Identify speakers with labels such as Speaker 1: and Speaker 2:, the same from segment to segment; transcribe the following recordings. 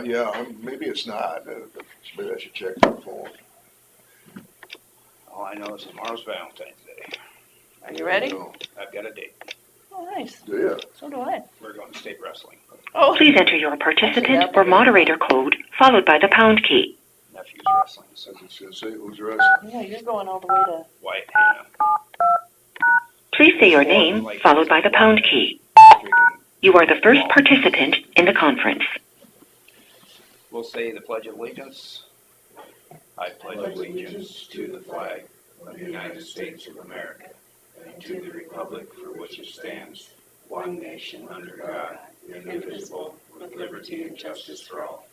Speaker 1: Yeah, maybe it's not. Maybe I should check my phone.
Speaker 2: All I know is tomorrow's Valentine's Day.
Speaker 3: Are you ready?
Speaker 2: I've got a date.
Speaker 3: Oh, nice.
Speaker 1: Do you?
Speaker 3: So do I.
Speaker 2: We're going to state wrestling.
Speaker 3: Oh,
Speaker 4: Please enter your participant or moderator code, followed by the pound key.
Speaker 2: Nephew's wrestling. So
Speaker 1: I was gonna say, who's wrestling?
Speaker 3: yeah, you're going all the way to.
Speaker 2: Wyatt Hanna.
Speaker 4: Please say your name, followed by the pound key. You are the first participant in the conference.
Speaker 2: We'll say the Pledge of Allegiance. I pledge allegiance to the flag of the United States of America and to the republic for which it stands, one nation under God, indivisible, with liberty and justice for all.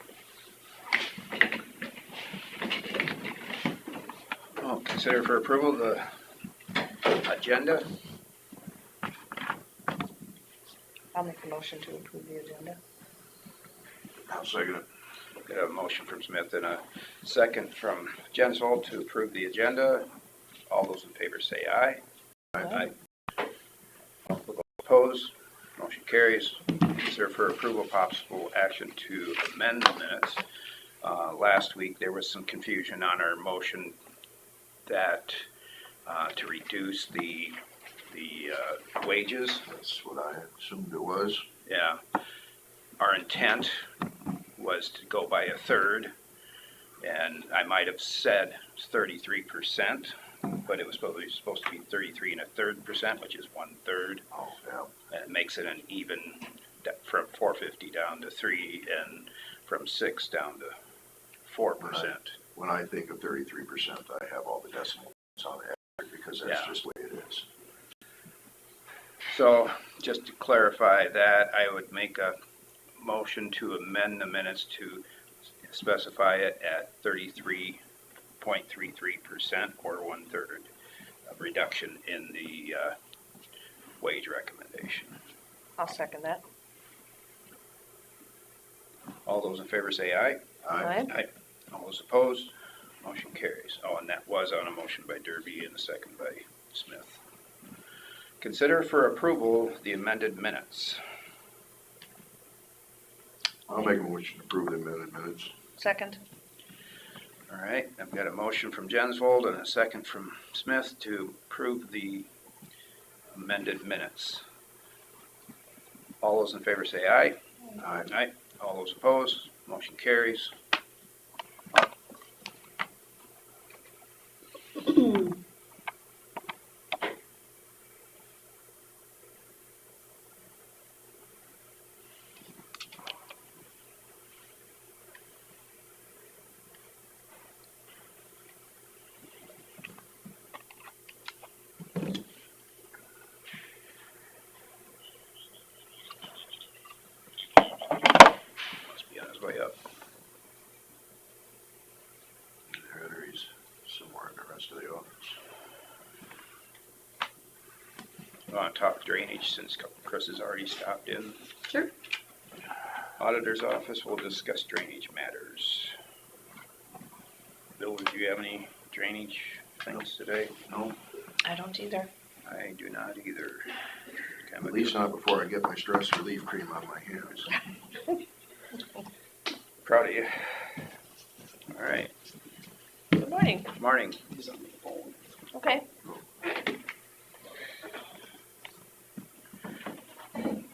Speaker 2: Oh, consider for approval the agenda.
Speaker 3: I'll make a motion to approve the agenda.
Speaker 1: I'll second it.
Speaker 2: Got a motion from Smith and a second from Jensvold to approve the agenda. All those in favor say aye.
Speaker 3: Aye.
Speaker 2: Opposed? Motion carries. Consider for approval possible action to amend the minutes. Last week there was some confusion on our motion that to reduce the wages.
Speaker 1: That's what I assumed it was.
Speaker 2: Yeah. Our intent was to go by a third, and I might have said 33%, but it was supposed to be 33 1/3%, which is 1/3.
Speaker 1: Oh, yeah.
Speaker 2: And it makes it an even from 450 down to 3 and from 6 down to 4%.
Speaker 1: When I think of 33%, I have all the decimals on it because that's just the way it is.
Speaker 2: So just to clarify that, I would make a motion to amend the minutes to specify it at 33.33% or 1/3 of reduction in the wage recommendation.
Speaker 3: I'll second that.
Speaker 2: All those in favor say aye.
Speaker 3: Aye.
Speaker 2: Aye. All those opposed, motion carries. Oh, and that was on a motion by Derby and a second by Smith. Consider for approval the amended minutes.
Speaker 1: I'll make a motion to approve the amended minutes.
Speaker 3: Second.
Speaker 2: All right, I've got a motion from Jensvold and a second from Smith to approve the amended minutes. All those in favor say aye.
Speaker 1: Aye.
Speaker 2: Aye. All those opposed, motion carries. Must be on his way up.
Speaker 1: There he's somewhere in the rest of the office.
Speaker 2: I want to talk drainage since Chris has already stopped in.
Speaker 3: Sure.
Speaker 2: Auditor's office will discuss drainage matters. Bill, do you have any drainage things today?
Speaker 1: No,
Speaker 3: I don't either.
Speaker 2: I do not either.
Speaker 1: at least not before I get my stress relief cream on my hands.
Speaker 2: Proud of you. All right.
Speaker 3: Good morning.
Speaker 2: Morning.
Speaker 3: Okay.
Speaker 2: Do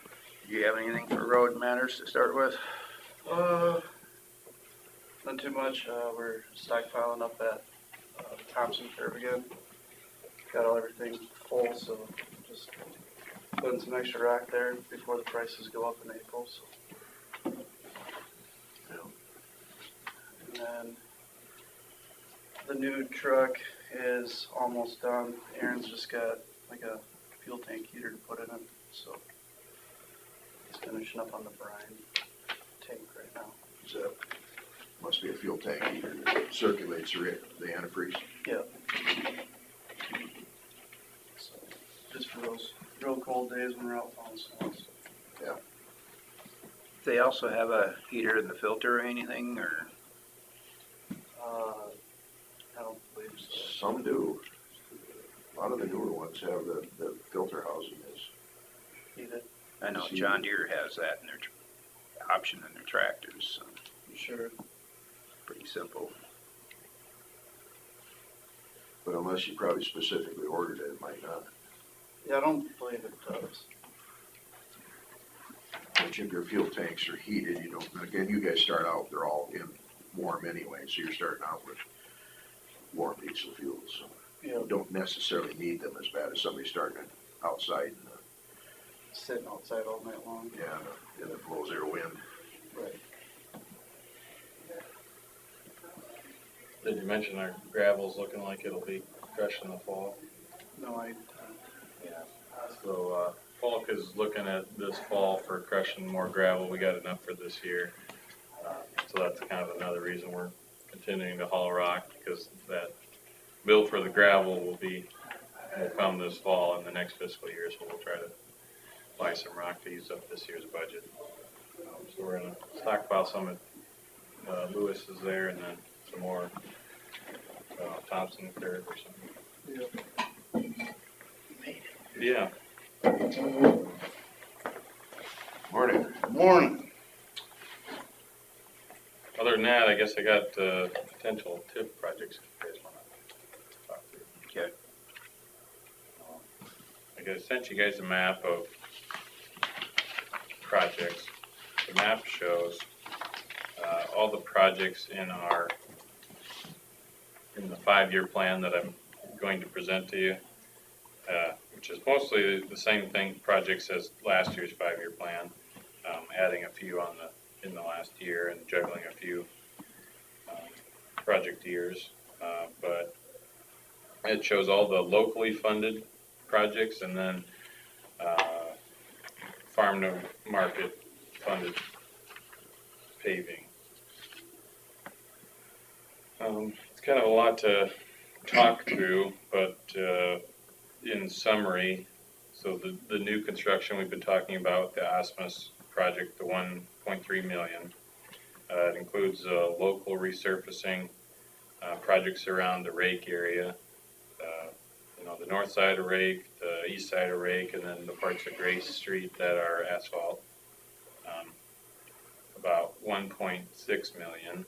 Speaker 2: you have anything for road matters to start with?
Speaker 5: Not too much. We're stockpiling up at Thompson Curve again. Got everything full, so just putting some extra rock there before the prices go up in April. So. And then the new truck is almost done. Aaron's just got like a fuel tank heater to put in it, so he's finishing up on the brine tank right now.
Speaker 1: So, must be a fuel tank heater that circulates the antifreeze.
Speaker 5: Yeah. So, just for those real cold days when we're out on snow. So.
Speaker 1: Yeah.
Speaker 2: They also have a heater in the filter or anything, or?
Speaker 5: I don't believe so.
Speaker 1: Some do. A lot of the newer ones have the filter housing is.
Speaker 5: Heated.
Speaker 2: I know John Deere has that in their option in their tractors. So.
Speaker 5: Sure.
Speaker 2: Pretty simple.
Speaker 1: But unless you probably specifically ordered it, it might not.
Speaker 5: Yeah, I don't believe it does.
Speaker 1: Which if your fuel tanks are heated, you don't, again, you guys start out, they're all in warm anyway, so you're starting out with warm diesel fuel, so
Speaker 5: Yeah,
Speaker 1: you don't necessarily need them as bad as somebody starting it outside in the,
Speaker 5: sitting outside all night long.
Speaker 1: in the blows air wind.
Speaker 5: Right.
Speaker 6: Did you mention our gravel's looking like it'll be crushed in the fall?
Speaker 5: No,
Speaker 6: Yeah. So, Falk is looking at this fall for crushing more gravel. We got enough for this year. So that's kind of another reason we're continuing to haul rock, because that bill for the gravel will come this fall in the next fiscal year, so we'll try to buy some rock to use up this year's budget. So we're gonna stockpile some at Lewis is there, and then some more Thompson Ferret or something. Yeah.
Speaker 1: Morning.
Speaker 5: morning.
Speaker 6: Other than that, I guess I got potential TIF projects if you guys want to talk through.
Speaker 1: Okay.
Speaker 6: I guess sent you guys a map of projects. The map shows all the projects in the 5-year plan that I'm going to present to you, which is mostly the same thing projects as last year's 5-year plan, adding a few in the last year and juggling a few project years, but it shows all the locally funded projects and then farm to market funded paving. It's kind of a lot to talk through, but in summary, so the new construction we've been talking about, the Osmus project, the 1.3 million, it includes local resurfacing projects around the Rake area, the north side of Rake, the east side of Rake, and then the parts of Grace Street that are asphalt. About 1.6 million.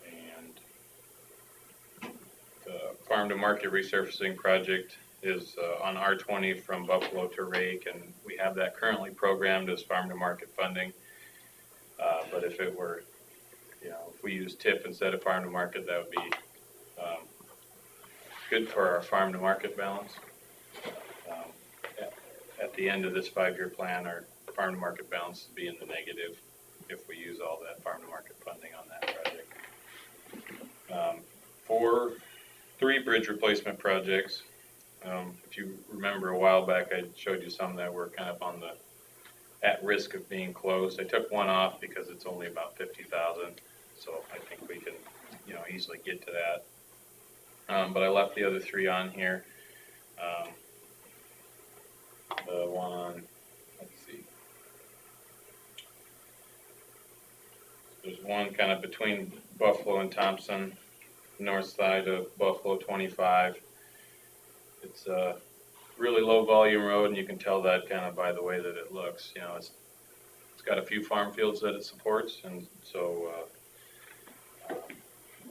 Speaker 6: And the farm to market resurfacing project is on R20 from Buffalo to Rake, and we have that currently programmed as farm to market funding. But if it were, if we use TIF instead of farm to market, that would be good for our farm to market balance. At the end of this 5-year plan, our farm to market balance will be in the negative if we use all that farm to market funding on that project. For 3 bridge replacement projects, if you remember a while back, I showed you some that were kind of at risk of being closed. I took one off because it's only about 50,000, so I think we can, easily get to that. But I left the other 3 on here. The one on, let's see. There's one kind of between Buffalo and Thompson, north side of Buffalo 25. It's a really low volume road, and you can tell that kind of by the way that it looks. It's got a few farm fields that it supports, and so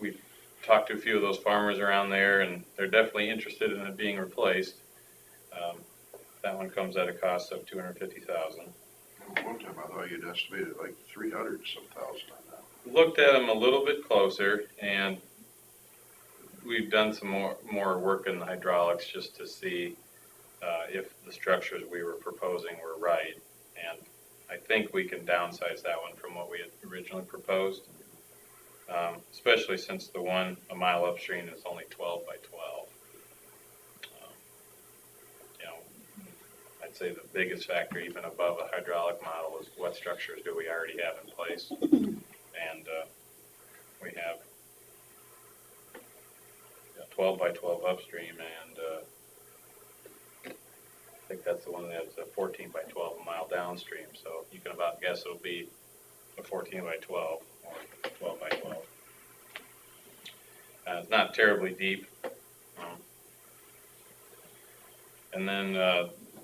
Speaker 6: we've talked to a few of those farmers around there, and they're definitely interested in it being replaced. That one comes at a cost of $250,000.
Speaker 1: One time I thought you'd estimated like 300 some thousand on that.
Speaker 6: Looked at them a little bit closer, and we've done some more work in the hydraulics just to see if the structures we were proposing were right, and I think we can downsize that one from what we had originally proposed, especially since the one a mile upstream is only 12 by 12. I'd say the biggest factor, even above a hydraulic model, is what structures do we already have in place, and we have 12 by 12 upstream, and I think that's the one that's a 14 by 12 a mile downstream, so you can about guess it'll be a 14 by 12 or 12 by 12. It's not terribly deep. And then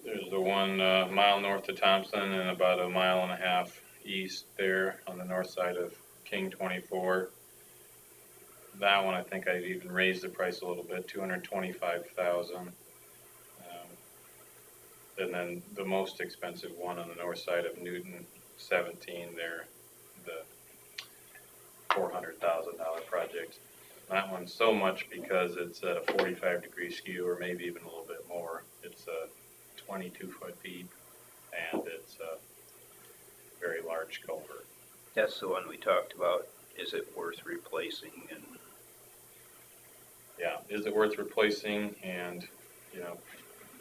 Speaker 6: there's the one mile north of Thompson and about a mile and a half east there on the north side of King 24. That one, I think I even raised the price a little bit, 225,000. And then the most expensive one on the north side of Newton, 17, there, the $400,000 project. That one's so much because it's at a 45-degree skew, or maybe even a little bit more. It's 22 foot deep, and it's a very large culvert.
Speaker 2: That's the one we talked about. Is it worth replacing? And
Speaker 6: Yeah, is it worth replacing? And, you know,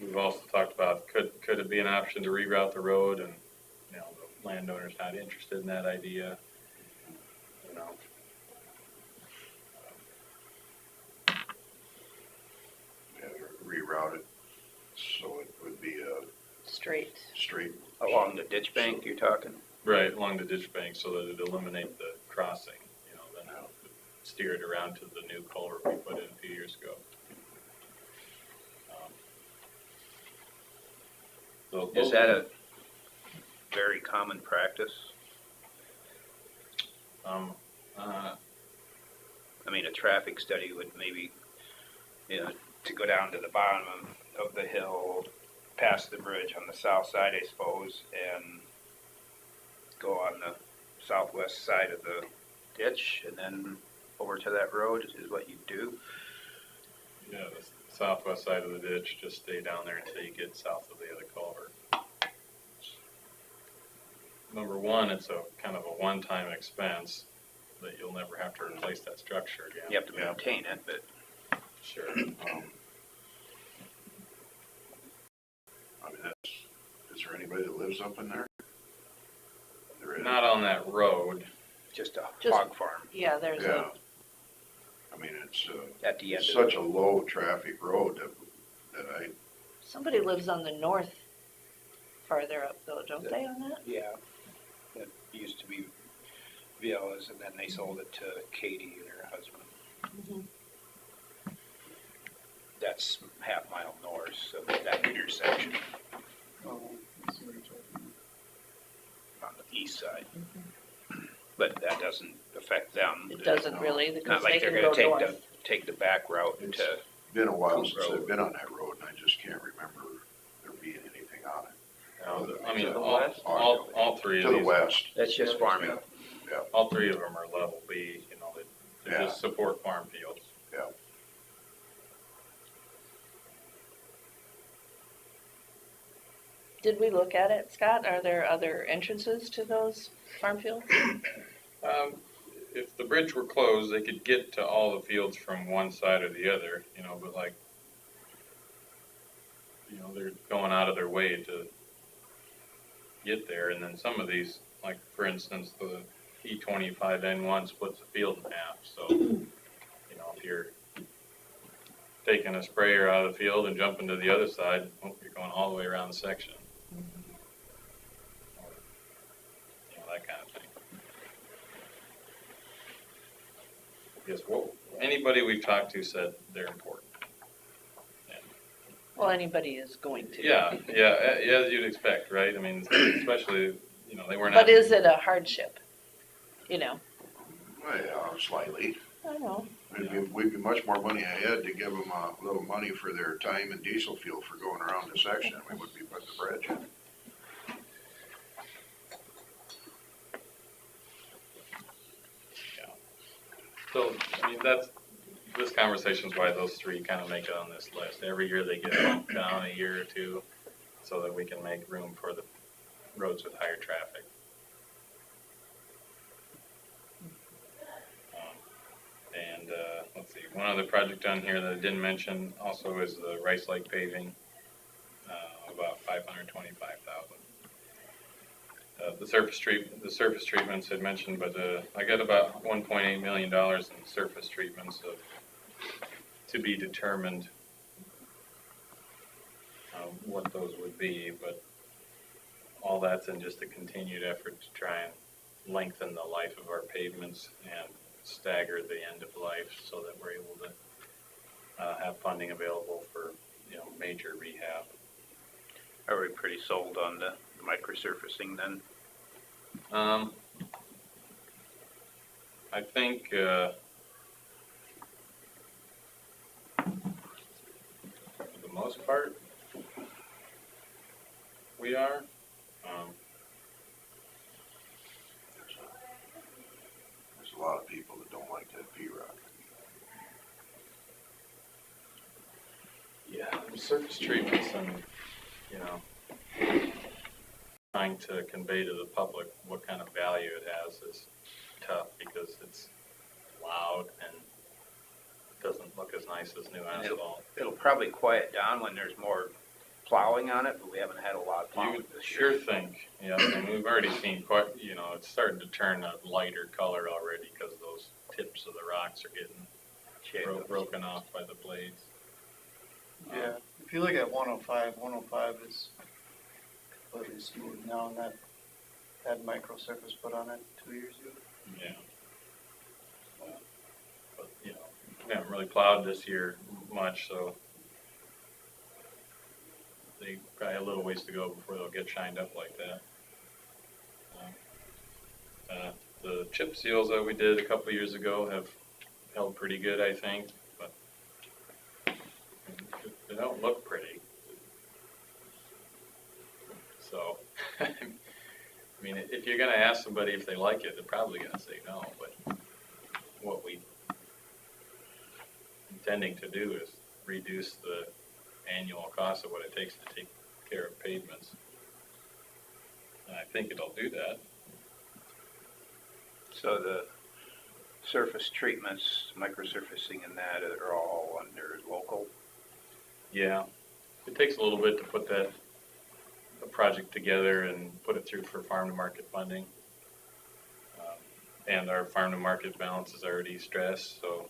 Speaker 6: we've also talked about could it be an option to reroute the road, and, you know, the landowner's not interested in that idea, you know.
Speaker 1: Yeah, reroute it, so it would be a
Speaker 3: Straight.
Speaker 1: straight.
Speaker 2: along the ditch bank you're talking?
Speaker 6: Right, along the ditch bank, so that it eliminate the crossing, you know, then steer it around to the new culvert we put in a few years ago. So
Speaker 2: Is that a very common practice? I mean, a traffic study would maybe, you know, to go down to the bottom of the hill, past the bridge on the south side, I suppose, and go on the southwest side of the ditch and then over to that road is what you do?
Speaker 6: Yeah, the southwest side of the ditch, just stay down there until you get south of the other culvert. Number one, it's a kind of a one-time expense that you'll never have to replace that structure again.
Speaker 2: You have to maintain it, but
Speaker 6: Sure.
Speaker 1: I mean, is there anybody that lives up in there? There is.
Speaker 6: Not on that road.
Speaker 2: just a
Speaker 3: Just-
Speaker 2: hog farm
Speaker 3: Yeah, there's
Speaker 1: Yeah. I mean, it's
Speaker 2: at the end
Speaker 1: it's
Speaker 2: of
Speaker 1: such a low traffic road that
Speaker 3: somebody lives on the north farther up though, don't they on that?
Speaker 2: Yeah, it used to be Viola's, and then they sold it to Katie and her husband.
Speaker 3: Mm-hmm.
Speaker 2: That's half mile north of that intersection
Speaker 5: Oh, I see what you're talking about.
Speaker 2: on the east side. But that doesn't affect them.
Speaker 3: It doesn't really, because
Speaker 2: Not
Speaker 3: they
Speaker 2: like
Speaker 3: can
Speaker 2: they're
Speaker 3: go
Speaker 2: gonna
Speaker 3: north.
Speaker 2: take the back route
Speaker 1: It's-
Speaker 2: to,
Speaker 1: been a while
Speaker 2: Cool
Speaker 1: since
Speaker 2: road.
Speaker 1: I've been on that road, and I just can't remember there being anything on it.
Speaker 6: I mean,
Speaker 5: To the
Speaker 6: all,
Speaker 5: west?
Speaker 6: all three
Speaker 1: To
Speaker 6: of
Speaker 1: the
Speaker 6: these,
Speaker 1: west,
Speaker 2: that's just farming.
Speaker 6: all three of them are level B, you know, they
Speaker 1: Yeah.
Speaker 6: just support farm fields.
Speaker 1: yeah.
Speaker 3: Did we look at it, Scott? Are there other entrances to those farm fields?
Speaker 6: If the bridge were closed, they could get to all the fields from one side or the other, you know, but like, you know, they're going out of their way to get there, and then some of these, like, for instance, the E25N1 splits the field in half, so, you know, if you're taking a sprayer out of the field and jumping to the other side, well, you're going all the way around the section. You know, that kind of thing. Yes, well, anybody we've talked to said they're important.
Speaker 3: Well, anybody is going to.
Speaker 6: Yeah, as you'd expect, right? I mean, especially, you know, they weren't.
Speaker 3: But is it a hardship? You know,
Speaker 1: Well, slightly.
Speaker 3: I know.
Speaker 1: We'd be much more money ahead to give them a little money for their time and diesel fuel for going around the section. We would be putting the bridge in.
Speaker 6: So, I mean, this conversation's why those three kind of make it on this list. Every year they get bumped down a year or two so that we can make room for the roads with higher traffic. Let's see, one other project on here that I didn't mention also is the Rice Lake paving, about $525,000. The surface treatments had mentioned, but I got about $1.8 million in surface treatments to be determined what those would be, but all that's in just a continued effort to try and lengthen the life of our pavements and stagger the end of life so that we're able to have funding available for, you know, major rehab.
Speaker 2: Are we pretty sold on the microsurfacing then?
Speaker 6: I think, for the most part, we are.
Speaker 1: There's a lot of people that don't like that P-rock.
Speaker 6: Yeah, the surface treatments and, you know, trying to convey to the public what kind of value it has is tough because it's loud and doesn't look as nice as new asphalt.
Speaker 2: It'll probably quiet down when there's more plowing on it, but we haven't had a lot of
Speaker 6: You
Speaker 2: plowing
Speaker 6: would
Speaker 2: this
Speaker 6: sure
Speaker 2: year.
Speaker 6: think, yeah, and we've already seen quite, you know, it's starting to turn a lighter color already because those tips of the rocks are getting broken off by the blades.
Speaker 5: Yeah, if you look at 105 is completely smooth now, and that had micro surface put on it 2 years ago.
Speaker 6: Yeah. But, you know, we haven't really plowed this year much, so they got a little ways to go before they'll get shined up like that. The chip seals that we did a couple years ago have held pretty good, I think, but they don't look pretty. So, I mean, if you're gonna ask somebody if they like it, they're probably gonna say no, but what we intending to do is reduce the annual cost of what it takes to take care of pavements. And I think it'll do that.
Speaker 2: So the surface treatments, microsurfacing and that are all under local.
Speaker 6: Yeah, it takes a little bit to put the project together and put it through for farm to market funding. And our farm to market balance is already stressed, so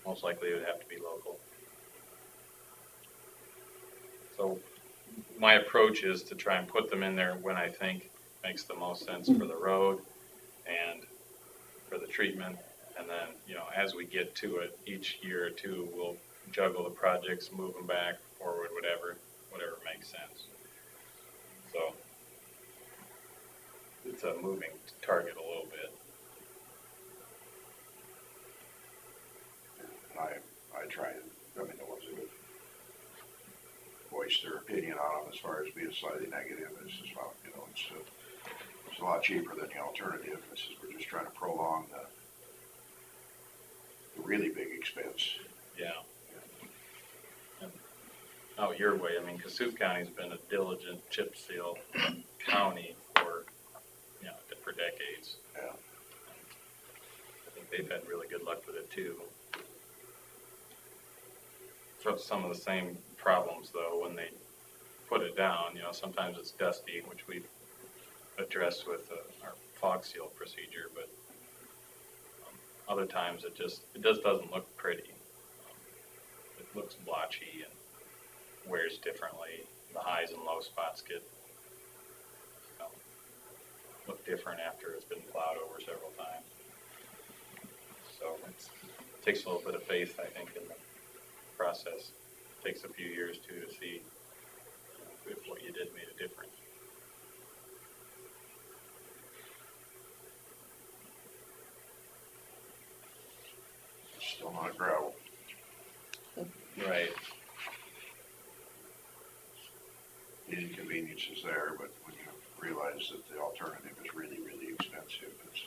Speaker 6: most likely it would have to be local. So my approach is to try and put them in there when I think makes the most sense for the road and for the treatment. And then, you know, as we get to it, each year or two, we'll juggle the projects, move them back, forward, whatever makes sense. So it's a moving target a little bit.
Speaker 1: I try and, I mean, the ones that have voiced their opinion on them as far as being slightly negative, it's just, well, you know, it's a lot cheaper than the alternative. This is, we're just trying to prolong the really big expense.
Speaker 6: Yeah. And out your way, I mean, Cassuth County's been a diligent chip seal county for, you know, for decades.
Speaker 1: Yeah.
Speaker 6: I think they've had really good luck with it too. So some of the same problems though, when they put it down, you know, sometimes it's dusty, which we've addressed with our fog seal procedure, but other times it just doesn't look pretty. It looks blotchy and wears differently. The highs and low spots look different after it's been plowed over several times. So it takes a little bit of faith, I think, in the process. It takes a few years too to see if what you did made a difference.
Speaker 1: Still not gravel.
Speaker 6: Right.
Speaker 1: The inconvenience is there, but when you realize that the alternative is really, really expensive, it's,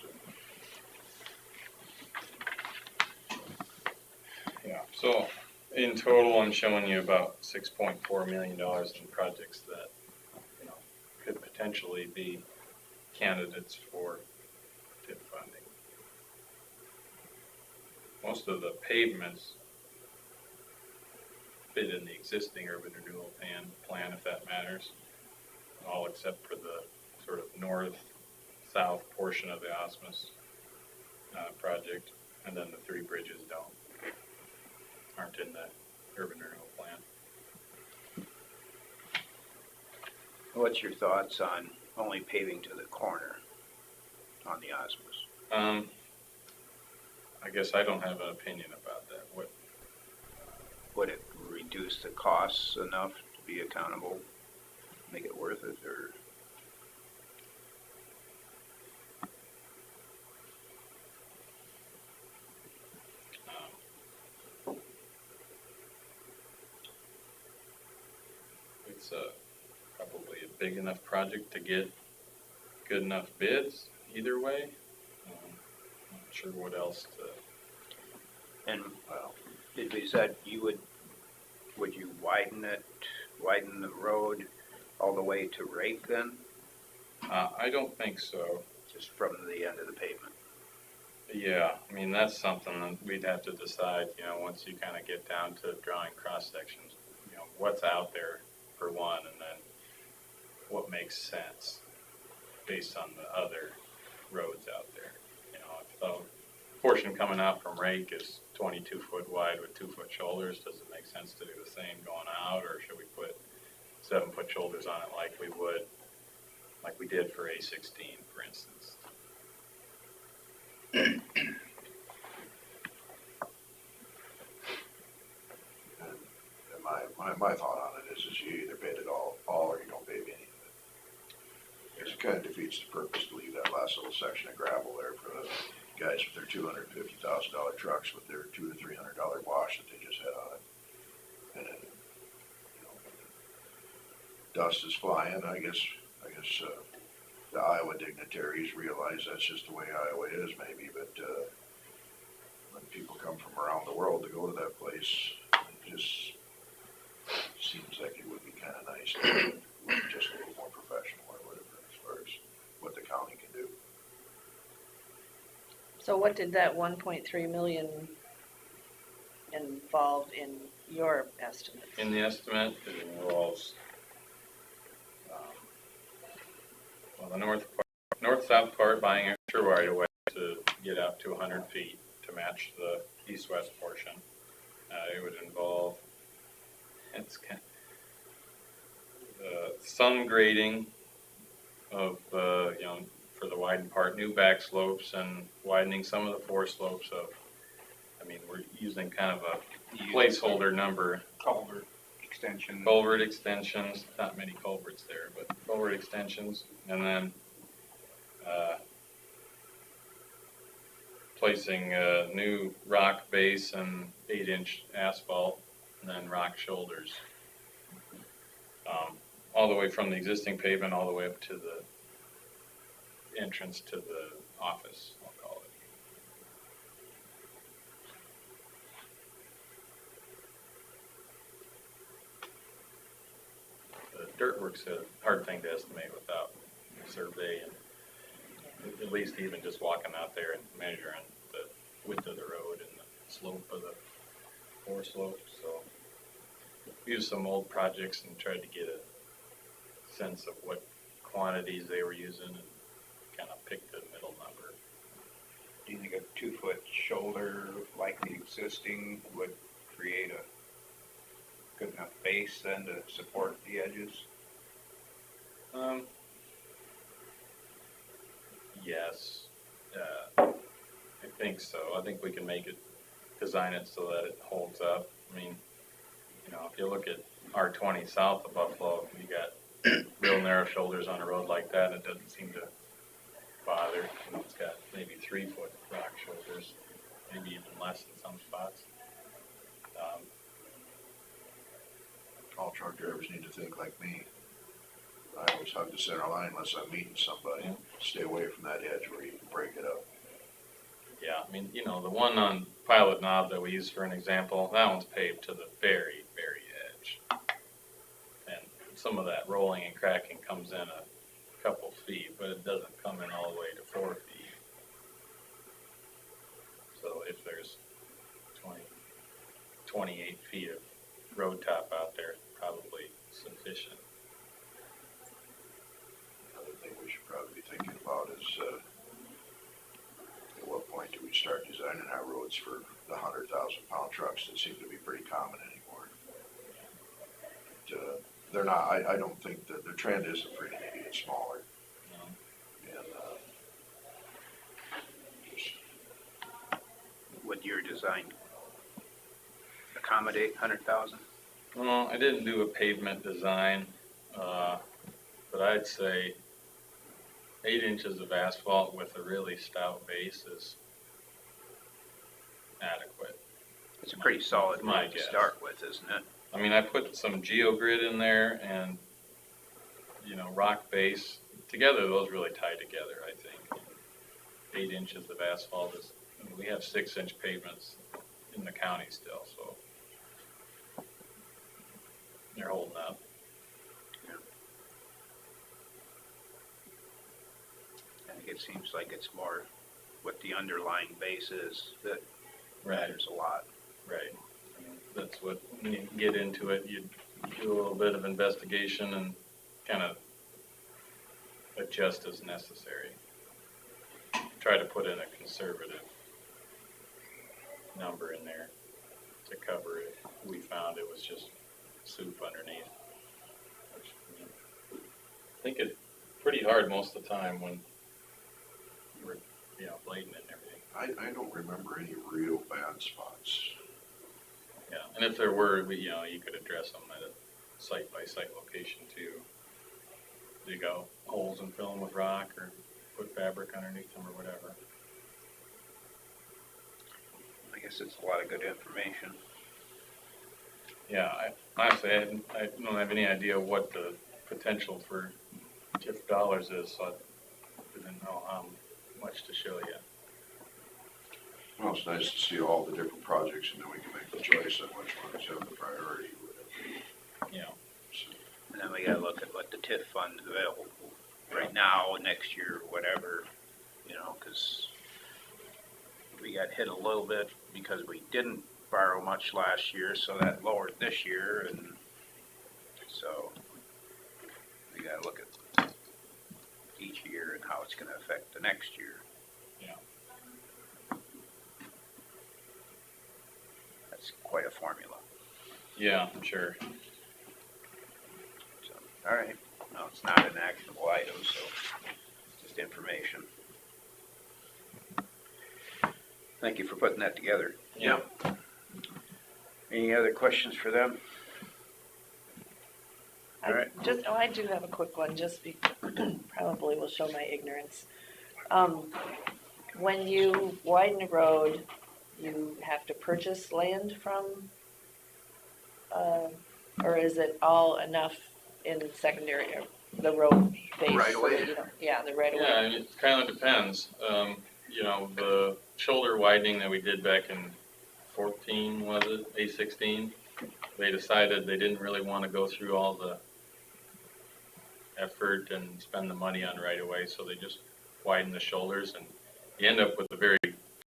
Speaker 6: Yeah. So in total, I'm showing you about $6.4 million in projects that, you know, could potentially be candidates for TIP funding. Most of the pavements fit in the existing urban renewal plan, if that matters, all except for the sort of north-south portion of the Osmus project, and then the three bridges aren't in the urban renewal plan.
Speaker 2: What's your thoughts on only paving to the corner on the Osmus?
Speaker 6: I guess I don't have an opinion about that.
Speaker 2: Would it reduce the costs enough to be accountable, make it worth it, or?
Speaker 6: it's probably a big enough project to get good enough bids either way. Not sure what else to,
Speaker 2: And, is that would you widen the road all the way to Rake then,
Speaker 6: I don't think so.
Speaker 2: just from the end of the pavement?
Speaker 6: Yeah, I mean, that's something that we'd have to decide, once you kind of get down to drawing cross sections, what's out there for one, and then what makes sense based on the other roads out there. If the portion coming out from Rake is 22 foot wide with 2 foot shoulders, does it make sense to do the same going out, or should we put 7 foot shoulders on it like we did for A16, for instance?
Speaker 1: And my thought on it is you either bid it all or you don't bid any of it. It kind of defeats the purpose to leave that last little section of gravel there for the guys with their $250,000 trucks with their $200 to $300 wash that they just had on it. And then, dust is flying. I guess the Iowa dignitaries realize that's just the way Iowa is, maybe. But when people come from around the world to go to that place, it just seems like it would be kind of nice to look just a little more professional or whatever as far as what the county can do.
Speaker 3: So what did that 1.3 million involve in your estimate?
Speaker 6: In the estimate, it involves the north-south part buying extra right away to get out to 100 feet to match the east-west portion. It would involve some grading of for the widened part, new back slopes, and widening some of the fore slopes of. We're using kind of a placeholder number.
Speaker 2: Culvert extensions,
Speaker 6: not many culverts there, but culvert extensions, and then placing a new rock base and 8-inch asphalt, and then rock shoulders. All the way from the existing pavement all the way up to the entrance to the office, I'll call it. The dirt work's a hard thing to estimate without a survey, and at least even just walking out there and measuring the width of the road and the slope of the fore slope. So used some old projects and tried to get a sense of what quantities they were using and kind of pick the middle number.
Speaker 2: Do you think a 2 foot shoulder like the existing would create a good enough base then to support the edges?
Speaker 6: Yes, I think so. I think we can design it so that it holds up. If you look at R20 south of Buffalo, you got real narrow shoulders on a road like that, and it doesn't seem to bother. It's got maybe 3 foot rock shoulders, maybe even less in some spots.
Speaker 1: All truck drivers need to think like me. I always hug the center line unless I'm meeting somebody. Stay away from that edge where you can break it up.
Speaker 6: Yeah, the one on Pilot Knob that we use for an example, that one's paved to the very, very edge. And some of that rolling and cracking comes in a couple feet, but it doesn't come in all the way to 4 feet. So if there's 28 feet of road top out there, it's probably sufficient.
Speaker 1: Another thing we should probably be thinking about is at what point do we start designing our roads for the 100,000-pound trucks that seem to be pretty common anymore? They're not. I don't think that the trend isn't for anything to get smaller.
Speaker 6: No.
Speaker 1: And
Speaker 2: Would your design accommodate 100,000?
Speaker 6: Well, I didn't do a pavement design, but I'd say 8 inches of asphalt with a really stout base is adequate.
Speaker 2: It's a pretty solid
Speaker 6: My
Speaker 2: road to
Speaker 6: guess.
Speaker 2: start with, isn't it?
Speaker 6: I mean, I put some geogrid in there and, rock base. Together, those really tie together, I think. 8 inches of asphalt is, we have 6-inch pavements in the county still, so they're holding up.
Speaker 2: I think it seems like it's more what the underlying base is that
Speaker 6: Right.
Speaker 2: matters a lot.
Speaker 6: Right. I mean, that's what, when you get into it, you do a little bit of investigation and kind of adjust as necessary. Try to put in a conservative number in there to cover it. We found it was just soup underneath. Which, I think it's pretty hard most of the time when we're, blading it and everything.
Speaker 1: I don't remember any real bad spots.
Speaker 6: Yeah, and if there were, you could address them at a site-by-site location too. Dig out holes and fill them with rock or put fabric underneath them or whatever.
Speaker 2: I guess it's a lot of good information.
Speaker 6: Yeah, honestly, I don't have any idea what the potential for TIF dollars is, so I didn't know how much to show you.
Speaker 1: Well, it's nice to see all the different projects, and then we can make the choice on which ones have the priority.
Speaker 6: Yeah.
Speaker 1: So,
Speaker 2: And then we gotta look at what the TIF fund's available right now, next year, whatever, cause we got hit a little bit because we didn't borrow much last year, so that lowered this year, and so we gotta look at each year and how it's gonna affect the next year.
Speaker 6: Yeah.
Speaker 2: That's quite a formula.
Speaker 6: Yeah, I'm sure.
Speaker 2: So, all right, no, it's not an actionable item, so just information. Thank you for putting that together.
Speaker 6: Yeah.
Speaker 2: Any other questions for them? All right.
Speaker 3: I do have a quick one, probably will show my ignorance. When you widen a road, you have to purchase land from, or is it all enough in secondary, the road base?
Speaker 1: Right away.
Speaker 3: Yeah, the right away.
Speaker 6: Yeah, and it kind of depends. The shoulder widening that we did back in 14, was it, A16, they decided they didn't really want to go through all the effort and spend the money on right away, so they just widened the shoulders, and you end up with a very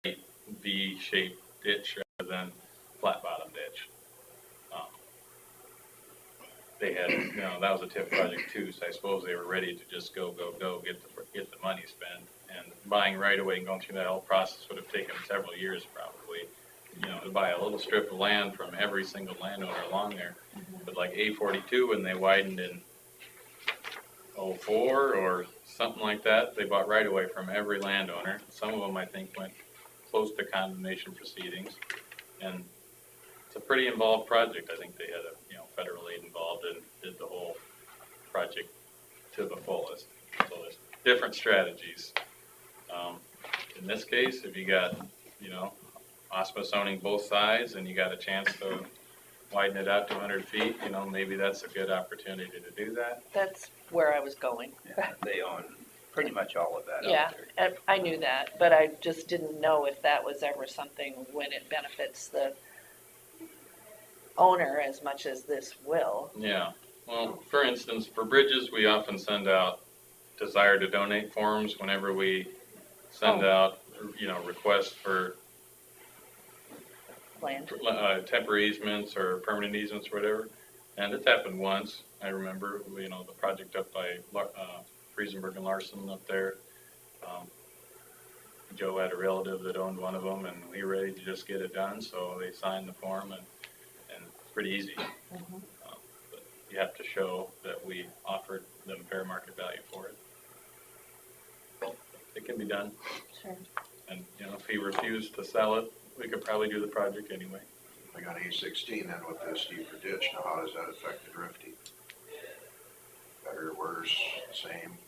Speaker 6: tight V-shaped ditch rather than flat bottom ditch. They had, that was a TIF project too, so I suppose they were ready to just go, get the money spent. And buying right away and going through that whole process would have taken several years probably, to buy a little strip of land from every single landowner along there. But like A42, when they widened in 04 or something like that, they bought right away from every landowner. Some of them, I think, went close to condemnation proceedings. And it's a pretty involved project. I think they had federal aid involved and did the whole project to the fullest. So there's different strategies. In this case, if you got, osmosis owning both sides and you got a chance to widen it out to 100 feet, maybe that's a good opportunity to do that.
Speaker 3: That's where I was going.
Speaker 2: Yeah, they own pretty much all of that
Speaker 3: Yeah,
Speaker 2: out there.
Speaker 3: I knew that, but I just didn't know if that was ever something when it benefits the owner as much as this will.
Speaker 6: Yeah. Well, for instance, for bridges, we often send out desire to donate forms whenever we send out, requests for
Speaker 3: Land.
Speaker 6: temporary easements or permanent easements or whatever. And it's happened once. I remember, the project up by Friesenberg and Larson up there. Joe had a relative that owned one of them, and we were ready to just get it done, so they signed the form, and it's pretty easy.
Speaker 3: Mhm.
Speaker 6: But you have to show that we offered them fair market value for it. It can be done,
Speaker 3: Sure.
Speaker 6: and if he refused to sell it, we could probably do the project anyway.
Speaker 1: I got A16 then with the steeper ditch. Now, how does that affect the drifting? Better, worse, same?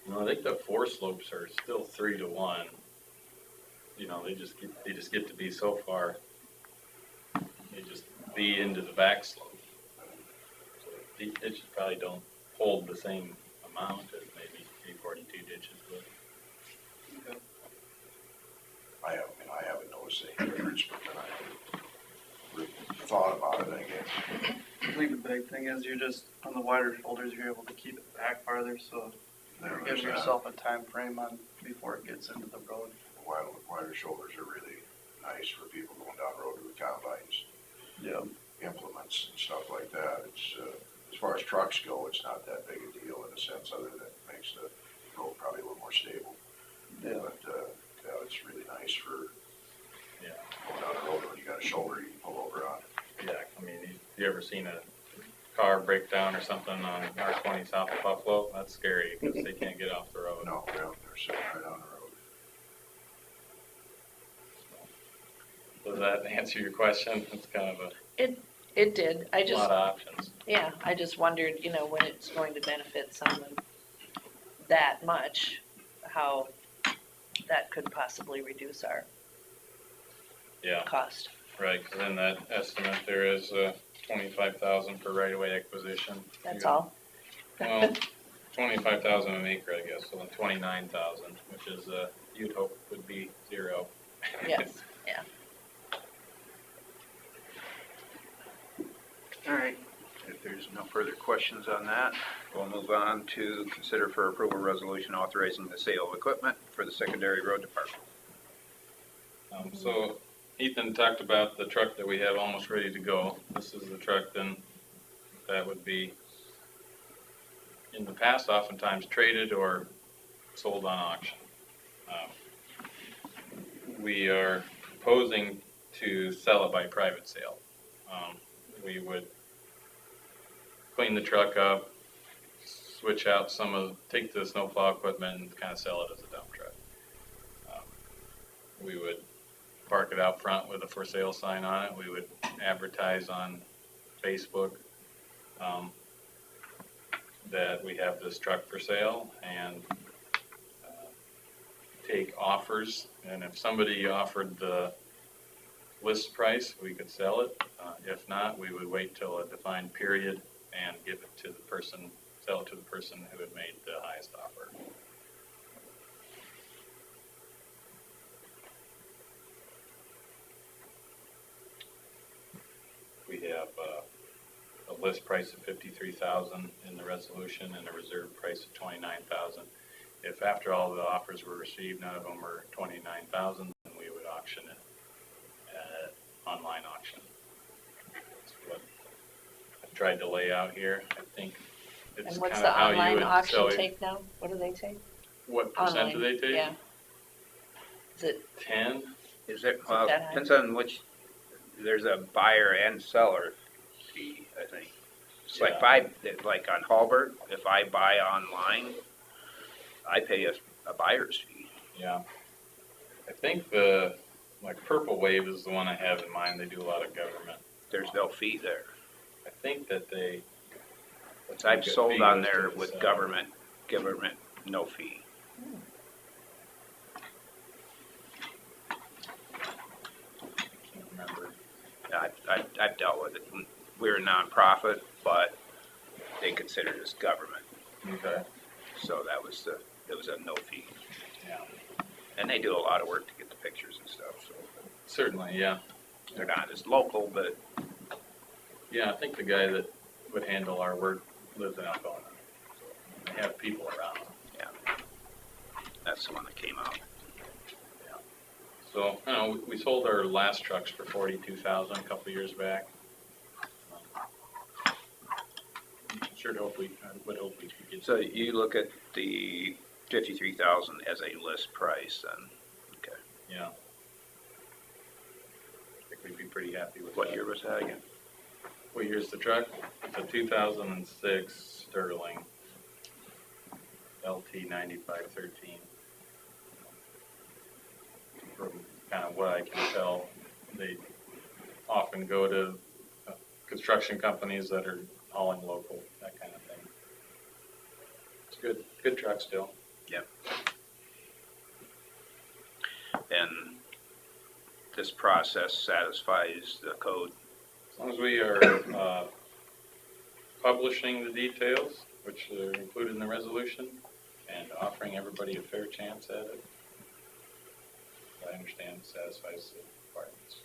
Speaker 6: No, I think the four slopes are still 3-to-1. They just get to be so far. You just be into the back slope. So the ditches probably don't hold the same amount as maybe 342 ditches would.
Speaker 1: I haven't noticed any difference, but then I really thought about it, I guess.
Speaker 5: I think the big thing is you're just, on the wider shoulders, you're able to keep it back farther, so
Speaker 1: There
Speaker 5: you're
Speaker 1: was
Speaker 5: giving
Speaker 1: that.
Speaker 5: yourself a time frame on, before it gets into the road.
Speaker 1: Wider shoulders are really nice for people going down the road with combines,
Speaker 5: Yeah.
Speaker 1: implements and stuff like that. It's, as far as trucks go, it's not that big a deal in a sense, other than it makes the road probably a little more stable.
Speaker 5: Yeah.
Speaker 1: But, yeah, it's really nice for
Speaker 6: Yeah.
Speaker 1: going down the road when you got a shoulder you can pull over on.
Speaker 6: Yeah, I mean, you ever seen a car break down or something on R20 south of Buffalo? That's scary because they can't get off the road.
Speaker 1: No, they're sitting right on the road.
Speaker 6: Does that answer your question? It's kind of
Speaker 3: It did. I
Speaker 6: a
Speaker 3: just,
Speaker 6: lot of options.
Speaker 3: yeah, I just wondered, you know, when it's going to benefit someone that much, how that could possibly reduce our
Speaker 6: Yeah,
Speaker 3: cost.
Speaker 6: right, because in that estimate, there is 25,000 for right-of-way acquisition.
Speaker 3: That's
Speaker 6: You-
Speaker 3: all.
Speaker 6: Well, 25,000 an acre, I guess, so then 29,000, which is, you'd hope would be zero.
Speaker 3: Yes, yeah.
Speaker 2: All right, if there's no further questions on that, we'll move on to consider for approval resolution authorizing the sale of equipment for the secondary road department.
Speaker 6: So Ethan talked about the truck that we have almost ready to go. This is the truck then that would be, in the past, oftentimes traded or sold on auction. We are proposing to sell it by private sale. We would clean the truck up, switch out take the snowplow equipment and kind of sell it as a dump truck. We would park it out front with a for sale sign on it. We would advertise on Facebook that we have this truck for sale and take offers. And if somebody offered the list price, we could sell it. If not, we would wait till a defined period and give it to the person, sell it to the person who had made the highest offer. We have a list price of $53,000 in the resolution and a reserve price of $29,000. If after all the offers were received, none of them were $29,000, then we would auction it at online auction. That's what I tried to lay out here. I think it's
Speaker 3: And
Speaker 6: kind
Speaker 3: what's
Speaker 6: of
Speaker 3: the
Speaker 6: how you
Speaker 3: online
Speaker 6: would
Speaker 3: auction
Speaker 6: sell it.
Speaker 3: take now? What do they take?
Speaker 6: What percent do
Speaker 3: Online,
Speaker 6: they take?
Speaker 3: yeah. Is it,
Speaker 6: 10?
Speaker 2: Is it,
Speaker 3: it
Speaker 2: well,
Speaker 3: that high?
Speaker 2: depends on which, there's a buyer and seller fee, I think. It's like like on Halbert, if I buy online, I pay a buyer's fee.
Speaker 6: Yeah. I think like Purple Wave is the one I have in mind. They do a lot of government.
Speaker 2: There's no fee there.
Speaker 6: I think that they.
Speaker 2: I've
Speaker 6: the
Speaker 2: sold
Speaker 6: fee
Speaker 2: on
Speaker 6: goes to
Speaker 2: there
Speaker 6: the
Speaker 2: with
Speaker 6: seller.
Speaker 2: government, no fee.
Speaker 6: Can't remember.
Speaker 2: I've dealt with it. We're a nonprofit, but they consider us government,
Speaker 6: Okay.
Speaker 2: so it was a no fee.
Speaker 6: Yeah.
Speaker 2: And they do a lot of work to get the pictures and stuff, so
Speaker 6: Certainly, yeah.
Speaker 2: they're not as local, but
Speaker 6: Yeah, I think the guy that would handle our work lives in Alcona. So they have people around.
Speaker 2: that's the one that came out.
Speaker 6: So, you know, we sold our last trucks for $42,000 a couple of years back. I would hope we could get.
Speaker 2: So you look at the 53,000 as a list price, then, okay.
Speaker 6: Yeah. I think we'd be pretty happy with that.
Speaker 2: What year was that again?
Speaker 6: What year's the truck? It's a 2006 Sterling LT 9513. From kind of what I can tell, they often go to construction companies that are hauling local, that kind of thing. It's good truck still.
Speaker 2: And this process satisfies the code
Speaker 6: As long as we are publishing the details, which are included in the resolution, and offering everybody a fair chance at it, I understand satisfies the requirements.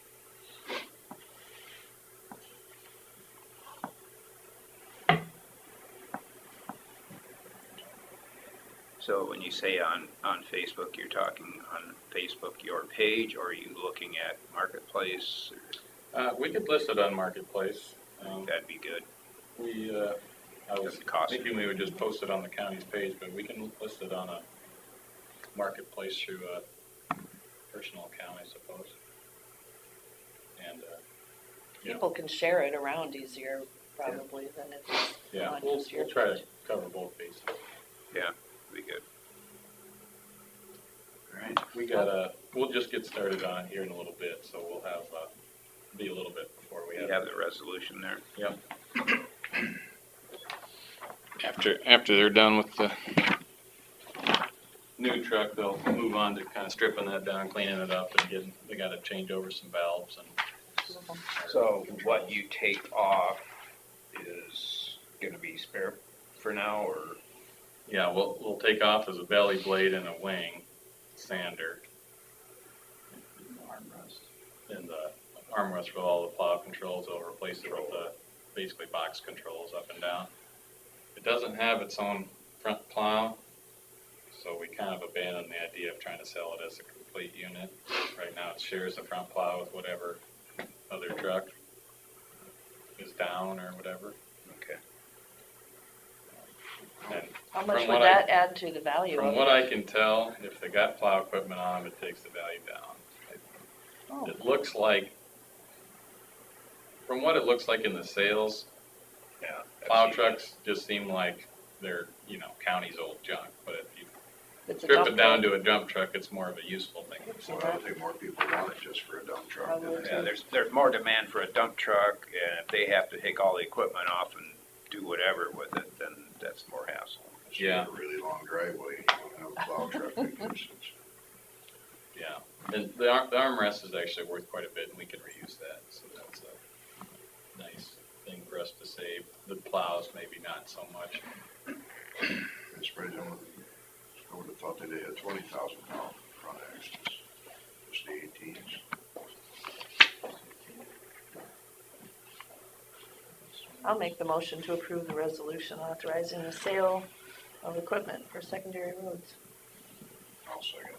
Speaker 2: So when you say on Facebook, you're talking on Facebook, your page, or are you looking at Marketplace?
Speaker 6: We could list it on Marketplace.
Speaker 2: That'd be good.
Speaker 6: I was
Speaker 2: Doesn't cost
Speaker 6: thinking we would just post it on the county's page, but we can list it on a Marketplace through a personal account, I suppose. And,
Speaker 3: People can share it around easier probably than if it's
Speaker 6: yeah,
Speaker 3: on
Speaker 6: we'll
Speaker 3: just your
Speaker 6: try to
Speaker 3: page.
Speaker 6: cover both bases.
Speaker 2: That'd be good.
Speaker 6: All right, we'll just get started on it here in a little bit, so we'll have, be a little bit before we
Speaker 2: We have the resolution there.
Speaker 6: Yep. After they're done with the new truck, they'll move on to kind of stripping that down, cleaning it up, and they got to change over some valves and.
Speaker 2: So what you take off is gonna be spare for now, or?
Speaker 6: Yeah, we'll take off as a belly blade and a wing sander. And the armrest with all the plow controls, we'll replace it with the basically box controls up and down. It doesn't have its own front plow, so we kind of abandoned the idea of trying to sell it as a complete unit. Right now it shares the front plow with whatever other truck is down or whatever.
Speaker 2: Okay.
Speaker 6: And
Speaker 3: How much
Speaker 6: From
Speaker 3: would
Speaker 6: what I-
Speaker 3: that add to the value of
Speaker 6: from
Speaker 3: it?
Speaker 6: what I can tell, if they got plow equipment on them, it takes the value down.
Speaker 3: Oh.
Speaker 6: It looks like, from what it looks like in the sales,
Speaker 2: Yeah.
Speaker 6: plow trucks just seem like they're, county's old junk. But if you
Speaker 3: It's a
Speaker 6: strip
Speaker 3: dump
Speaker 6: it down
Speaker 3: truck.
Speaker 6: to a dump truck, it's more of a useful thing.
Speaker 1: So I don't think more people want it just for a dump truck.
Speaker 3: Probably.
Speaker 2: Yeah, there's more demand for a dump truck, and if they have to take all the equipment off and do whatever with it, then that's more hassle.
Speaker 1: It's got a really long driveway, you don't have a plow truck because it's.
Speaker 6: Yeah, and the armrest is actually worth quite a bit, and we can reuse that, so that's a nice thing for us to save. The plows, maybe not so much.
Speaker 1: It's pretty, I would have thought that they had 20,000 pound front axles, just the 18s.
Speaker 3: I'll make the motion to approve the resolution authorizing the sale of equipment for secondary roads.
Speaker 1: I'll second.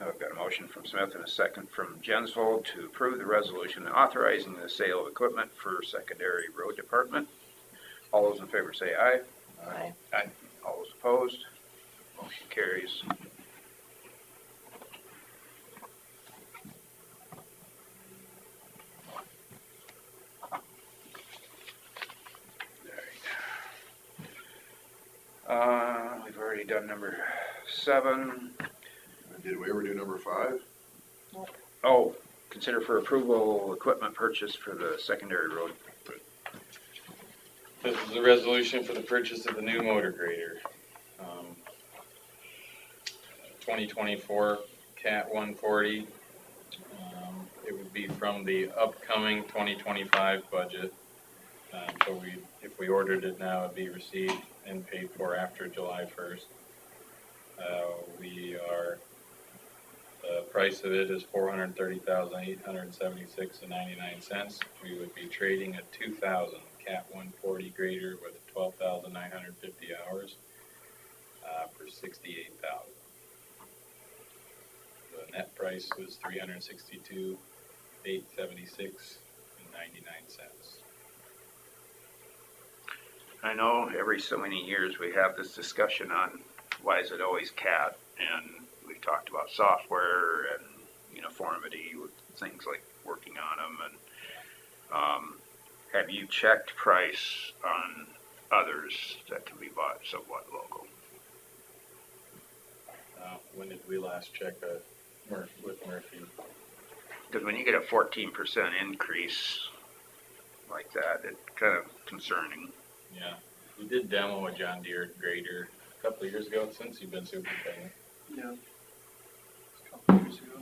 Speaker 2: I've got a motion from Smith and a second from Jensvold to approve the resolution authorizing the sale of equipment for secondary road department. All those in favor say aye.
Speaker 3: Aye.
Speaker 2: Aye. All those opposed? Motion carries. We've already done number 7.
Speaker 1: Did we ever do number 5?
Speaker 2: Oh, consider for approval equipment purchase for the secondary road.
Speaker 6: This is the resolution for the purchase of the new motor grader. 2024 Cat 140. It would be from the upcoming 2025 budget. So if we ordered it now, it'd be received and paid for after July 1st. The price of it is $430,876.99. We would be trading a 2000 Cat 140 grader with 12,950 hours for $68,000. The net price was $362,876.99.
Speaker 2: I know every so many years we have this discussion on why is it always CAT, and we've talked about software and uniformity with things like working on them. And have you checked price on others that can be bought somewhat local?
Speaker 6: When did we last check with Murphy?
Speaker 2: Because when you get a 14% increase like that, it's kind of concerning.
Speaker 6: Yeah, we did demo a John Deere grader a couple of years ago, since you've been superintendent.
Speaker 5: Yeah. A couple years ago.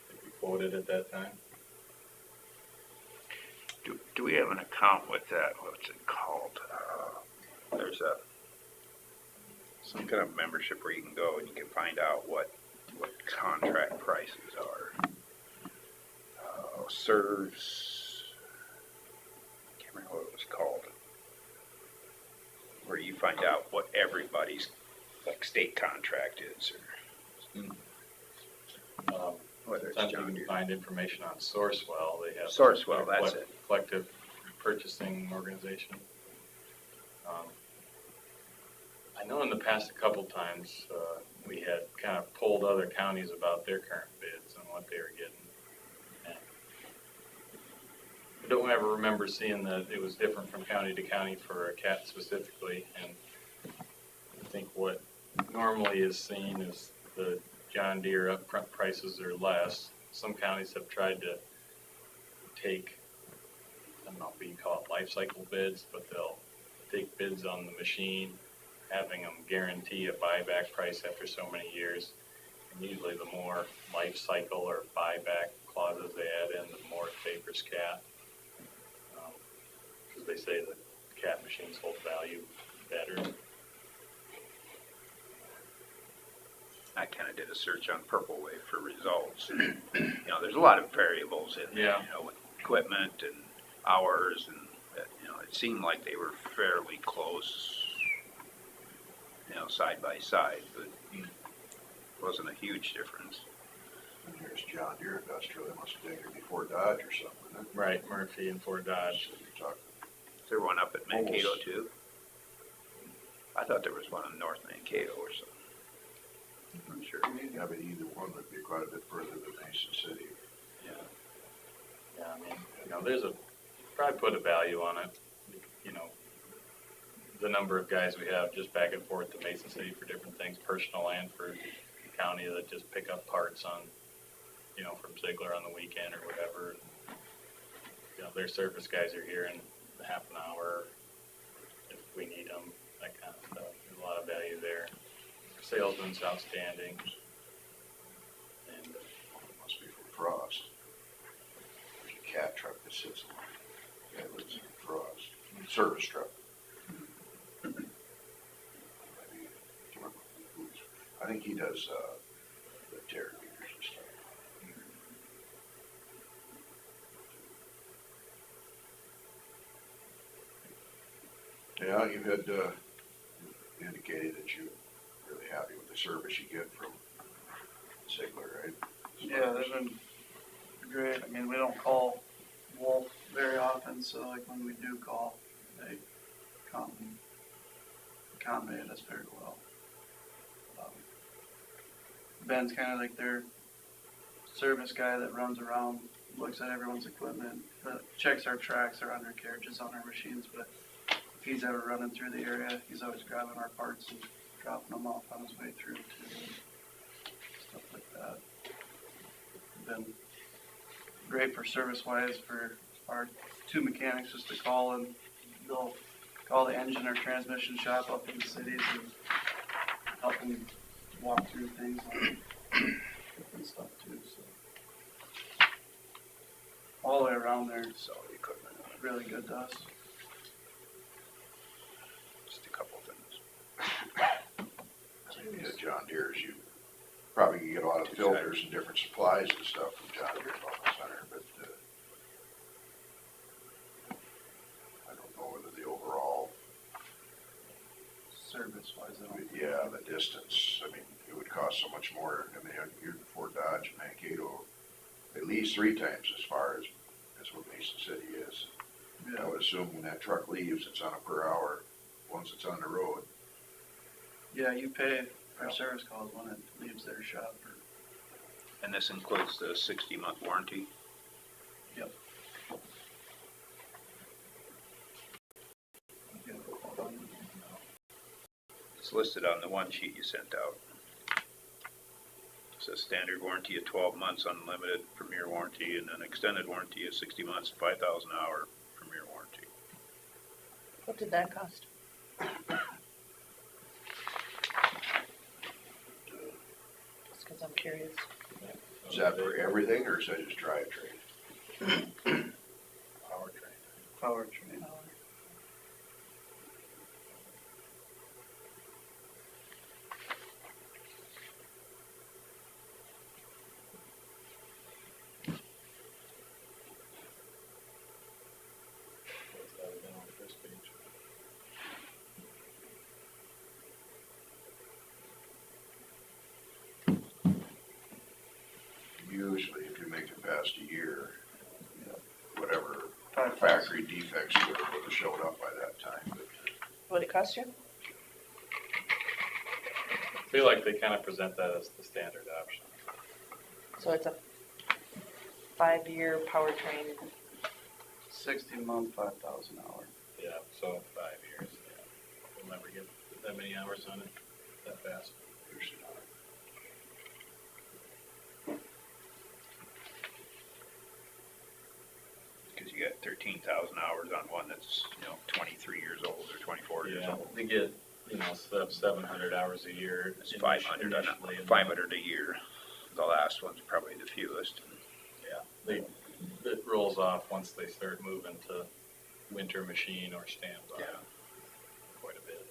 Speaker 6: Did we quote it at that time?
Speaker 2: do we have an account with that? What's it called? There's some kind of membership where you can go and you can find out what contract prices are. Serves, can't remember what it was called. Where you find out what everybody's like state contract is, or whether it's
Speaker 6: Sometimes
Speaker 2: John
Speaker 6: you
Speaker 2: Deere.
Speaker 6: can find information on Sourcewell, they have.
Speaker 2: Sourcewell, that's it.
Speaker 6: Collective purchasing organization. I know in the past a couple times, we had kind of polled other counties about their current bids and what they were getting. And I don't ever remember seeing that it was different from county to county for a cat specifically, and I think what normally is seen is the John Deere upfront prices are less. Some counties have tried to take, I don't know if you can call it life cycle bids, but they'll take bids on the machine, having them guarantee a buyback price after so many years. And usually the more life cycle or buyback clauses they add in, the more it favors cat. Because they say that cat machines hold value better.
Speaker 2: I kind of did a search on Purple Wave for results. There's a lot of variables in there,
Speaker 6: Yeah.
Speaker 2: with equipment and hours, and it seemed like they were fairly close, side by side, but it wasn't a huge difference.
Speaker 1: And here's John Deere Industrial, they must have taken it before Dodge or something. Huh?
Speaker 6: Right, Murphy and Fort Dodge.
Speaker 1: So you're talking
Speaker 2: Is there one up at Mankato
Speaker 1: Almost.
Speaker 2: too? I thought there was one in North Mankato or something. I'm not sure.
Speaker 1: Yeah, but either one would be quite a bit further than Mason City.
Speaker 6: Yeah, I mean, there's probably put a value on it. The number of guys we have just back and forth to Mason City for different things, personal and for county, that just pick up parts on, from Ziegler on the weekend or whatever. Their service guys are here in half an hour if we need them, that kind of stuff. There's a lot of value there. Salesman's outstanding. And
Speaker 1: It must be from Frost. There's a cat truck that sits on it. Yeah, it lives in Frost. Service truck. Maybe, I think he does, the tear meters and stuff. Yeah, you had, indicated that you're really happy with the service you get from Ziegler, right?
Speaker 5: Yeah, they've been great. I mean, we don't call Wolf very often, so like when we do call, they come and accommodate us very well. Ben's kind of like their service guy that runs around, looks at everyone's equipment, checks our tracks, our undercarriages on our machines, but if he's ever running through the area, he's always grabbing our parts and dropping them off on his way through too, stuff like that. Been great for service-wise for our two mechanics just to call, and they'll call the engine or transmission shop up in the cities and help them walk through things on different stuff too, so. All the way around there,
Speaker 2: Solid equipment,
Speaker 5: really good to us.
Speaker 2: just a couple things.
Speaker 1: Yeah, John Deere's, you probably can get a lot of filters and different supplies and stuff from John Deere Office Center, but, I don't know whether the overall,
Speaker 5: Service-wise, I don't.
Speaker 1: yeah, the distance, I mean, it would cost so much more. I mean, you're in Fort Dodge and Mankato, at least 3 times as far as what Mason City is. I
Speaker 5: Yeah,
Speaker 1: would assume when that truck leaves, it's on a per hour, once it's on the road.
Speaker 5: yeah, you pay for service calls when it leaves their shop or.
Speaker 2: And this includes the 60-month warranty?
Speaker 5: Yep.
Speaker 2: It's listed on the one sheet you sent out. It says standard warranty of 12 months, unlimited premier warranty, and an extended warranty of 60 months, 5,000 hour premier warranty.
Speaker 3: What did that cost? Just because I'm curious.
Speaker 1: Is that for everything, or is that just drivetrain?
Speaker 6: Powertrain.
Speaker 5: Powertrain.
Speaker 6: What's that again on the first page?
Speaker 1: Usually, if you make it past a year, whatever
Speaker 5: 5,000.
Speaker 1: factory defects would have showed up by that time. But
Speaker 3: What'd it cost you?
Speaker 6: I feel like they kind of present that as the standard option.
Speaker 3: So it's a 5-year powertrain.
Speaker 5: 60-month, 5,000 hour.
Speaker 6: Yeah, so 5 years, yeah. We'll never get that many hours on it that fast.
Speaker 1: usually not.
Speaker 2: Cause you got 13,000 hours on one that's, 23 years old or 24 years
Speaker 6: Yeah,
Speaker 2: old.
Speaker 6: they get, instead of 700 hours a year.
Speaker 2: It's 500,
Speaker 6: initially, and
Speaker 2: 500 a year. The last one's probably the fewest.
Speaker 6: It rolls off once they start moving to winter machine or standby.
Speaker 2: Yeah.
Speaker 6: Quite a bit.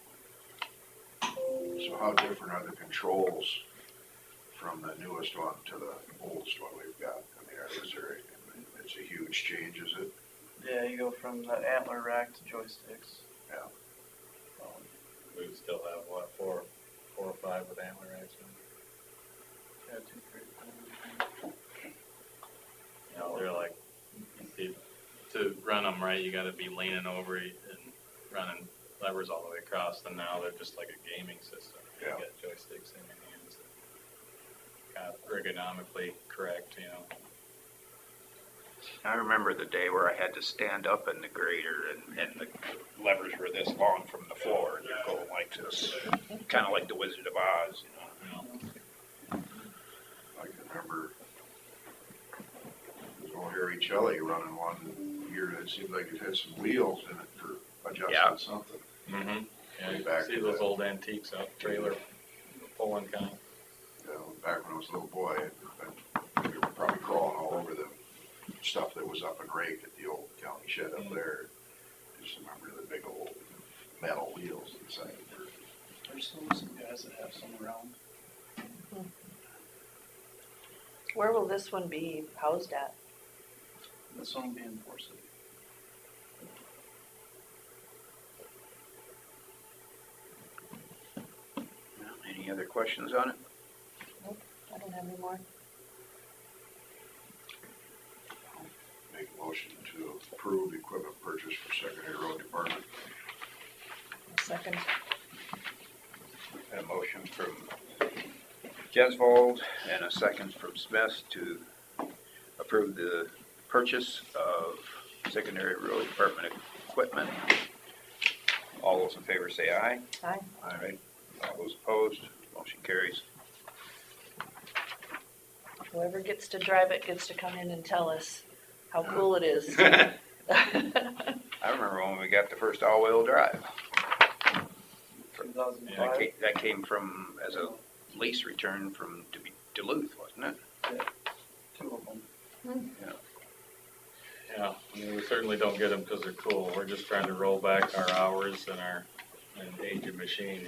Speaker 1: So how different are the controls from the newest one to the oldest one we've got? I mean, it's a huge change, is it?
Speaker 5: Yeah, you go from the antler rack to joysticks.
Speaker 1: Yeah.
Speaker 6: We would still have, what, four or five with antler racks in?
Speaker 5: Yeah, 2, 3, 4.
Speaker 6: They're like, to run them right, you gotta be leaning over and running levers all the way across, and now they're just like a gaming system. You
Speaker 1: Yeah.
Speaker 6: got joysticks in your hands, kind of ergonomically correct,
Speaker 2: I remember the day where I had to stand up in the grader and the levers were this long from the floor and you're going like this, kind of like the Wizard of Oz,
Speaker 1: I can remember old Harry Shelley running one year that seemed like it had some wheels in it for adjusting
Speaker 2: Yeah.
Speaker 1: something.
Speaker 6: Mm-hmm. Yeah,
Speaker 1: Way
Speaker 6: you
Speaker 1: back
Speaker 6: see
Speaker 1: to
Speaker 6: those
Speaker 1: that.
Speaker 6: old antiques out trailer pulling kind of.
Speaker 1: Back when I was a little boy, we were probably crawling all over the stuff that was up and raked at the old county shed up there. Just remember the big old metal wheels inside.
Speaker 5: There's some guys that have some around.
Speaker 3: Where will this one be housed at?
Speaker 5: This one will be in Forest City.
Speaker 2: Any other questions on it?
Speaker 3: I don't have any more.
Speaker 1: Make a motion to approve equipment purchase for secondary road department.
Speaker 3: Second.
Speaker 2: A motion from Jesvold and a second from Smith to approve the purchase of secondary road department equipment. All those in favor say aye.
Speaker 3: Aye.
Speaker 2: Aye. All those opposed, motion carries.
Speaker 3: Whoever gets to drive it gets to come in and tell us how cool it is.
Speaker 2: I remember when we got the first all-wheel drive.
Speaker 5: 2005.
Speaker 2: That came from, as a lease return from Duluth, wasn't it?
Speaker 5: 2 of them.
Speaker 6: Yeah, I mean, we certainly don't get them because they're cool. We're just trying to roll back our hours and age of machine,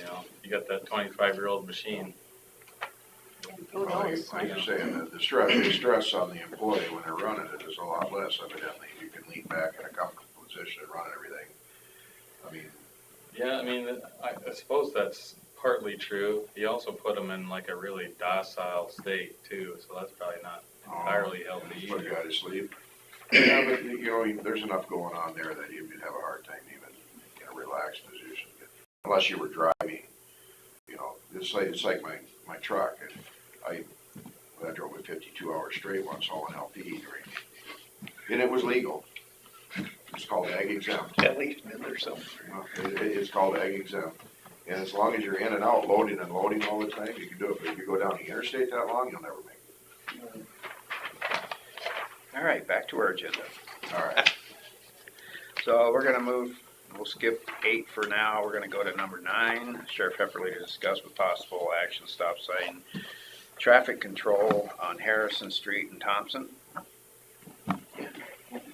Speaker 6: You got that 25-year-old machine.
Speaker 3: Who knows?
Speaker 1: Like you're saying, the stress on the employee when they're running it is a lot less evidently. You can lean back in a comfortable position and run everything. I mean,
Speaker 6: Yeah, I mean, I suppose that's partly true. You also put them in like a really docile state too, so that's probably not entirely healthy
Speaker 1: put a
Speaker 6: either.
Speaker 1: guy to sleep. Yeah, but there's enough going on there that you could have a hard time even in a relaxed position. Unless you were driving, it's like my truck. I drove it 52 hours straight once hauling LPE during, and it was legal. It's called ag exempt.
Speaker 2: At least or something.
Speaker 1: It's called ag exempt. And as long as you're in and out, loading and loading all the time, you can do it. But if you go down the interstate that long, you'll never make it.
Speaker 2: All right, back to our agenda.
Speaker 1: All right.
Speaker 2: So we're gonna we'll skip 8 for now. We're gonna go to number 9. Sheriff Hepperly to discuss with possible action stop sign traffic control on Harrison Street and Thompson.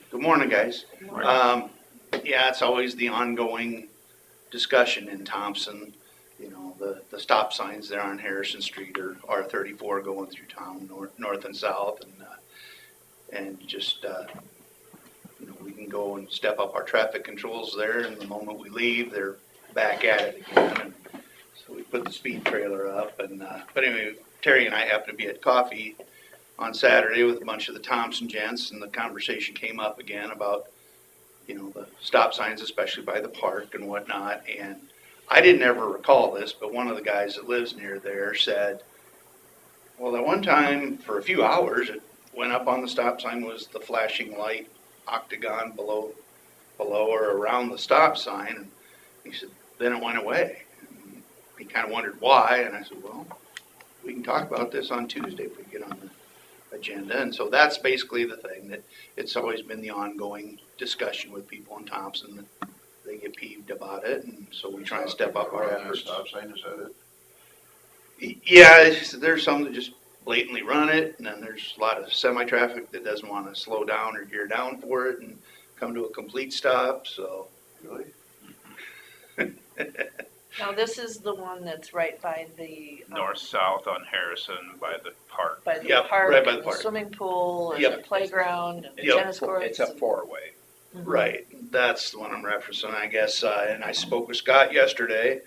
Speaker 7: Good morning, guys.
Speaker 5: yeah, it's always the ongoing discussion in Thompson. You know, the stop signs there on Harrison Street are R34 going through town, north and south, and just, you know, we can go and step up our traffic controls there, and the moment we leave, they're back at it again. And so we put the speed trailer up, and, but anyway, Terry and I happened to be at coffee on Saturday with a bunch of the Thompson gents, and the conversation came up again about, you know, the stop signs, especially by the park and whatnot. And I didn't ever recall this, but one of the guys that lives near there said, well, at one time, for a few hours, it went up on the stop sign was the flashing light octagon below or around the stop sign. And he said, then it went away. And he kind of wondered why, and I said, well, we can talk about this on Tuesday if we get on the agenda. And so that's basically the thing, that it's always been the ongoing discussion with people in Thompson, that they get peeved about it, and so we try and step up our
Speaker 1: Right on that
Speaker 5: efforts.
Speaker 1: stop sign, is that it?
Speaker 5: Yeah, there's some that just blatantly run it, and then there's a lot of semi-traffic that doesn't want to slow down or gear down for it and come to a complete stop, so.
Speaker 1: Really?
Speaker 3: Now, this is the one that's right by the.
Speaker 2: North-south on Harrison by the park.
Speaker 3: By the
Speaker 5: Yep,
Speaker 3: park,
Speaker 5: right by the
Speaker 3: and
Speaker 5: park.
Speaker 3: swimming pool, and
Speaker 5: Yep.
Speaker 3: the playground, and the
Speaker 5: Yep.
Speaker 3: tennis courts.
Speaker 2: It's a
Speaker 3: and-
Speaker 2: four-way.
Speaker 3: Mhm.
Speaker 5: Right, that's the one I'm referencing, I guess, and I spoke with Scott yesterday.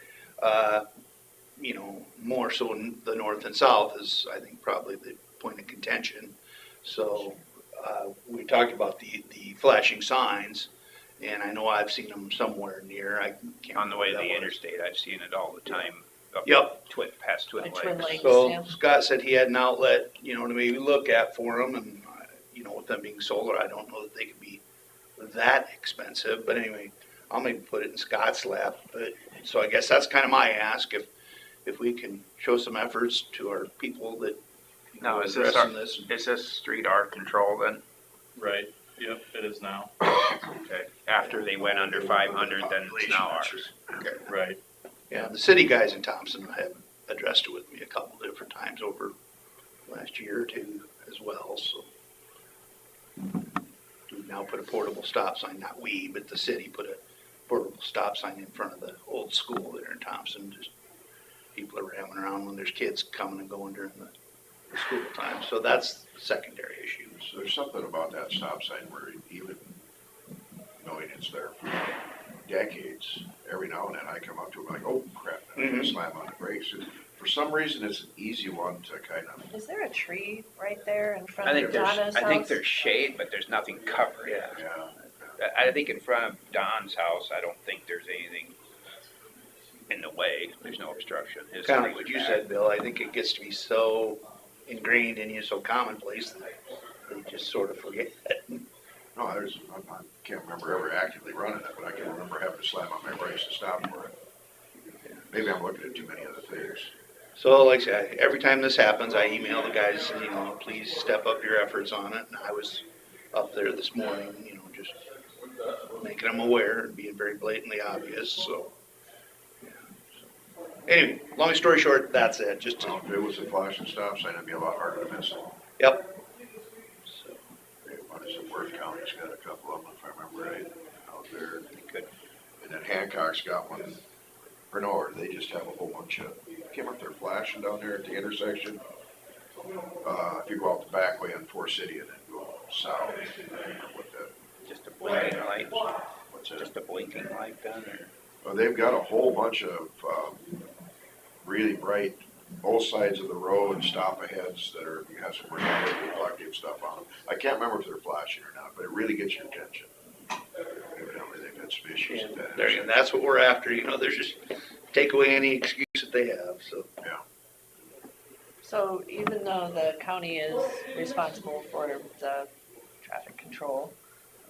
Speaker 5: You know, more so in the north and south is, I think, probably the point of contention. So, we talked about the flashing signs, and I know I've seen them somewhere near, I can't.
Speaker 2: On the way to
Speaker 5: remember
Speaker 2: the
Speaker 5: that was.
Speaker 2: interstate, I've seen it all the time. Up
Speaker 5: Yep.
Speaker 2: past Twin
Speaker 3: The Twin
Speaker 2: Lakes.
Speaker 3: Lakes.
Speaker 5: So
Speaker 3: Yeah.
Speaker 5: Scott said he had an outlet, you know, to maybe look at for them, and, you know, with them being solar, I don't know that they could be that expensive, but anyway, I'll maybe put it in Scott's lap, but, so I guess that's kind of my ask, if we can show some efforts to our people that, you know,
Speaker 2: Now,
Speaker 5: are
Speaker 2: is this our,
Speaker 5: addressing this.
Speaker 2: is this street our control then?
Speaker 6: Right, yep, it is now,
Speaker 2: Okay. After they went under 500, then it's now ours. Okay.
Speaker 6: right.
Speaker 5: Yeah, the city guys in Thompson have addressed it with me a couple different times over the last year or two as well, so. We've now put a portable stop sign, not we, but the city put a portable stop sign in front of the old school there in Thompson. Just people are ramming around when there's kids coming and going during the school time, so that's secondary issues.
Speaker 1: So there's something about that stop sign where even knowing it's there for decades, every now and then I come up to it like, oh crap, and I
Speaker 5: Mhm.
Speaker 1: slam on the brakes. And for some reason, it's an easy one to kind of,
Speaker 3: Is there a tree right there in front
Speaker 2: I
Speaker 3: of
Speaker 2: think there's,
Speaker 3: Donna's
Speaker 2: I think
Speaker 3: house?
Speaker 2: there's shade, but there's nothing covering it.
Speaker 1: yeah.
Speaker 2: I think in front of Don's house, I don't think there's anything in the way. There's no obstruction. His
Speaker 5: Kind of
Speaker 2: street
Speaker 5: like what
Speaker 2: was
Speaker 5: you
Speaker 2: back.
Speaker 5: said, Bill, I think it gets to be so ingrained in you, so commonplace, that they just sort of forget it.
Speaker 1: No, I can't remember ever actively running it, but I can remember having to slam on my brakes to stop for it. Maybe I'm looking at too many other things.
Speaker 5: So like I said, every time this happens, I email the guys, you know, please step up your efforts on it. And I was up there this morning, you know, just making them aware and being very blatantly obvious, so. Yeah, so. Anyway, long story short, that's it, just to,
Speaker 1: Well, if it was a flashing stop sign, it'd be a lot harder to miss it.
Speaker 5: yep. So,
Speaker 1: What is it, Worth County's got a couple of them, if I remember right, out there.
Speaker 2: Good.
Speaker 1: And then Hancock's got one, or no, or they just have a whole bunch of, came up there flashing down there at the intersection. If you go out the back way on Forest City and then go south, I don't remember what that,
Speaker 2: Just a blinking light.
Speaker 1: what's that?
Speaker 2: Just a blinking light down there.
Speaker 1: Well, they've got a whole bunch of, really bright, both sides of the road, stop aheads that are, you have some reflective stuff on them. I can't remember if they're flashing or not, but it really gets your attention. Evidently, they've got some issues at that
Speaker 5: There, and that's what we're after, you know, there's just, take away any excuse that they have, so.
Speaker 3: So even though the county is responsible for the traffic control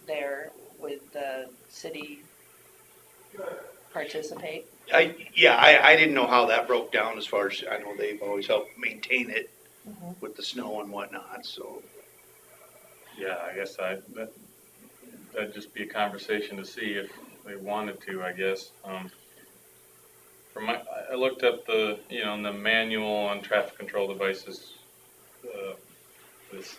Speaker 3: there, would the city participate?
Speaker 5: I didn't know how that broke down as far as, I know they've always helped maintain it
Speaker 3: Mhm.
Speaker 5: with the snow and whatnot, so.
Speaker 6: Yeah, I guess that'd just be a conversation to see if they wanted to, I guess. I looked up the manual on traffic control devices, this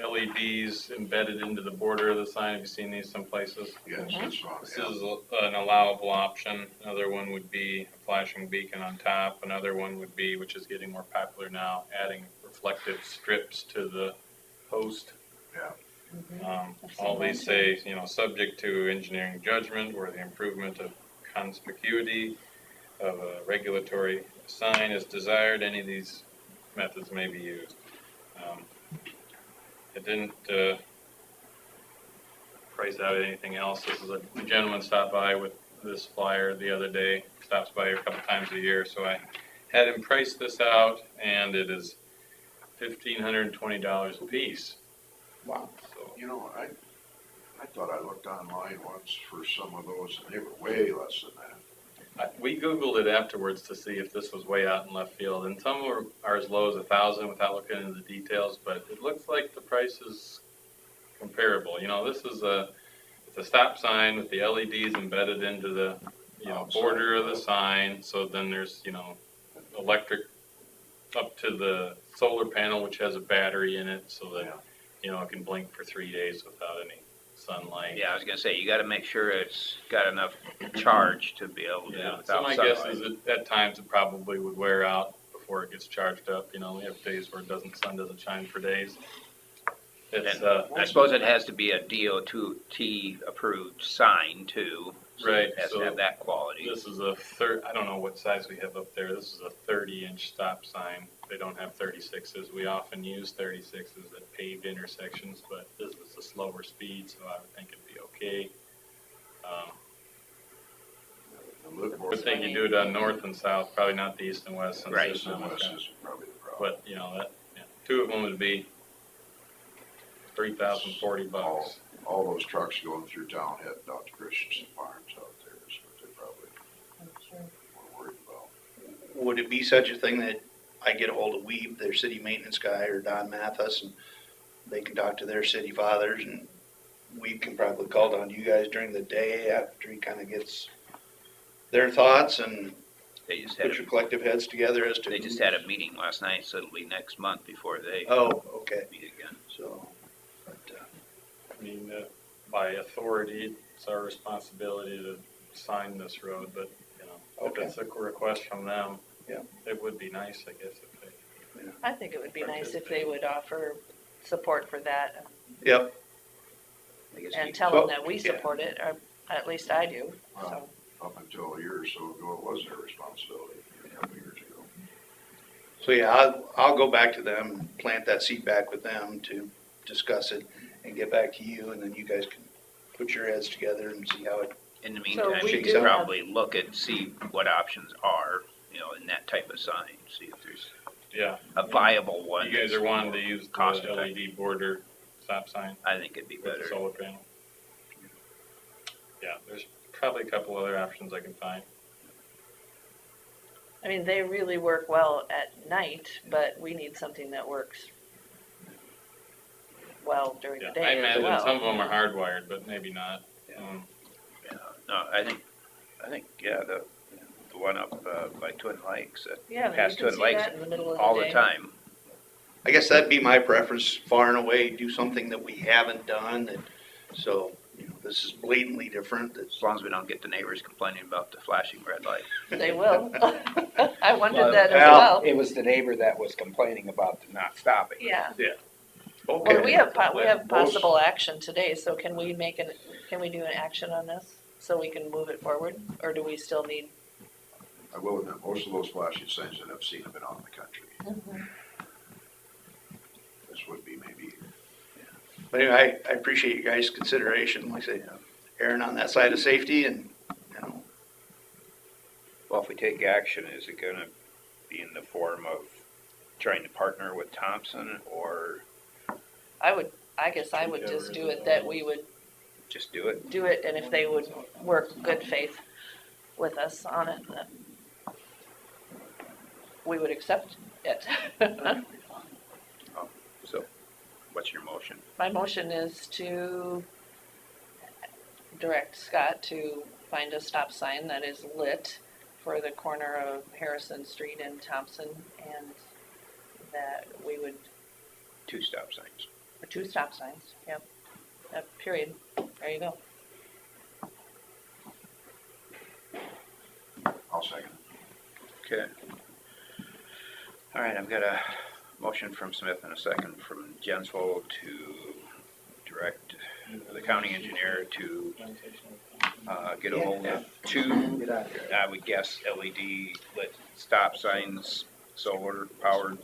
Speaker 6: LEDs embedded into the border of the sign. Have you seen these some places?
Speaker 1: Yes, that's fine,
Speaker 6: This
Speaker 1: yeah.
Speaker 6: is an allowable option. Another one would be a flashing beacon on top. Another one would be, which is getting more popular now, adding reflective strips to the post.
Speaker 1: Yeah.
Speaker 3: I've seen
Speaker 6: All
Speaker 3: that
Speaker 6: these
Speaker 3: too.
Speaker 6: say, subject to engineering judgment or the improvement of conspicuity of a regulatory sign is desired. Any of these methods may be used. It didn't price out anything else. This is a gentleman stopped by with this flyer the other day, stops by a couple times a year, so I had him price this out, and it is $1,520 a piece.
Speaker 7: Wow.
Speaker 6: So,
Speaker 1: You know, I thought I looked online once for some of those, and they were way less than that.
Speaker 6: we Googled it afterwards to see if this was way out in left field, and some are as low as $1,000 without looking into the details, but it looks like the price is comparable. This is it's a stop sign with the LEDs embedded into the, border of the sign, so then there's, electric up to the solar panel, which has a battery in it, so that, it can blink for 3 days without any sunlight.
Speaker 2: Yeah, I was gonna say, you gotta make sure it's got enough charge to be able to do
Speaker 6: Yeah,
Speaker 2: it
Speaker 6: so
Speaker 2: without
Speaker 6: my
Speaker 2: sunlight.
Speaker 6: guess is that at times it probably would wear out before it gets charged up. We have days where sun doesn't shine for days. It's,
Speaker 2: I suppose it has to be a DOT approved sign too. So
Speaker 6: Right,
Speaker 2: it has
Speaker 6: so
Speaker 2: to have that quality.
Speaker 6: this is I don't know what size we have up there. This is a 30-inch stop sign. They don't have 36s. We often use 36s at paved intersections, but this is a slower speed, so I would think it'd be okay. I think you do it on north and south, probably not the east and west. Since
Speaker 2: Right.
Speaker 6: there's
Speaker 1: East and
Speaker 6: not
Speaker 1: west
Speaker 6: much-
Speaker 1: is probably the problem.
Speaker 6: But, two of them would be $3,040.
Speaker 1: All those trucks going through town heading out to Christensen Farms out there is what they probably were worried about.
Speaker 7: Would it be such a thing that I get a hold of Weeb, their city maintenance guy, or Don Mathis, and they can talk to their city fathers, and Weeb can probably call down to you guys during the day after he kind of gets their thoughts and
Speaker 2: They just had,
Speaker 7: put your collective heads together as to.
Speaker 2: they just had a meeting last night, so it'll be next month before they
Speaker 7: Oh, okay,
Speaker 2: meet again.
Speaker 7: so, but,
Speaker 6: By authority, it's our responsibility to sign this road, but, if
Speaker 7: Okay.
Speaker 6: it's a request from them,
Speaker 7: Yeah.
Speaker 6: it would be nice, I guess, if they.
Speaker 3: I think it would be nice if they would offer support for that
Speaker 7: yep,
Speaker 2: I guess
Speaker 3: and
Speaker 2: we-
Speaker 3: tell
Speaker 7: Well,
Speaker 3: them that we
Speaker 7: yeah.
Speaker 3: support it, or at least I do, so.
Speaker 1: Well, up until a year or so ago, it was their responsibility, a couple years ago.
Speaker 7: so yeah, I'll go back to them and plant that seed back with them to discuss it and get back to you, and then you guys can put your heads together and see how it.
Speaker 2: In the
Speaker 3: So
Speaker 2: meantime,
Speaker 3: we
Speaker 2: we
Speaker 7: do
Speaker 2: can
Speaker 3: have-
Speaker 2: probably look at, see what options are, in that type of sign, see if there's
Speaker 6: Yeah,
Speaker 2: a viable one.
Speaker 6: you guys are
Speaker 2: that's
Speaker 6: wanting to
Speaker 2: more
Speaker 6: use the
Speaker 2: cost effective.
Speaker 6: LED border stop sign
Speaker 2: I think it'd be
Speaker 6: with the
Speaker 2: better.
Speaker 6: solar panel. Yeah, there's probably a couple other options I can find.
Speaker 3: I mean, they really work well at night, but we need something that works well during the
Speaker 6: Yeah, I
Speaker 3: day as
Speaker 6: imagine
Speaker 3: well.
Speaker 6: some of them are hardwired, but maybe not.
Speaker 2: Yeah, no, I think, yeah, the one up by Twin Lakes, that
Speaker 3: Yeah, you
Speaker 2: past
Speaker 3: can
Speaker 2: Twin
Speaker 3: see
Speaker 2: Lakes
Speaker 3: that in the middle of
Speaker 2: all
Speaker 3: the
Speaker 2: the
Speaker 3: day.
Speaker 2: time.
Speaker 7: I guess that'd be my preference, far and away, do something that we haven't done, that, so, this is blatantly different, that's,
Speaker 2: As long as we don't get the neighbors complaining about the flashing red light.
Speaker 3: They will. I wondered
Speaker 8: Well,
Speaker 3: that as
Speaker 7: well,
Speaker 3: well.
Speaker 8: It was the neighbor that was complaining about the not stopping.
Speaker 3: Yeah.
Speaker 7: okay.
Speaker 3: Well, we have
Speaker 1: Most-
Speaker 3: possible action today, so can we do an action on this? So we can move it forward, or do we still need?
Speaker 1: I will admit, most of those flashing signs that I've seen have been out in the country. This would be maybe,
Speaker 7: But anyway, I appreciate you guys' consideration, like I say, erring on that side of safety, and,
Speaker 2: Well, if we take action, is it gonna be in the form of trying to partner with Thompson, or
Speaker 3: I guess I would just do it that we would
Speaker 2: just do it?
Speaker 3: do it, and if they would work good faith with us on it, that we would accept it.
Speaker 2: So, what's your motion?
Speaker 3: My motion is to direct Scott to find a stop sign that is lit for the corner of Harrison Street and Thompson, and that we would,
Speaker 2: 2 stop signs.
Speaker 3: For 2 stop signs, yep. Period. There you go.
Speaker 1: I'll second.
Speaker 8: Okay. All right, I've got a motion from Smith and a second from Jensvold to direct the county engineer to get a hold of 2, I would guess, LED lit stop signs, solar powered,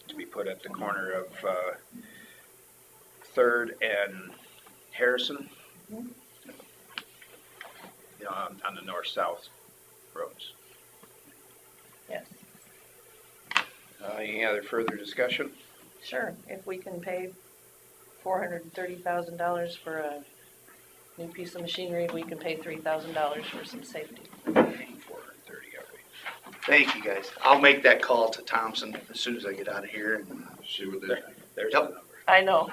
Speaker 8: to be put at the corner of 3rd and Harrison, you know, on the north-south roads.
Speaker 3: Yes.
Speaker 8: Any other further discussion?
Speaker 3: Sure, if we can pay $430,000 for a new piece of machinery, we can pay $3,000 for some safety.
Speaker 8: 430, are we?
Speaker 7: Thank you, guys. I'll make that call to Thompson as soon as I get out of here, and
Speaker 1: See what they,
Speaker 8: There's the
Speaker 7: Yep.
Speaker 8: number.
Speaker 3: I know.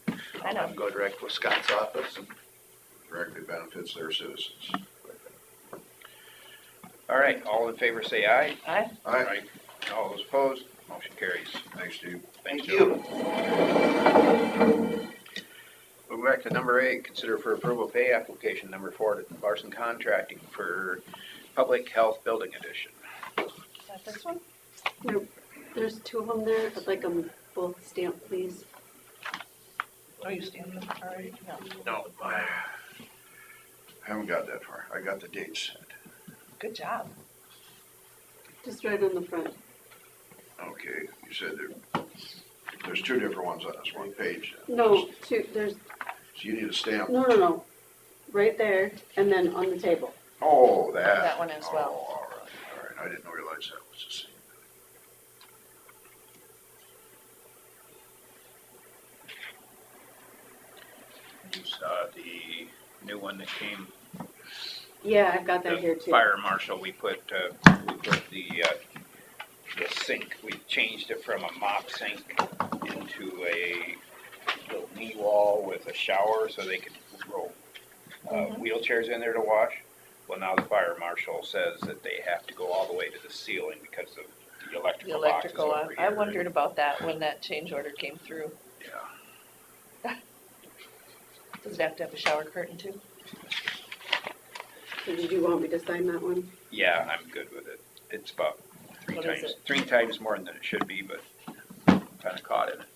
Speaker 3: I
Speaker 7: I'll
Speaker 3: know.
Speaker 7: have them go direct with Scott's office. And
Speaker 1: directly benefits their citizens.
Speaker 8: All right, all in favor say aye.
Speaker 3: Aye.
Speaker 1: Aye.
Speaker 8: All those opposed, motion carries.
Speaker 1: Thanks, Steve.
Speaker 7: Thank
Speaker 8: Joe.
Speaker 7: you.
Speaker 8: Moving back to number 8, consider for approval pay application number 4 to Larson Contracting for Public Health Building Edition.
Speaker 3: Is that this one?
Speaker 9: There's 2 of them there. I'd like them both stamped, please.
Speaker 3: Oh, you stamped them already? No.
Speaker 8: No.
Speaker 1: I haven't got that far. I got the dates set.
Speaker 3: Good job.
Speaker 9: Just right on the front.
Speaker 1: Okay, you said there's 2 different ones on this one page.
Speaker 9: No, 2, there's,
Speaker 1: So you need a stamp.
Speaker 9: no. Right there, and then on the table.
Speaker 1: Oh, that.
Speaker 3: That one as well.
Speaker 1: Oh, all right. I didn't realize that was the same.
Speaker 8: You saw the new one that came,
Speaker 9: Yeah, I've got that here
Speaker 8: the
Speaker 9: too.
Speaker 8: fire marshal, we put the sink, we changed it from a mop sink into a little knee wall with a shower so they could roll wheelchairs in there to wash. Well, now the fire marshal says that they have to go all the way to the ceiling because of the
Speaker 3: The
Speaker 8: electrical boxes
Speaker 3: electrical,
Speaker 8: over
Speaker 3: I
Speaker 8: here.
Speaker 3: wondered about that when that change order came through.
Speaker 8: Yeah.
Speaker 3: Does it have to have a shower curtain too?
Speaker 9: So did you want me to sign that one?
Speaker 8: Yeah, I'm good with it. It's about
Speaker 3: What is it?
Speaker 8: 3 times more than it should be, but kind of caught in it.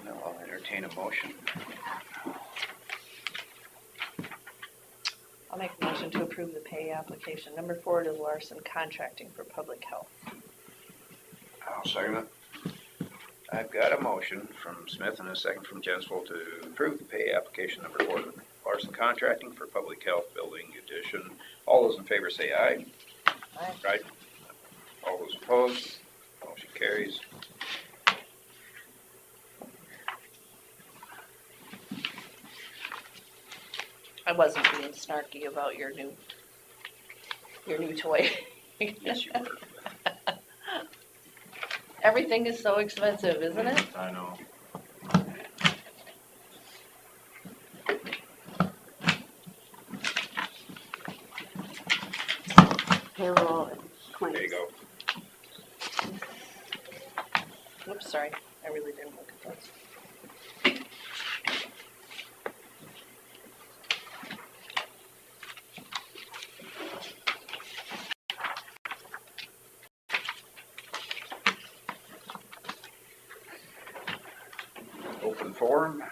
Speaker 8: Now I'll entertain a motion.
Speaker 3: I'll make a motion to approve the pay application number 4 to Larson Contracting for Public Health.
Speaker 1: I'll second it.
Speaker 8: I've got a motion from Smith and a second from Jensvold to approve the pay application number 4 to Larson Contracting for Public Health Building Edition. All those in favor say aye.
Speaker 3: Aye.
Speaker 8: Right. All those opposed, motion carries.
Speaker 3: I wasn't being snarky about your new toy.
Speaker 8: Yes, you were.
Speaker 3: Everything is so expensive, isn't it?
Speaker 6: I know.
Speaker 9: Payroll and claims.
Speaker 8: There you go.
Speaker 3: Oops, sorry, I really didn't look at those.
Speaker 8: Open forum.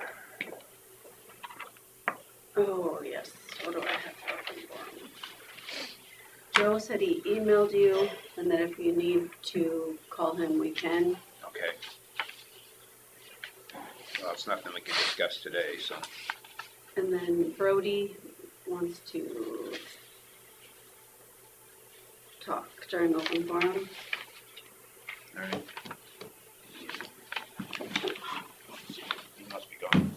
Speaker 9: Oh, yes. What do I have for open forum? Joe said he emailed you, and that if you need to call him, we can.
Speaker 8: Okay. Well, it's nothing we can discuss today, so.
Speaker 9: And then Brody wants to talk during open forum.
Speaker 8: All right. He must be gone.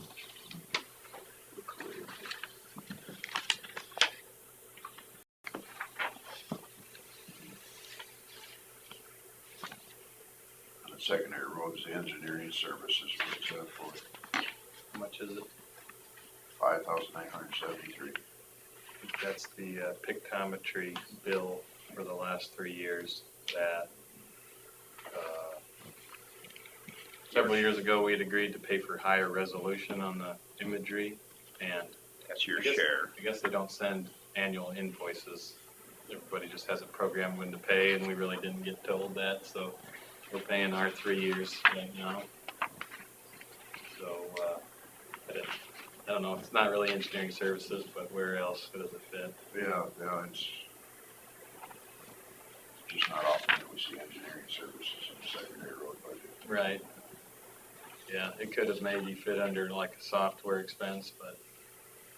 Speaker 1: On the secondary roads, the engineering services, what's that for?
Speaker 6: How much is it?
Speaker 1: $5,973.
Speaker 6: That's the pictometry bill for the last 3 years that, several years ago, we had agreed to pay for higher resolution on the imagery, and
Speaker 8: That's your
Speaker 6: I guess-
Speaker 8: share.
Speaker 6: I guess they don't send annual invoices. Everybody just has a program when to pay, and we really didn't get told that, so we're paying our 3 years right now. So, I don't know, it's not really engineering services, but where else does it fit?
Speaker 1: Yeah, it's just not often that we see engineering services in the secondary road budget.
Speaker 6: Right. Yeah, it could have maybe fit under like a software expense, but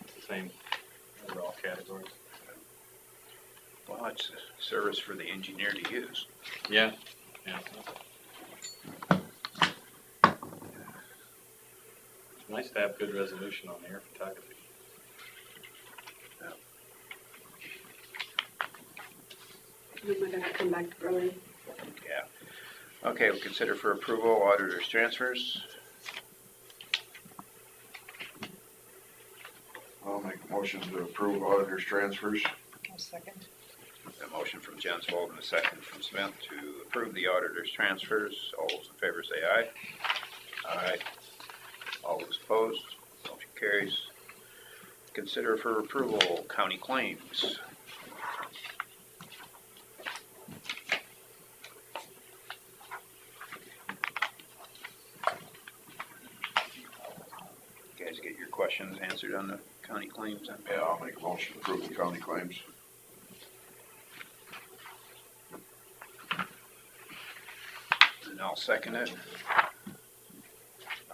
Speaker 6: it's the same overall category.
Speaker 8: Well, it's a service for the engineer to use.
Speaker 6: Yeah, yeah. It's nice to have good resolution on air photography.
Speaker 9: Am I gonna come back early?
Speaker 8: Yeah. Okay, we'll consider for approval auditor's transfers.
Speaker 1: I'll make a motion to approve auditor's transfers.
Speaker 3: I'll second.
Speaker 8: A motion from Jensvold and a second from Smith to approve the auditor's transfers. All those in favor say aye. Aye. All those opposed, motion carries. Consider for approval county claims. You guys get your questions answered on the county claims?
Speaker 1: Yeah, I'll make a motion to approve the county claims.
Speaker 8: And I'll second it.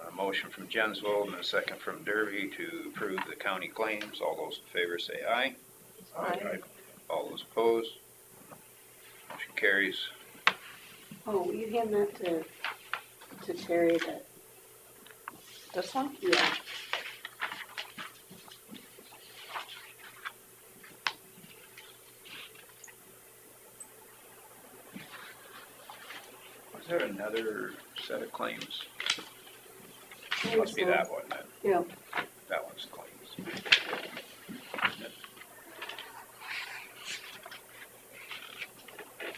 Speaker 8: A motion from Jensvold and a second from Derby to approve the county claims. All those in favor say aye.
Speaker 3: Aye.
Speaker 8: All those opposed, motion carries.
Speaker 9: Oh, will you hand that to Terry, that,
Speaker 3: This one?
Speaker 9: yeah.
Speaker 8: Was there another set of claims?
Speaker 9: I
Speaker 8: Must be
Speaker 9: think so.
Speaker 8: that one then.
Speaker 9: Yeah,
Speaker 8: That one's claims.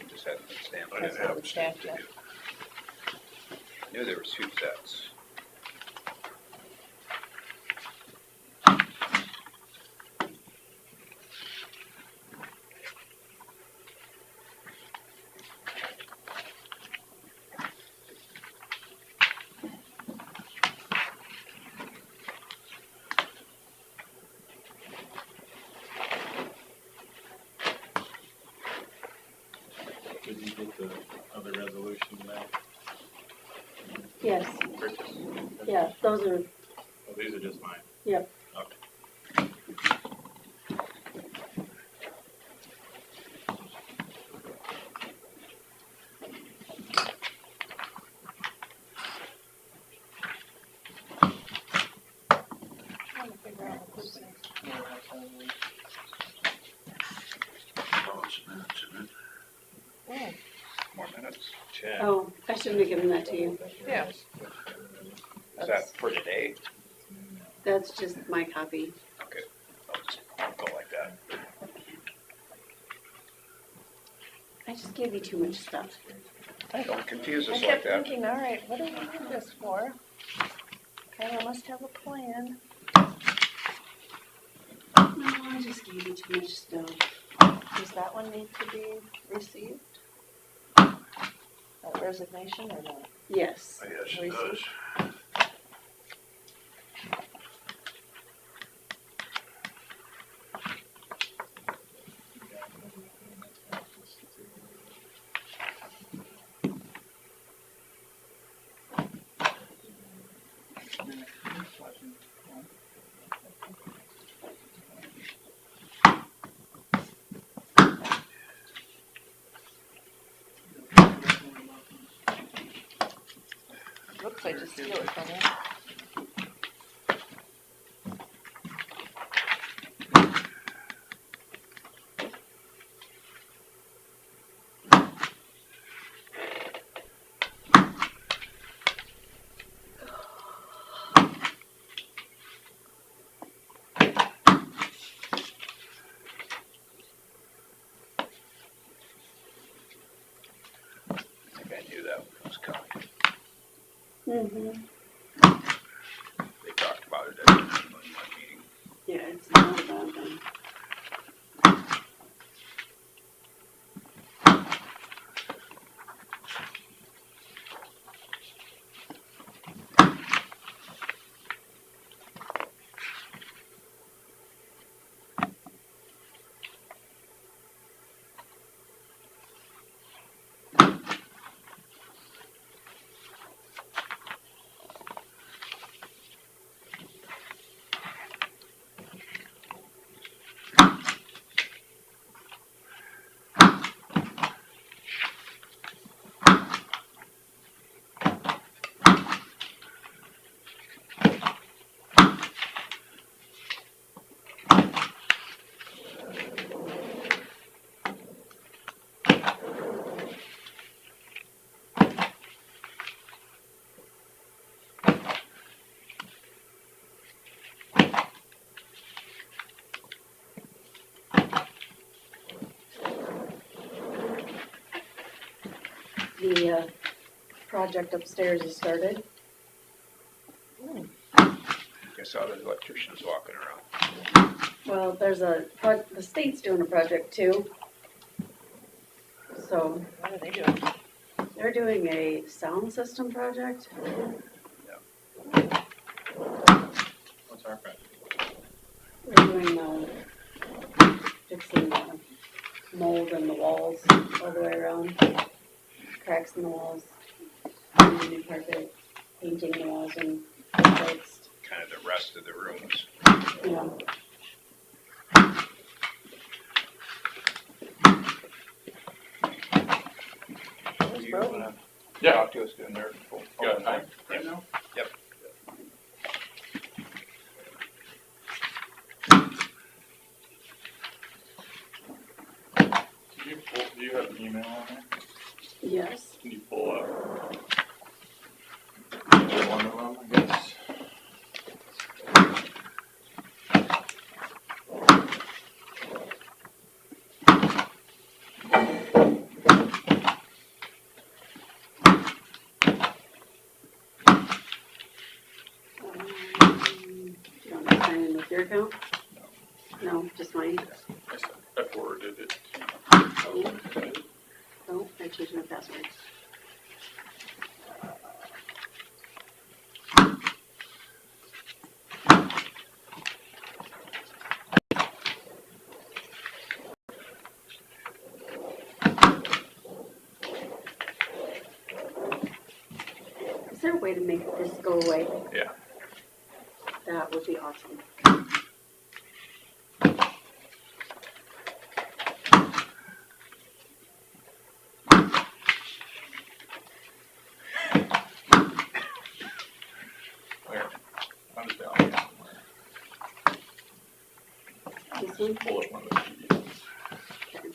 Speaker 8: Just hadn't been stamped.
Speaker 1: I didn't have it stamped
Speaker 3: yet.
Speaker 8: I knew there was two sets.
Speaker 6: Did you get the other resolution back?
Speaker 9: yes,
Speaker 6: Purchase?
Speaker 9: yeah, those are,
Speaker 6: Oh, these are just mine?
Speaker 9: Yep.
Speaker 6: Okay.
Speaker 3: Trying to figure out what this is.
Speaker 1: Oh, it's minutes, isn't it?
Speaker 3: Oh,
Speaker 8: More minutes.
Speaker 6: Check.
Speaker 9: oh, I shouldn't have given that to you.
Speaker 3: Yeah.
Speaker 8: Is that for today?
Speaker 9: That's just my copy.
Speaker 8: Okay, I'll go like that.
Speaker 9: I just gave you too much stuff.
Speaker 8: Don't confuse
Speaker 3: I
Speaker 8: us
Speaker 3: kept
Speaker 8: like that.
Speaker 3: thinking, all right, what do we need this for? Okay, I must have a plan.
Speaker 9: No, I just gave you too much stuff.
Speaker 3: Does that one need to be received? That resignation or not?
Speaker 9: Yes.
Speaker 1: I guess it does.
Speaker 3: Whoops, I just steal it from you.
Speaker 8: knew that was coming.
Speaker 9: Mm-hmm.
Speaker 8: They talked about it at the 911 meeting.
Speaker 9: Yeah, it's not a bad thing. The project upstairs has started.
Speaker 8: I saw the electricians walking around.
Speaker 9: Well, there's the state's doing a project too. So
Speaker 3: What are they doing?
Speaker 9: they're doing a sound system project.
Speaker 6: What's our project?
Speaker 9: They're doing fixing the mold in the walls all the way around, cracks in the walls, putting new carpet, painting the walls and fixed.
Speaker 8: Kind of the rest of the rooms.
Speaker 9: Yeah.
Speaker 8: Do you wanna
Speaker 6: Yeah.
Speaker 8: talk to us in there?
Speaker 6: You got time right
Speaker 8: Yep.
Speaker 6: now?
Speaker 8: Yep.
Speaker 6: Do you have an email on there?
Speaker 9: Yes.
Speaker 6: Can you pull up either one of them, I guess?
Speaker 9: Do you want to sign in with your account? No, just mine.
Speaker 6: I forwarded it.
Speaker 9: Oh, oh, I changed my password. Is there a way to make this go away?
Speaker 6: Yeah.
Speaker 9: That would be awesome.
Speaker 6: There. I was down there somewhere.
Speaker 9: This one?
Speaker 6: Pull up one of the PDFs.
Speaker 9: Okay.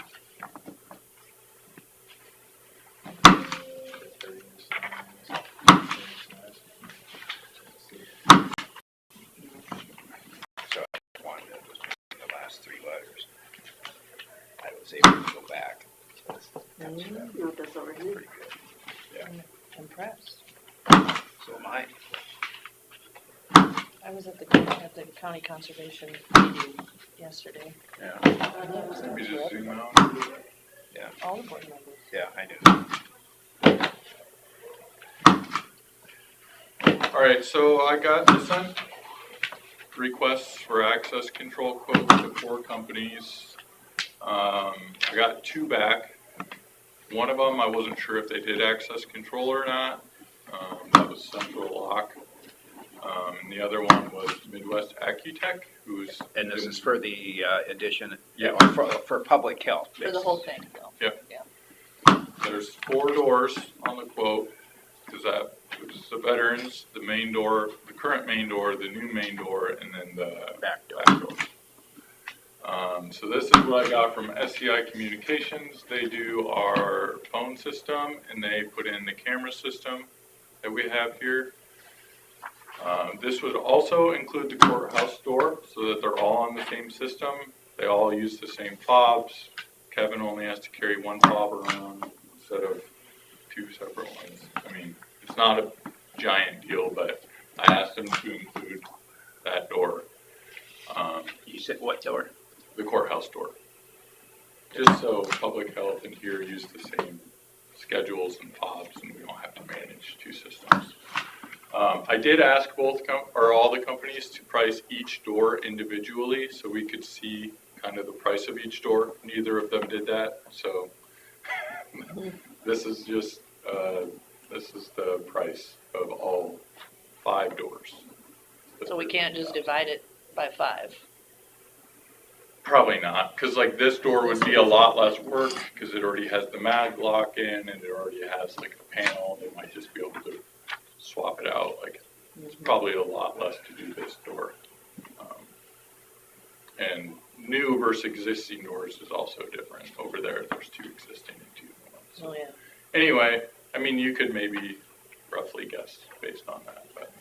Speaker 8: So one that was in the last three letters. I was able to go back. So it's
Speaker 9: Note this over here.
Speaker 8: pretty good.
Speaker 3: Impressed.
Speaker 8: So am I.
Speaker 3: I was at the county conservation meeting yesterday.
Speaker 6: Yeah.
Speaker 3: It
Speaker 6: Maybe
Speaker 3: was
Speaker 6: just
Speaker 3: good.
Speaker 6: zoom out.
Speaker 3: All the board members.
Speaker 8: Yeah, I do.
Speaker 6: All right, so I got sent requests for access control quotes to 4 companies. I got 2 back. One of them, I wasn't sure if they did access control or not. That was Central Lock. And the other one was Midwest Accutech, who's.
Speaker 8: And this is for the addition,
Speaker 6: Yeah.
Speaker 8: or for public health.
Speaker 3: For the whole thing, though.
Speaker 6: There's 4 doors on the quote, because that was the veterans, the main door, the current main door, the new main door, and then the
Speaker 8: Back door.
Speaker 6: back door. So this is what I got from SCI Communications. They do our phone system, and they put in the camera system that we have here. This would also include the courthouse door, so that they're all on the same system. They all use the same fobs. Kevin only has to carry one fob around instead of two separate ones. I mean, it's not a giant deal, but I asked them to include that door,
Speaker 8: You said what door?
Speaker 6: the courthouse door. Just so public health and here use the same schedules and fobs and we don't have to manage two systems. I did ask all the companies to price each door individually so we could see kind of the price of each door. Neither of them did that, so this is just, this is the price of all 5 doors.
Speaker 3: So we can't just divide it by 5.
Speaker 6: Probably not, because like this door would be a lot less work because it already has the mag lock in and it already has like a panel. They might just be able to swap it out. Like it's probably a lot less to do this door. And new versus existing doors is also different. Over there, there's 2 existing and 2 new ones.
Speaker 3: Oh, yeah.
Speaker 6: Anyway, I mean, you could maybe roughly guess based on that. But.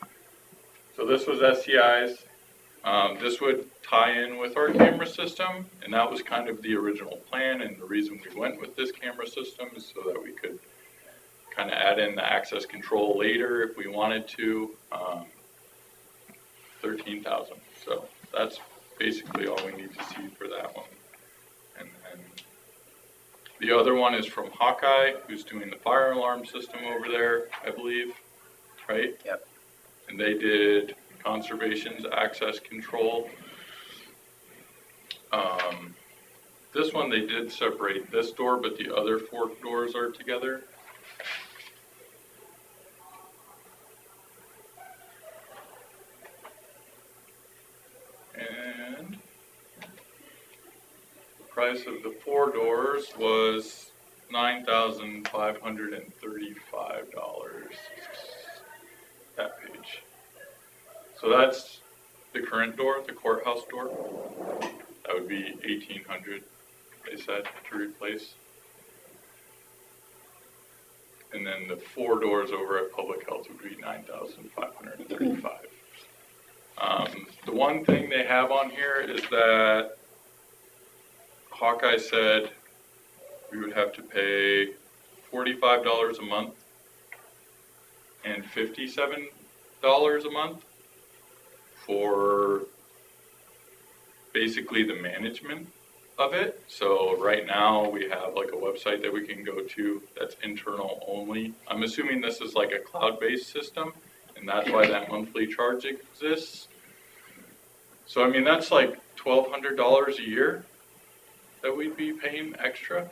Speaker 6: So this was SCI's. This would tie in with our camera system, and that was kind of the original plan, and the reason we went with this camera system is so that we could kind of add in the access control later if we wanted to. $13,000. So that's basically all we need to see for that one. And then the other one is from Hawkeye, who's doing the fire alarm system over there, I believe, right?
Speaker 8: Yep.
Speaker 6: And they did conservation's access control. This one they did separate this door, but the other 4 doors are together. And the price of the 4 doors was $9,535. That page. So that's the current door, the courthouse door. That would be $1,800, they said, to replace. And then the 4 doors over at Public Health would be $9,535. The one thing they have on here is that Hawkeye said we would have to pay $45 a month and $57 a month for basically the management of it. So right now we have like a website that we can go to that's internal only. I'm assuming this is like a cloud-based system, and that's why that monthly charge exists. So I mean, that's like $1,200 a year that we'd be paying extra.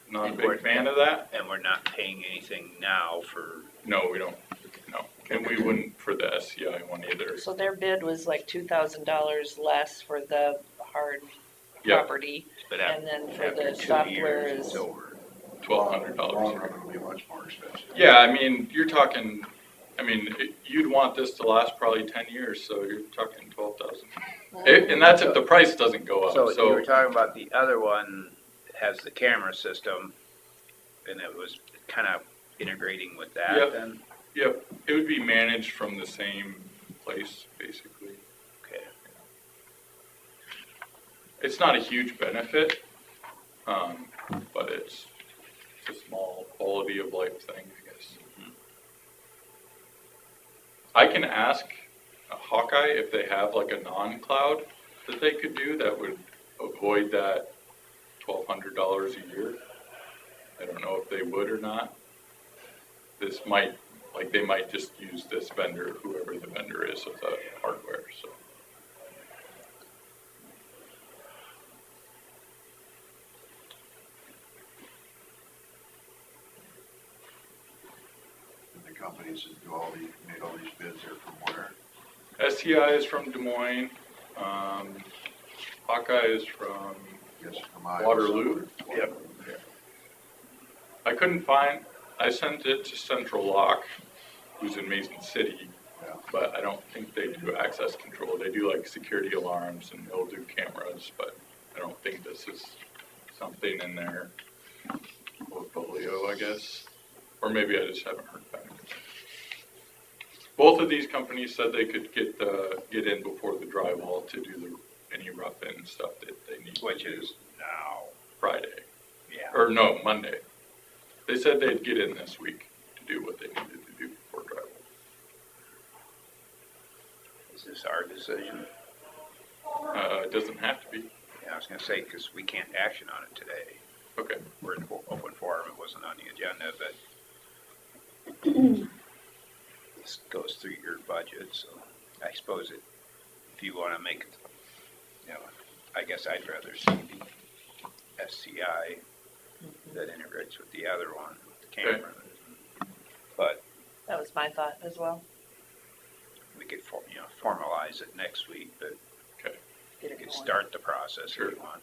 Speaker 6: Not a big fan of that.
Speaker 8: And we're not paying anything now for.
Speaker 6: No, we don't. No, and we wouldn't for the SCI one either.
Speaker 3: So their bid was like $2,000 less for the hard
Speaker 6: Yep.
Speaker 3: property,
Speaker 8: But
Speaker 3: and then for
Speaker 8: after
Speaker 3: the
Speaker 8: 2
Speaker 3: software
Speaker 8: years,
Speaker 3: is,
Speaker 8: it's over.
Speaker 6: $1,200.
Speaker 1: Long run it'll be much more expensive.
Speaker 6: Yeah, I mean, you're talking. I mean, you'd want this to last probably 10 years, so you're talking $12,000. And that's if the price doesn't go up.
Speaker 8: So you were talking about the other one has the camera system, and it was kind of integrating with that
Speaker 6: Yep.
Speaker 8: then?
Speaker 6: Yep, it would be managed from the same place, basically.
Speaker 8: Okay.
Speaker 6: It's not a huge benefit, but it's a small quality of life thing, I guess. I can ask Hawkeye if they have like a non-cloud that they could do that would avoid that $1,200 a year. I don't know if they would or not. This might, like they might just use this vendor, whoever the vendor is of the hardware, so.
Speaker 1: The companies that do made all these bids are from where?
Speaker 6: SCI is from Des Moines. Hawkeye is from
Speaker 1: I guess from Iowa.
Speaker 6: Waterloo. Yep. I couldn't find, I sent it to Central Lock, who's in Mason City,
Speaker 1: Yeah.
Speaker 6: but I don't think they do access control. They do like security alarms and they'll do cameras, but I don't think this is something in their portfolio, I guess. Or maybe I just haven't heard back. Both of these companies said they could get in before the drywall to do any rough-in stuff that they need.
Speaker 8: Which is now.
Speaker 6: Friday,
Speaker 8: Yeah.
Speaker 6: or no, Monday.
Speaker 10: They said they'd get in this week to do what they needed to do before drywall.
Speaker 8: Is this our decision?
Speaker 10: It doesn't have to be.
Speaker 8: Yeah, I was gonna say, because we can't action on it today.
Speaker 10: Okay.
Speaker 8: We're in open forum, it wasn't on the agenda, but this goes through your budget, so I suppose if you wanna make, you know, I guess I'd rather see the SCI that integrates with the other one, with the camera. But
Speaker 3: That was my thought as well.
Speaker 8: we could, formalize it next week, but
Speaker 3: Get
Speaker 8: we
Speaker 3: it
Speaker 8: could
Speaker 3: going.
Speaker 8: start the process if you want.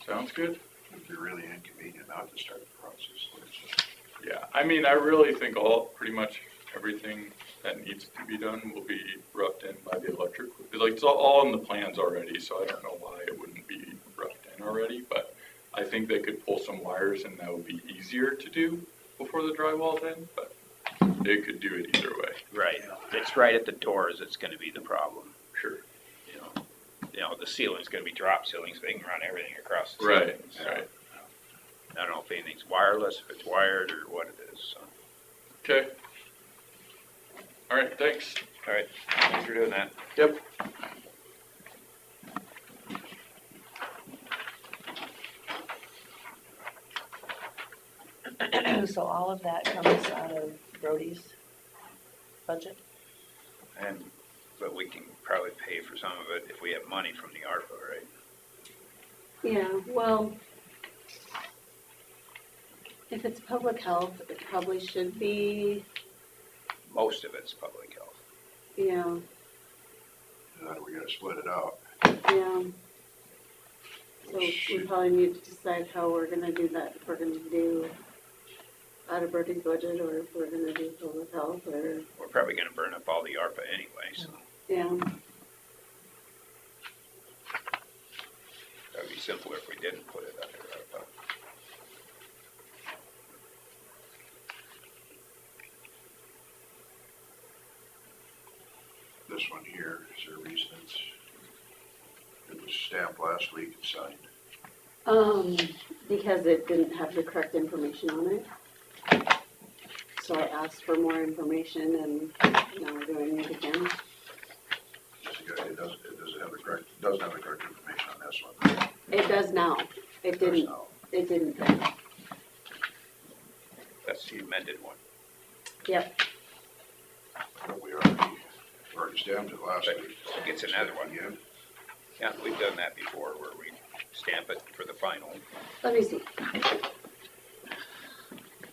Speaker 10: Sounds good.
Speaker 1: It'd be really inconvenient not to start the process. It's just-
Speaker 10: Yeah, I mean, I really think pretty much everything that needs to be done will be roughed in by the electric. Like, it's all in the plans already, so I don't know why it wouldn't be roughed in already, but I think they could pull some wires and that would be easier to do before the drywall's in, but they could do it either way.
Speaker 8: Right, it's right at the doors that's gonna be the problem.
Speaker 10: Sure.
Speaker 8: You know, the ceiling's gonna be drop ceiling, so they can run everything across the
Speaker 10: Right,
Speaker 8: ceiling. So,
Speaker 10: right.
Speaker 8: I don't know if anything's wireless, if it's wired, or what it is, so.
Speaker 10: Okay. All right, thanks.
Speaker 8: All right, thanks for doing that.
Speaker 10: Yep.
Speaker 3: So all of that comes out of Brody's budget?
Speaker 8: But we can probably pay for some of it if we have money from the ARPA, right?
Speaker 9: Yeah, well, if it's public health, it probably should be,
Speaker 8: Most of it's public health.
Speaker 9: yeah,
Speaker 1: And then we gotta split it out.
Speaker 9: yeah. So we probably need to decide how we're gonna do that, if we're gonna do out of Brody's budget, or if we're gonna do public health, or,
Speaker 8: We're probably gonna burn up all the ARPA anyway, so
Speaker 9: yeah.
Speaker 8: that'd be simpler if we didn't put it under ARPA.
Speaker 1: This one here, is there a reason it was stamped last week and signed?
Speaker 9: Because it didn't have the correct information on it. So I asked for more information, and now we're doing it again.
Speaker 1: It doesn't have the correct information on this one.
Speaker 9: It does now. It didn't,
Speaker 1: now.
Speaker 9: it didn't then.
Speaker 8: That's the amended one.
Speaker 9: Yep,
Speaker 1: But we already stamped it last
Speaker 8: But
Speaker 1: week.
Speaker 8: it gets another one.
Speaker 1: Again.
Speaker 8: Yeah, we've done that before where we stamp it for the final.
Speaker 9: let me see.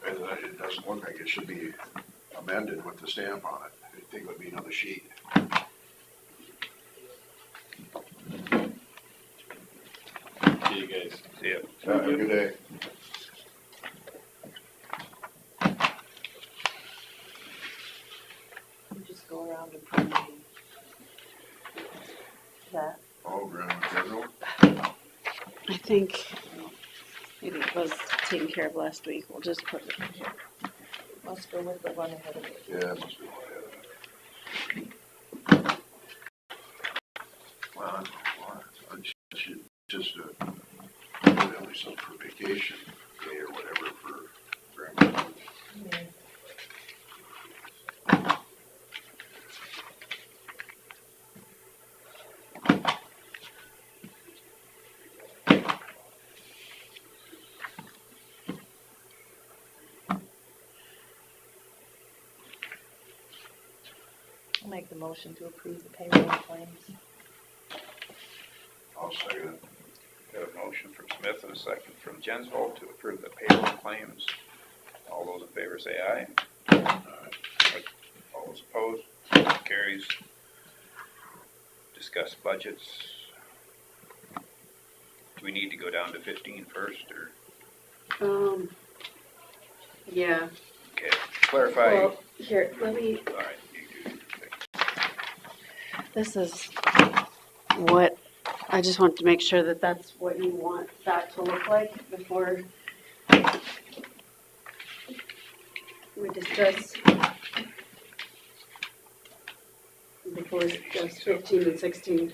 Speaker 1: And it doesn't look like it should be amended with the stamp on it. I think it would be another sheet.
Speaker 6: See you guys.
Speaker 8: See ya.
Speaker 1: Have a good day.
Speaker 3: You just go around and prove that.
Speaker 1: Oh, Graham General?
Speaker 9: I think maybe it was taken care of last week. We'll just put it in here.
Speaker 3: Must go with the one ahead of it.
Speaker 1: Yeah, it must be one ahead of it. Well, I should just, at least up for vacation day or whatever for Grandma.
Speaker 3: Yeah. I'll make the motion to approve the payroll claims.
Speaker 1: I'll second it.
Speaker 8: Got a motion from Smith and a second from Jensvold to approve the payroll claims. All those in favor say aye. All those opposed, motion carries. Discuss budgets. Do we need to go down to 15 first, or?
Speaker 9: Yeah,
Speaker 8: Okay, clarify.
Speaker 9: well, here, let me,
Speaker 8: All right, you do.
Speaker 9: this is what, I just want to make sure that that's what you want that to look like before we discuss. Before we discuss 15 and 16.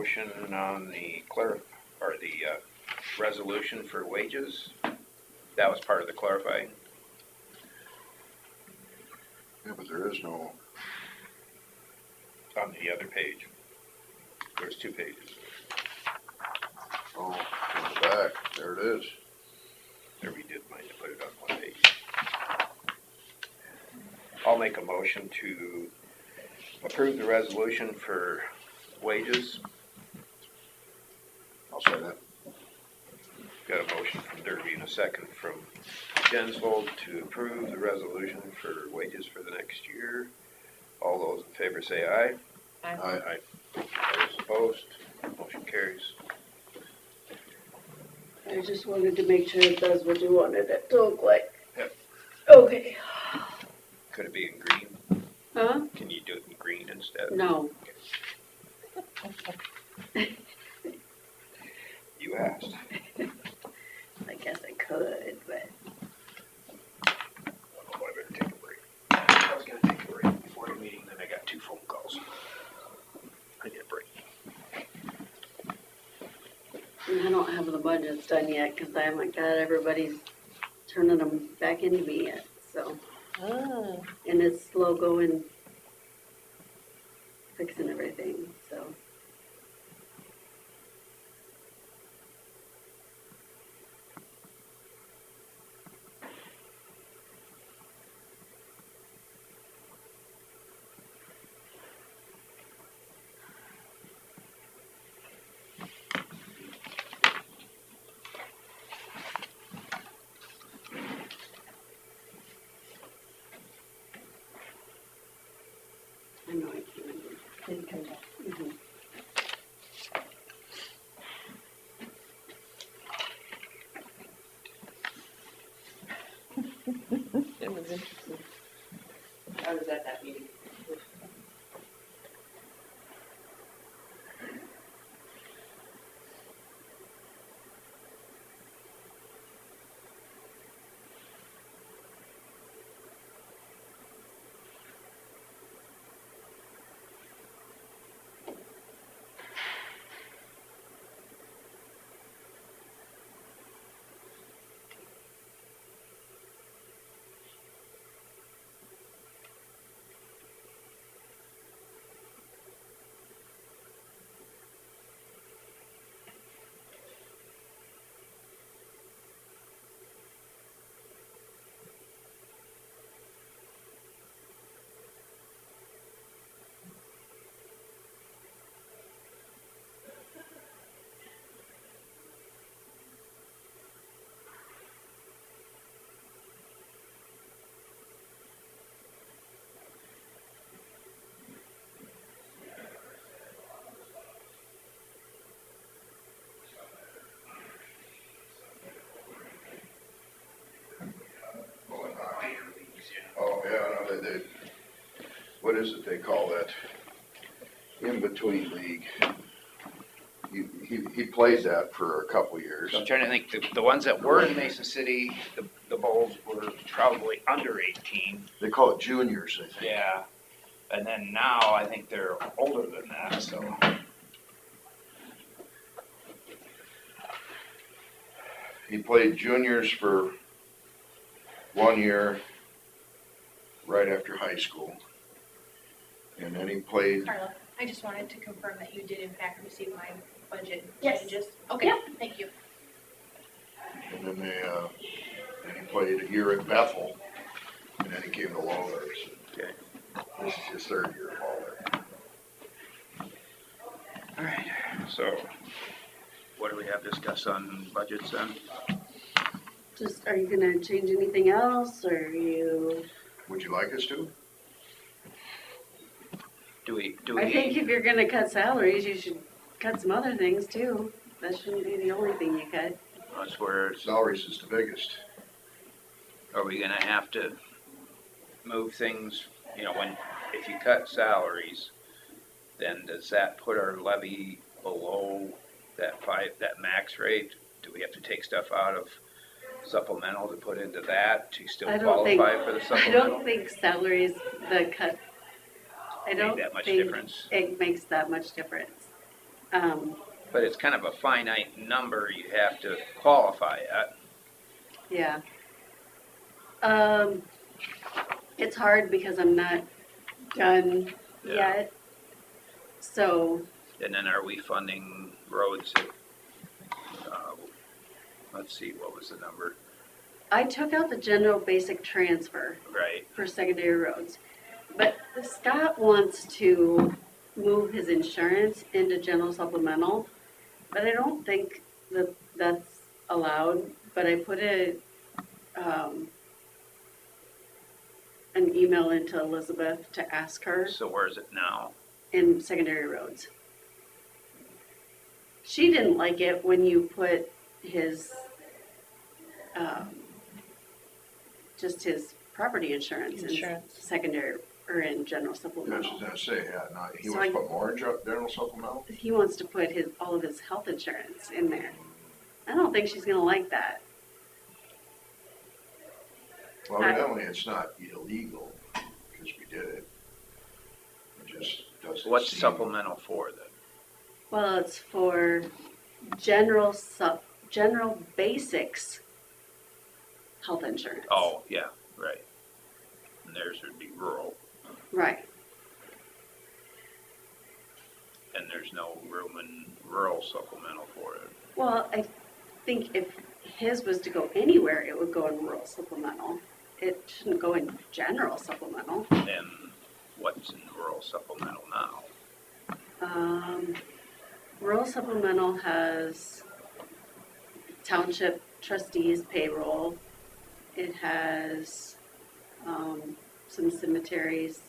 Speaker 8: motion on the resolution for wages. That was part of the clarifying.
Speaker 1: Yeah, but there is no,
Speaker 8: On the other page. There's 2 pages.
Speaker 1: oh, on the back, there it is.
Speaker 8: There we did mind to put it on 1 page. I'll make a motion to approve the resolution for wages.
Speaker 1: I'll say that.
Speaker 8: Got a motion from Derby and a second from Jensvold to approve the resolution for wages for the next year. All those in favor say aye.
Speaker 1: Aye.
Speaker 8: Those opposed, motion carries.
Speaker 9: I just wanted to make sure it does what you wanted it to look like.
Speaker 8: Yep.
Speaker 9: Okay.
Speaker 8: Could it be in green?
Speaker 9: Huh?
Speaker 8: Can you do it in green instead?
Speaker 9: No.
Speaker 8: You asked.
Speaker 9: I guess I could, but.
Speaker 8: Oh, I better take a break. I was gonna take a break before the meeting, then I got 2 phone calls. I need a break.
Speaker 9: And I don't have the budgets done yet, cause I haven't got everybody's turning them back into me yet, so.
Speaker 3: Oh,
Speaker 9: And it's slow going, fixing everything, so. I know I can't. Mhm.
Speaker 3: it was interesting.
Speaker 11: I was at that meeting.
Speaker 1: Oh, yeah, no, they, what is it they call that? In-between league. He played that for a couple years.
Speaker 8: So I'm trying to think, the ones that were in Mason City, the Bulls were probably under 18.
Speaker 1: They call it juniors, I think.
Speaker 8: Yeah. And then now I think they're older than that, so.
Speaker 1: He played juniors for 1 year right after high school. And then he played,
Speaker 12: Carla, I just wanted to confirm that you did in fact receive my budget
Speaker 11: Yes.
Speaker 12: changes. Okay, thank you.
Speaker 1: and then he played a year at Bethel, and then he came to Lawlers.
Speaker 8: Okay.
Speaker 1: This is his 3rd year of all there.
Speaker 8: All right, so what do we have to discuss on budgets then?
Speaker 9: Just, are you gonna change anything else, or are you?
Speaker 1: Would you like us to?
Speaker 8: Do we?
Speaker 9: I think if you're gonna cut salaries, you should cut some other things too. That shouldn't be the only thing you cut.
Speaker 8: That's where,
Speaker 1: Salaries is the biggest.
Speaker 8: are we gonna have to move things, if you cut salaries, then does that put our levy below that max rate? Do we have to take stuff out of supplemental to put into that to still
Speaker 9: I don't think-
Speaker 8: qualify for the
Speaker 9: I
Speaker 8: supplemental?
Speaker 9: don't think salaries, the cut, I don't
Speaker 8: Made that much
Speaker 9: think
Speaker 8: difference?
Speaker 9: it makes that much difference.
Speaker 8: But it's kind of a finite number you have to qualify at.
Speaker 9: Yeah. It's hard because I'm not done
Speaker 8: Yeah.
Speaker 9: yet. So,
Speaker 8: And then are we funding roads at, let's see, what was the number?
Speaker 9: I took out the general basic transfer
Speaker 8: Right,
Speaker 9: for secondary roads. But Scott wants to move his insurance into general supplemental, but I don't think that that's allowed. But I put an email into Elizabeth to ask her
Speaker 8: so where's it now?
Speaker 9: in secondary roads. She didn't like it when you put his, just his property insurance in
Speaker 3: Insurance.
Speaker 9: secondary, or in general
Speaker 1: That's
Speaker 9: supplemental.
Speaker 1: what I was gonna say, yeah, not, he
Speaker 9: So
Speaker 1: wants to
Speaker 9: I-
Speaker 1: put more in general supplemental?
Speaker 9: He wants to put all of his health insurance in there. I don't think she's gonna like that.
Speaker 1: Well, evidently it's not illegal, because we did it. It just doesn't
Speaker 8: What's
Speaker 1: seem-
Speaker 8: supplemental for then?
Speaker 9: Well, it's for general basics health insurance.
Speaker 8: Oh, yeah, right. And theirs would be rural,
Speaker 9: Right.
Speaker 8: and there's no room in rural supplemental for it.
Speaker 9: Well, I think if his was to go anywhere, it would go in rural supplemental. It shouldn't go in general supplemental.
Speaker 8: And what's in rural supplemental now?
Speaker 9: Rural supplemental has township trustees payroll. It has, some cemeteries.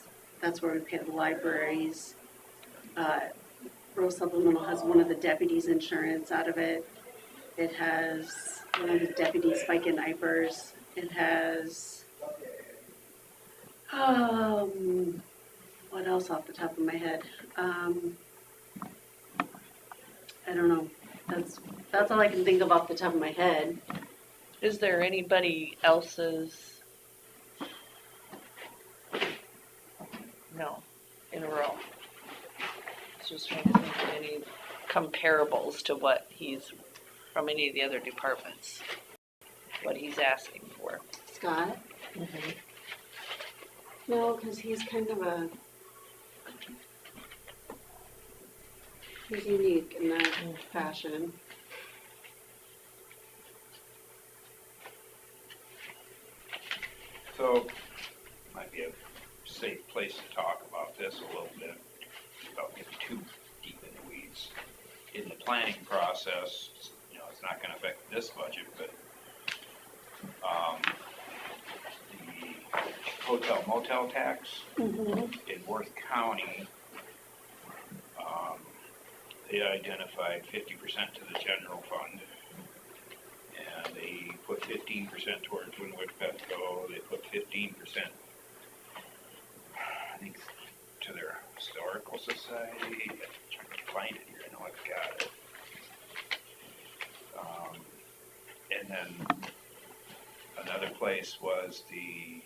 Speaker 9: That's where we pay the libraries. Rural supplemental has one of the deputies' insurance out of it. It has one of the deputies' FICA NIPERs. It has, what else off the top of my head? I don't know. That's all I can think of off the top of my head.
Speaker 3: Is there anybody else's? No, in a row. Just trying to think of any comparables to what he's, from any of the other departments, what he's asking for.
Speaker 9: Scott? No, because he's kind of he's unique in that fashion.
Speaker 8: So, might be a safe place to talk about this a little bit, without getting too deep in the weeds. In the planning process, you know, it's not gonna affect this budget, but, the hotel motel tax in Worth County, they identified 50% to the general fund. And they put 15% towards Winnebago, they put 15%, I think, to their historical society. I'm trying to find it here, I know I've got it. And then another place was the,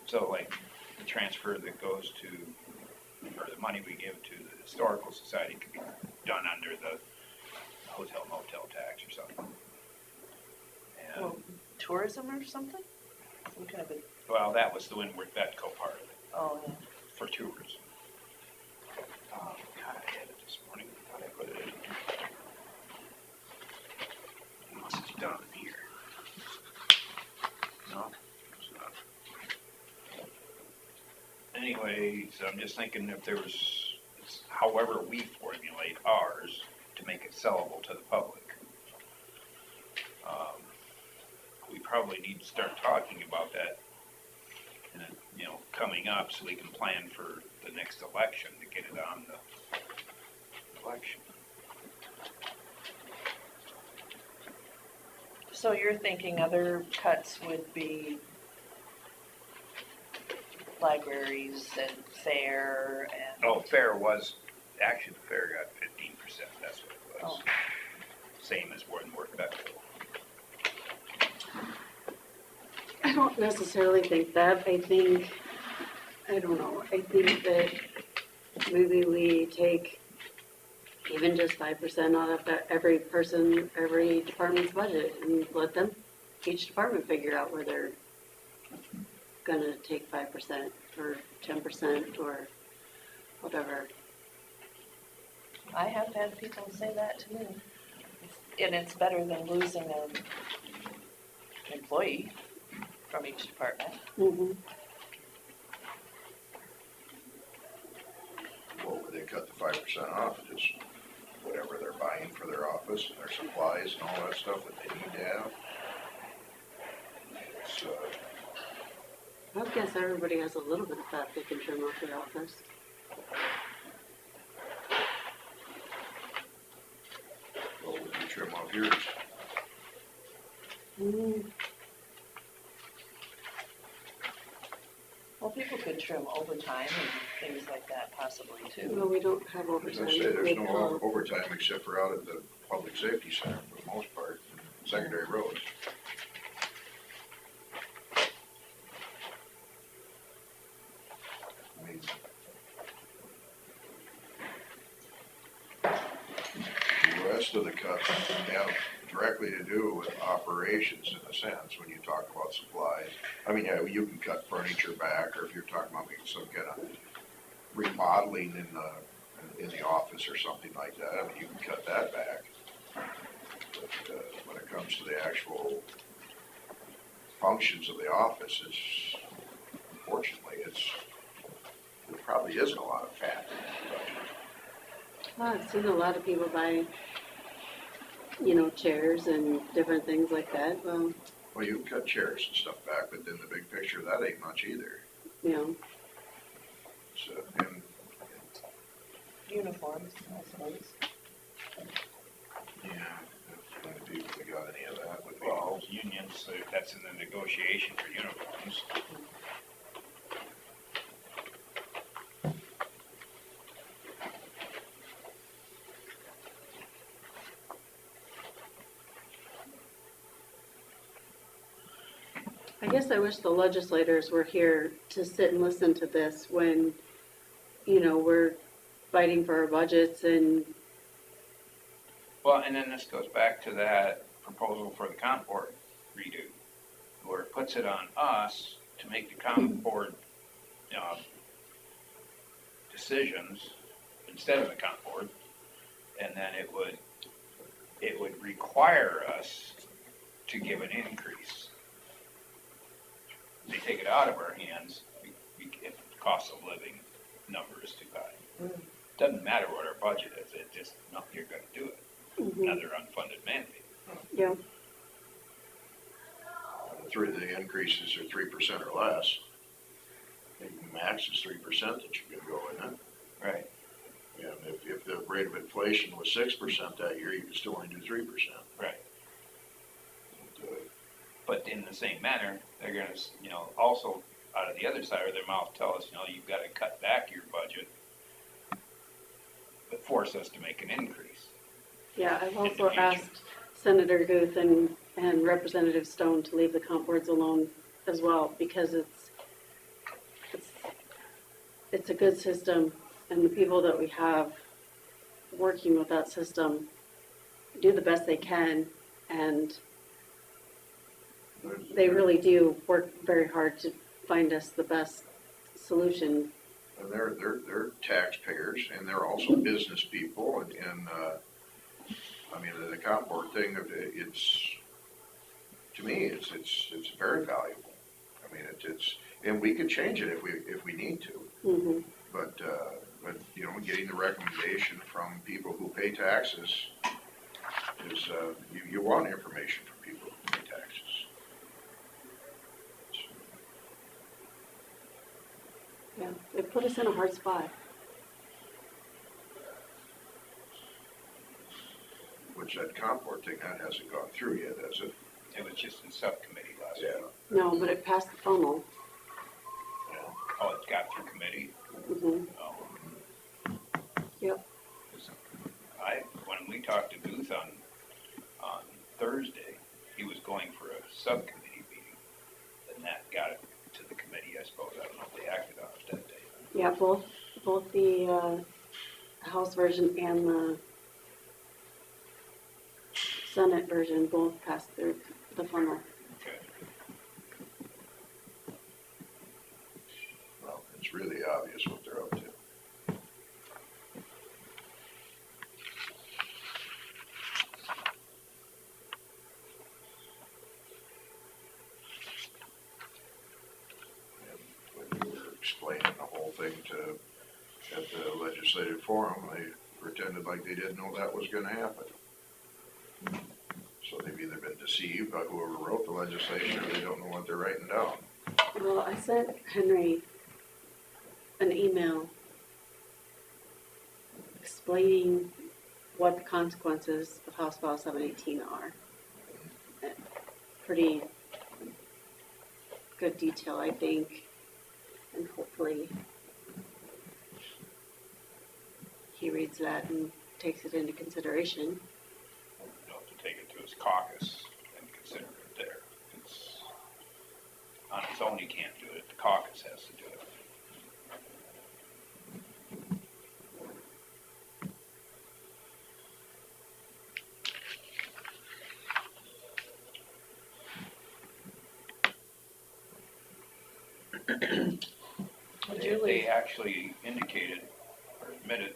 Speaker 8: so like the transfer that goes to, or the money we give to the historical society could be done under the hotel motel tax or something. And,
Speaker 3: Well, tourism or something? Some kind of a,
Speaker 8: well, that was the Windward Betco part of it,
Speaker 3: oh, yeah.
Speaker 8: for tourism. God, I had it this morning, I thought I put it in. Unless it's down here. No, it's not. Anyways, I'm just thinking if there was, however we formulate ours to make it sellable to the public. We probably need to start talking about that, and you know, coming up so we can plan for the next election to get it on the election.
Speaker 3: So you're thinking other cuts would be libraries and fair and?
Speaker 8: Oh, fair was, actually the fair got 15%, that's what it was.
Speaker 3: Oh.
Speaker 8: Same as Wardenworth Betco.
Speaker 9: I don't necessarily think that. I think I don't know, I think that maybe we take even just 5% out of every department's budget and let them, each department figure out where they're gonna take 5% or 10% or whatever.
Speaker 3: I have had people say that to me. And it's better than losing an employee from each department.
Speaker 9: Mm-hmm.
Speaker 1: Well, would they cut the 5% off, just whatever they're buying for their office and their supplies and all that stuff that they need to have? It's,
Speaker 9: I would guess everybody has a little bit of fat they can trim off their office.
Speaker 1: what would you trim off yours?
Speaker 3: Well, people could trim overtime and things like that possibly too.
Speaker 9: Well, we don't have
Speaker 1: I was
Speaker 9: overtime.
Speaker 1: gonna say, there's
Speaker 9: with,
Speaker 1: no overtime except for out at the public safety center for the most part, secondary roads. I mean, the rest of the cuts have directly to do with operations in a sense, when you talk about supplies. I mean, yeah, you can cut furniture back, or if you're talking about making some kind of remodeling in the office or something like that, I mean, you can cut that back. But, when it comes to the actual functions of the office, unfortunately, there probably isn't a lot of fat in the budget.
Speaker 9: Well, I've seen a lot of people buy, chairs and different things like that. Well,
Speaker 1: Well, you can cut chairs and stuff back, but then the big picture, that ain't much either. So, and
Speaker 3: Uniforms, I suppose.
Speaker 1: yeah, if the people that got any of that would be.
Speaker 8: Well, unions, so that's in the negotiation for uniforms.
Speaker 9: I guess I wish the legislators were here to sit and listen to this when, we're fighting for our budgets and,
Speaker 8: Well, and then this goes back to that proposal for the comp board redo, where it puts it on us to make the comp board, decisions instead of the comp board. And then it would require us to give an increase. They take it out of our hands if the cost of living number is too high. Doesn't matter what our budget is, it just, no, you're gonna do it. Another unfunded mandate.
Speaker 9: yeah,
Speaker 1: The increases are 3% or less. The max is 3% that you can go in it.
Speaker 8: Right.
Speaker 1: And if the rate of inflation was 6% that year, you could still only do 3%.
Speaker 8: Right.
Speaker 1: And,
Speaker 8: But in the same manner, they're gonna, also out of the other side of their mouth tell us, you've gotta cut back your budget, but force us to make an increase.
Speaker 9: yeah. I've
Speaker 8: In the
Speaker 9: also
Speaker 8: future.
Speaker 9: asked Senator Guth and Representative Stone to leave the comp boards alone as well, because it's a good system, and the people that we have working with that system do the best they can, and they really do work very hard to find us the best solution.
Speaker 1: And they're taxpayers, and they're also business people, and I mean, the comp board thing, to me, it's very valuable. I mean, and we can change it if we need to.
Speaker 9: Mm-hmm.
Speaker 1: But getting the recommendation from people who pay taxes is, you want information from people who pay taxes.
Speaker 9: Yeah, it put us in a hard spot.
Speaker 1: Which that comp board thing, that hasn't gone through yet, has it?
Speaker 8: It was just in subcommittee last
Speaker 1: Yeah.
Speaker 8: week.
Speaker 9: No, but it passed the funnel.
Speaker 8: Oh, it got through committee?
Speaker 9: Mm-hmm.
Speaker 8: Oh.
Speaker 9: Yep.
Speaker 8: When we talked to Booth on Thursday, he was going for a subcommittee meeting, and that got it to the committee, I suppose. I don't know if they acted on it then.
Speaker 9: House version and the Senate version both passed through the funnel.
Speaker 1: Well, it's really obvious what they're up to. And when you were explaining the whole thing at the legislative forum, they pretended like they didn't know that was gonna happen. So they've either been deceived by whoever wrote the legislation, or they don't know what they're writing down.
Speaker 9: Well, I sent Henry an email explaining what the consequences of House File 718 are. Pretty good detail, I think, and hopefully he reads that and takes it into consideration.
Speaker 8: He'll have to take it to his caucus and consider it there. It's, on its own, he can't do it. The caucus has to do it. They actually indicated or admitted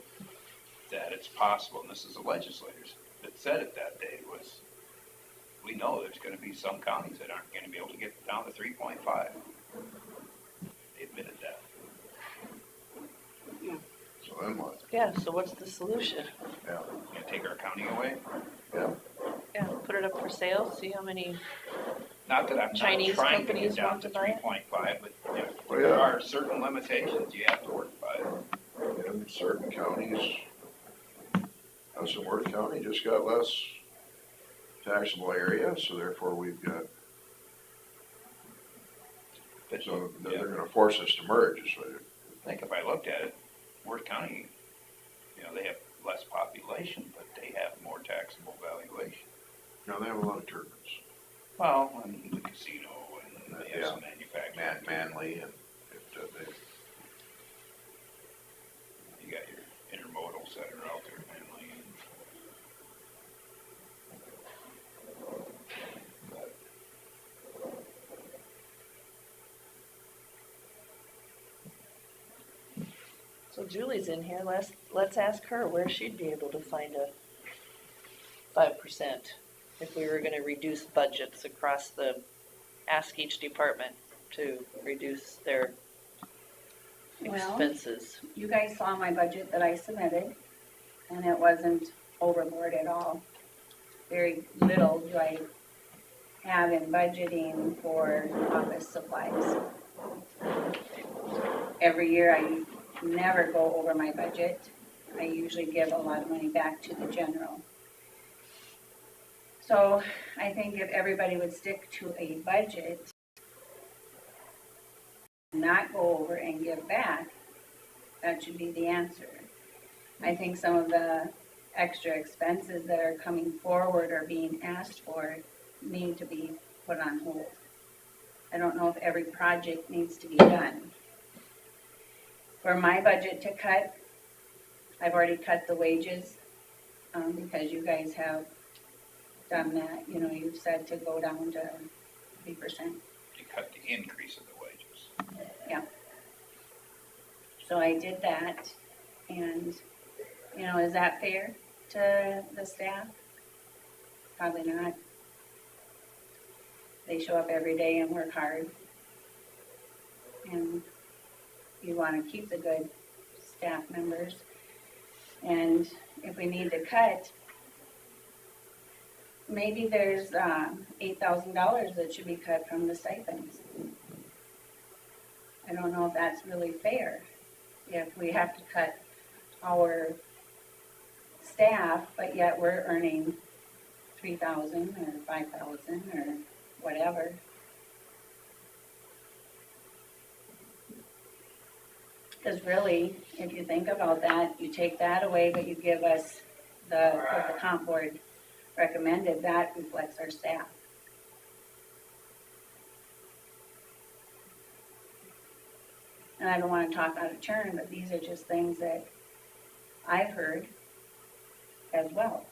Speaker 8: that it's possible, and this is the legislators that said it that day, was we know there's gonna be some counties that aren't gonna be able to get down to 3.5. They admitted that.
Speaker 1: So then what?
Speaker 3: Yeah, so what's the solution?
Speaker 1: Yeah,
Speaker 8: Gonna take our county away?
Speaker 1: yeah.
Speaker 3: Yeah, put it up for sale, see how many,
Speaker 8: Not that I'm not
Speaker 3: Chinese
Speaker 8: trying to
Speaker 3: companies
Speaker 8: get down
Speaker 3: want
Speaker 8: to
Speaker 3: to buy it?
Speaker 8: 3.5, but
Speaker 1: Well,
Speaker 8: there
Speaker 1: yeah.
Speaker 8: are certain limitations you have to work by.
Speaker 1: In certain counties, Hudson Worth County just got less taxable area, so therefore we've got,
Speaker 8: But
Speaker 1: so
Speaker 8: yeah,
Speaker 1: they're gonna force us to merge, so.
Speaker 8: I think if I looked at it, Worth County, you know, they have less population, but they have more taxable valuation.
Speaker 1: No, they have a lot of turbines.
Speaker 8: Well, and the casino and they have
Speaker 1: Yeah.
Speaker 8: some manufacturing.
Speaker 1: Manly and
Speaker 8: You got your intermodals that are out there mainly.
Speaker 3: so Julie's in here, let's ask her where she'd be able to find a 5% if we were gonna reduce budgets across ask each department to reduce their
Speaker 11: Well-
Speaker 3: expenses.
Speaker 11: You guys saw my budget that I submitted, and it wasn't overboard at all. Very little do I have in budgeting for office supplies. Every year I never go over my budget. I usually give a lot of money back to the general. So I think if everybody would stick to a budget, not go over and give back, that should be the answer. I think some of the extra expenses that are coming forward or being asked for need to be put on hold. I don't know if every project needs to be done. For my budget to cut, I've already cut the wages, because you guys have done that. You know, you've said to go down to 3%.
Speaker 8: You cut the increase of the wages.
Speaker 11: So I did that, and, you know, is that fair to the staff? Probably not. They show up every day and work hard. And you wanna keep the good staff members. And if we need to cut, maybe there's $8,000 that should be cut from the stipends. I don't know if that's really fair. If we have to cut our staff, but yet we're earning 3,000 or 5,000 or whatever. Because really, if you think about that, you take that away, but you give us what the comp board recommended, that reflects our staff. And I don't want to talk out of turn, but these are just things that I've heard as well.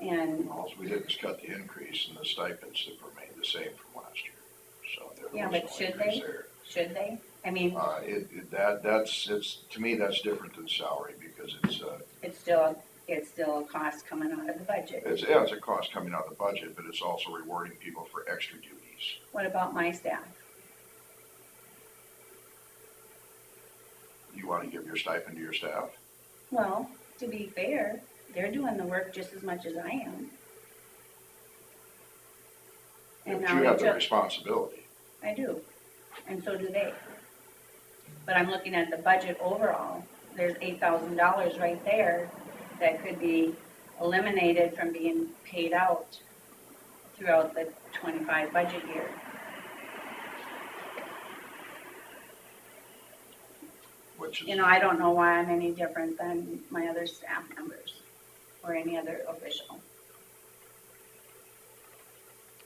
Speaker 11: And,
Speaker 1: All we did was cut the increase and the stipends have remained the same from last year. So there
Speaker 11: yeah,
Speaker 1: was
Speaker 11: but
Speaker 1: no
Speaker 11: should
Speaker 1: increase
Speaker 11: they?
Speaker 1: there.
Speaker 11: Should they? I mean,
Speaker 1: To me, that's different than salary because
Speaker 11: it's still a cost coming out of the budget.
Speaker 1: it's a cost coming out of the budget, but it's also rewarding people for extra duties.
Speaker 11: What about my staff?
Speaker 1: You want to give your stipend to your staff?
Speaker 11: Well, to be fair, they're doing the work just as much as I am. And
Speaker 1: But
Speaker 11: now
Speaker 1: you
Speaker 11: they
Speaker 1: have the
Speaker 11: took,
Speaker 1: responsibility.
Speaker 11: I do, and so do they. But I'm looking at the budget overall, there's $8,000 right there that could be eliminated from being paid out throughout the 25 budget year.
Speaker 1: Which is,
Speaker 11: You know, I don't know why I'm any different than my other staff members or any other official.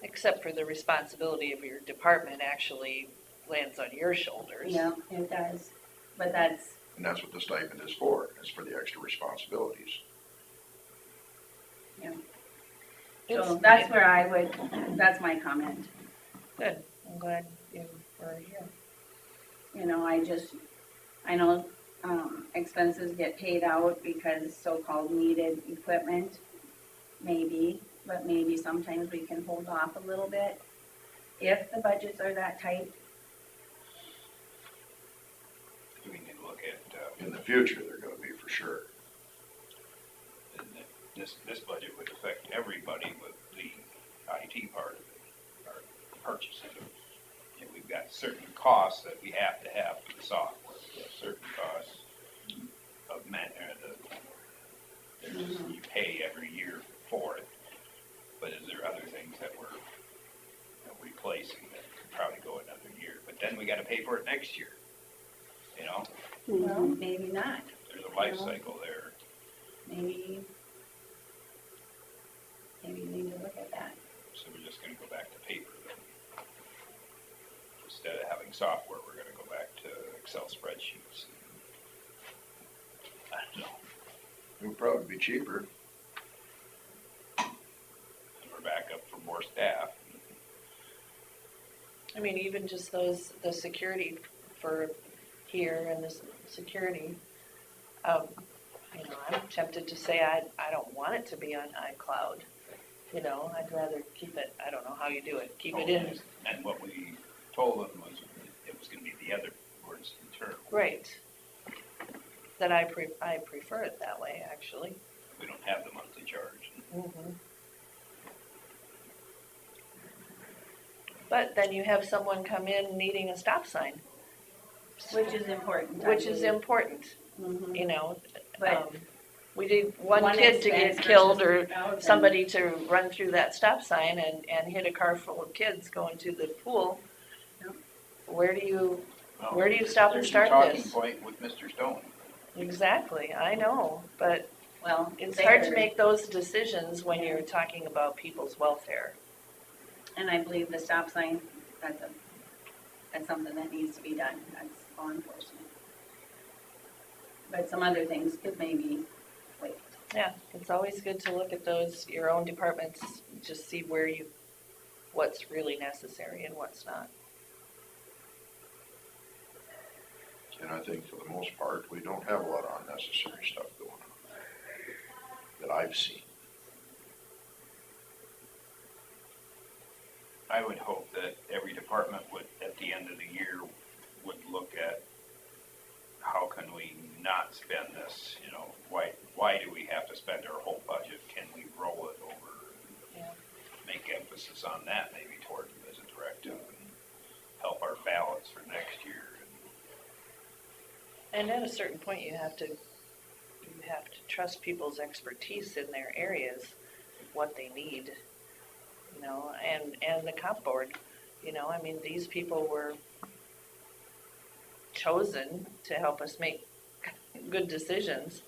Speaker 3: Except for the responsibility of your department actually lands on your shoulders.
Speaker 11: Yeah, it does, but that's,
Speaker 1: and that's what the stipend is for. It's for the extra responsibilities.
Speaker 11: so that's where I would, that's my comment.
Speaker 3: Good, I'm glad you were here.
Speaker 11: You know, I know, expenses get paid out because so-called needed equipment, maybe, but maybe sometimes we can hold off a little bit if the budgets are that tight.
Speaker 8: We need to look at,
Speaker 1: In the future, they're gonna be for sure.
Speaker 8: and this budget would affect everybody with the IT part of it, or purchasing. And we've got certain costs that we have to have for the software. We have certain costs of you pay every year for it. But is there other things that we're replacing that could probably go another year? But then we gotta pay for it next year, you know?
Speaker 11: Well, maybe not,
Speaker 8: There's a life cycle there.
Speaker 11: maybe you need to look at that.
Speaker 8: So we're just gonna go back to paper then. Instead of having software, we're gonna go back to Excel spreadsheets. I don't know.
Speaker 1: It would probably be cheaper.
Speaker 8: And we're back up for more staff.
Speaker 3: I mean, even just the security for here and the security, you know, I'm tempted to say I don't want it to be on iCloud. You know, I'd rather keep it, I don't know how you do it, keep it in.
Speaker 8: And what we told them was it was gonna be the other words internal.
Speaker 3: Right. That I prefer it that way, actually.
Speaker 8: We don't have the monthly charge.
Speaker 3: Mhm. But then you have someone come in needing a stop sign,
Speaker 11: Which is important. I
Speaker 3: which is
Speaker 11: believe.
Speaker 3: important,
Speaker 11: Mhm.
Speaker 3: you know.
Speaker 11: But
Speaker 3: We did one
Speaker 11: one
Speaker 3: kid to
Speaker 11: expense
Speaker 3: get killed
Speaker 11: versus
Speaker 3: or
Speaker 11: 1,000.
Speaker 3: somebody to run through that stop sign and hit a car full of kids going to the pool.
Speaker 11: Yep.
Speaker 3: Where do you
Speaker 8: Well,
Speaker 3: Where do you stop and
Speaker 8: there's
Speaker 3: start
Speaker 8: your
Speaker 3: this?
Speaker 8: talking point with Mr. Stone.
Speaker 3: Exactly, I know, but
Speaker 11: Well,
Speaker 3: it's hard to
Speaker 11: there-
Speaker 3: make those decisions when you're talking about people's welfare.
Speaker 11: And I believe the stop sign, that's something that needs to be done, that's law enforcement. But some other things could maybe wait.
Speaker 3: Yeah, it's always good to look at those, your own departments, just see what's really necessary and what's not.
Speaker 1: And I think for the most part, we don't have a lot of unnecessary stuff going on that I've seen.
Speaker 8: I would hope that every department would, at the end of the year, would look at how can we not spend this, you know, why do we have to spend our whole budget? Can we roll it over?
Speaker 3: Yeah.
Speaker 8: Make emphasis on that maybe toward them as a directive and help our balance for next year.
Speaker 3: And at a certain point, you have to trust people's expertise in their areas, what they need, you know, and the comp board, you know, I mean, these people were chosen to help us make good decisions.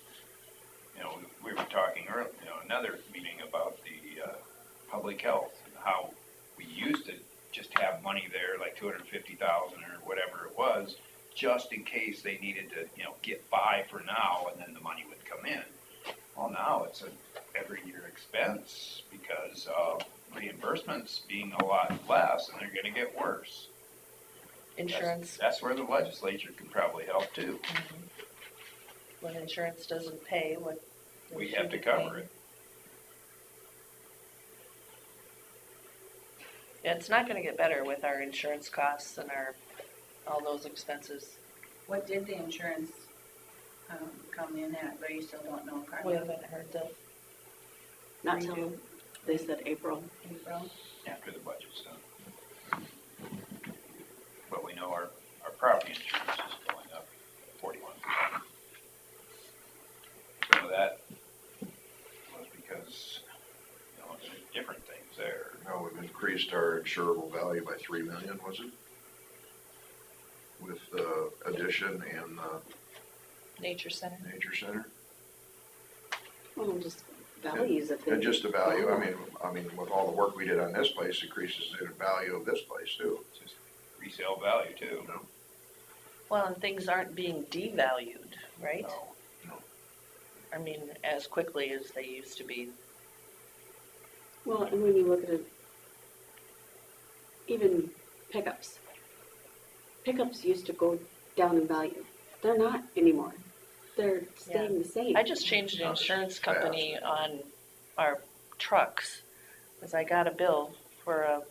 Speaker 8: You know, we were talking earlier, you know, another meeting about the public health, and how we used to just have money there, like 250,000 or whatever it was, just in case they needed to, get by for now and then the money would come in. Well, now it's an every year expense because reimbursements being a lot less and they're gonna get worse.
Speaker 3: Insurance,
Speaker 8: That's where the legislature can probably help too.
Speaker 3: when insurance doesn't pay what they
Speaker 8: We
Speaker 3: should
Speaker 8: have to
Speaker 3: be
Speaker 8: cover
Speaker 3: paying.
Speaker 8: it.
Speaker 3: Yeah, it's not gonna get better with our insurance costs and all those expenses.
Speaker 11: What did the insurance, come in at, but you still don't know,
Speaker 3: We
Speaker 11: Carla?
Speaker 3: haven't heard the,
Speaker 9: Not till, they said April.
Speaker 11: April?
Speaker 8: After the budget's done. But we know our property insurance is going up 41%. Some of that was because, there's different things there.
Speaker 1: No, we've increased our insurable value by 3 million, was it? With the addition and
Speaker 3: nature center.
Speaker 1: nature center?
Speaker 9: Well, just values of
Speaker 1: And
Speaker 9: things.
Speaker 1: just the value, I mean, with all the work we did on this place, increases the value of this place too.
Speaker 8: It's just resale value too.
Speaker 1: You know?
Speaker 3: Well, and things aren't being devalued, right?
Speaker 8: No.
Speaker 3: I mean, as quickly as they used to be.
Speaker 9: Well, and when you look at it, even pickups. Pickups used to go down in value. They're not anymore. They're staying the same.
Speaker 3: I just changed an insurance company on our trucks, because I got a bill for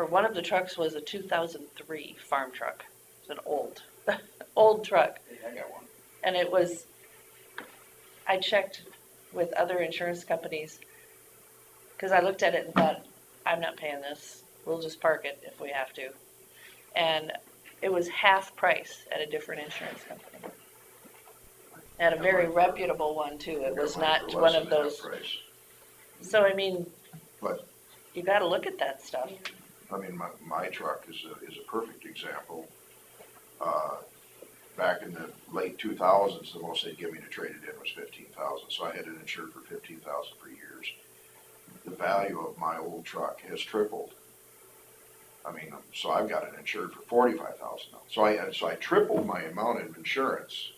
Speaker 3: one of the trucks was a 2003 farm truck. It's an old truck.
Speaker 8: Yeah, I got one.
Speaker 3: And I checked with other insurance companies, because I looked at it and thought, I'm not paying this. We'll just park it if we have to. And it was half price at a different insurance company. At a very reputable one too. It was not one of those. So I mean,
Speaker 1: But-
Speaker 3: you gotta look at that stuff.
Speaker 1: I mean, my truck is a perfect example. Back in the late 2000s, the most they'd give me to trade it in was 15,000. So I had it insured for 15,000 for years. The value of my old truck has tripled. I mean, so I've got it insured for 45,000 now. So I tripled my amount of insurance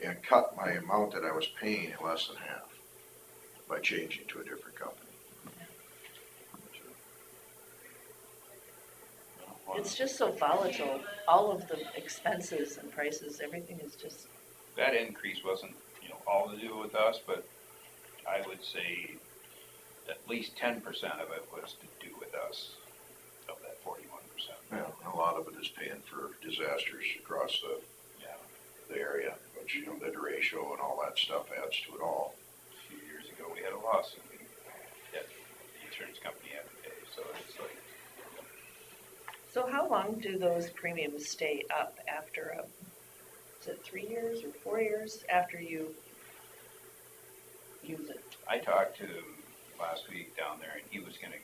Speaker 1: and cut my amount that I was paying in less than half by changing to a different company.
Speaker 3: It's just so volatile. All of the expenses and prices, everything is just,
Speaker 8: That increase wasn't, all to do with us, but I would say at least 10% of it was to do with us, of that 41%.
Speaker 1: Yeah, a lot of it is paying for disasters across the area, which, the derecho and all that stuff adds to it all.
Speaker 8: A few years ago, we had a lawsuit that the insurance company had to pay, so it's like,
Speaker 3: so how long do those premiums stay up after is it 3 years or 4 years after you use it?
Speaker 8: I talked to him last week down there, and he was gonna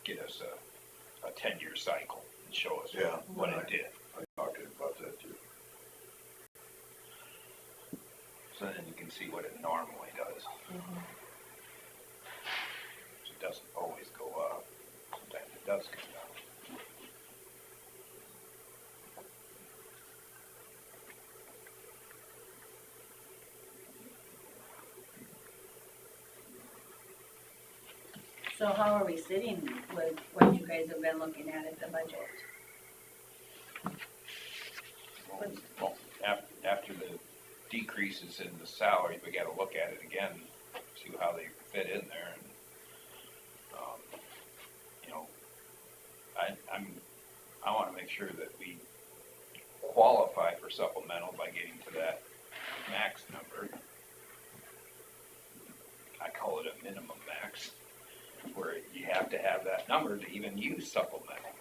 Speaker 8: get us a 10-year cycle and show us
Speaker 1: Yeah,
Speaker 8: what
Speaker 1: right.
Speaker 8: it did.
Speaker 1: I talked to him about that too.
Speaker 8: So then you can see what it normally does. It doesn't always go up. Sometimes it does come down.
Speaker 11: So how are we sitting with what you guys have been looking at the budget?
Speaker 8: Well, after the decreases in the salaries, we gotta look at it again, see how they fit in there, and, I wanna make sure that we qualify for supplemental by getting to that max number. I call it a minimum max, where you have to have that number to even use supplemental.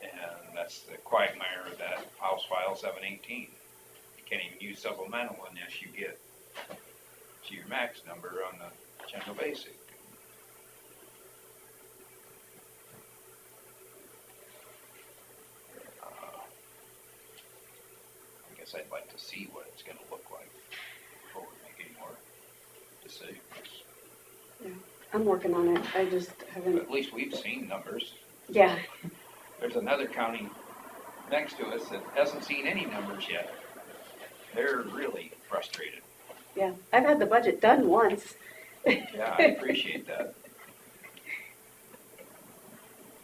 Speaker 8: And that's the quagmire of that House File 718. You can't even use supplemental unless you get to your max number on the general basic. I guess I'd like to see what it's gonna look like before we make any more decisions.
Speaker 9: I'm working on it. I just
Speaker 8: But
Speaker 9: haven't,
Speaker 8: at least we've seen numbers.
Speaker 9: yeah.
Speaker 8: There's another county next to us that hasn't seen any numbers yet. They're really frustrated.
Speaker 9: Yeah, I've had the budget done once.
Speaker 8: Yeah, I appreciate that.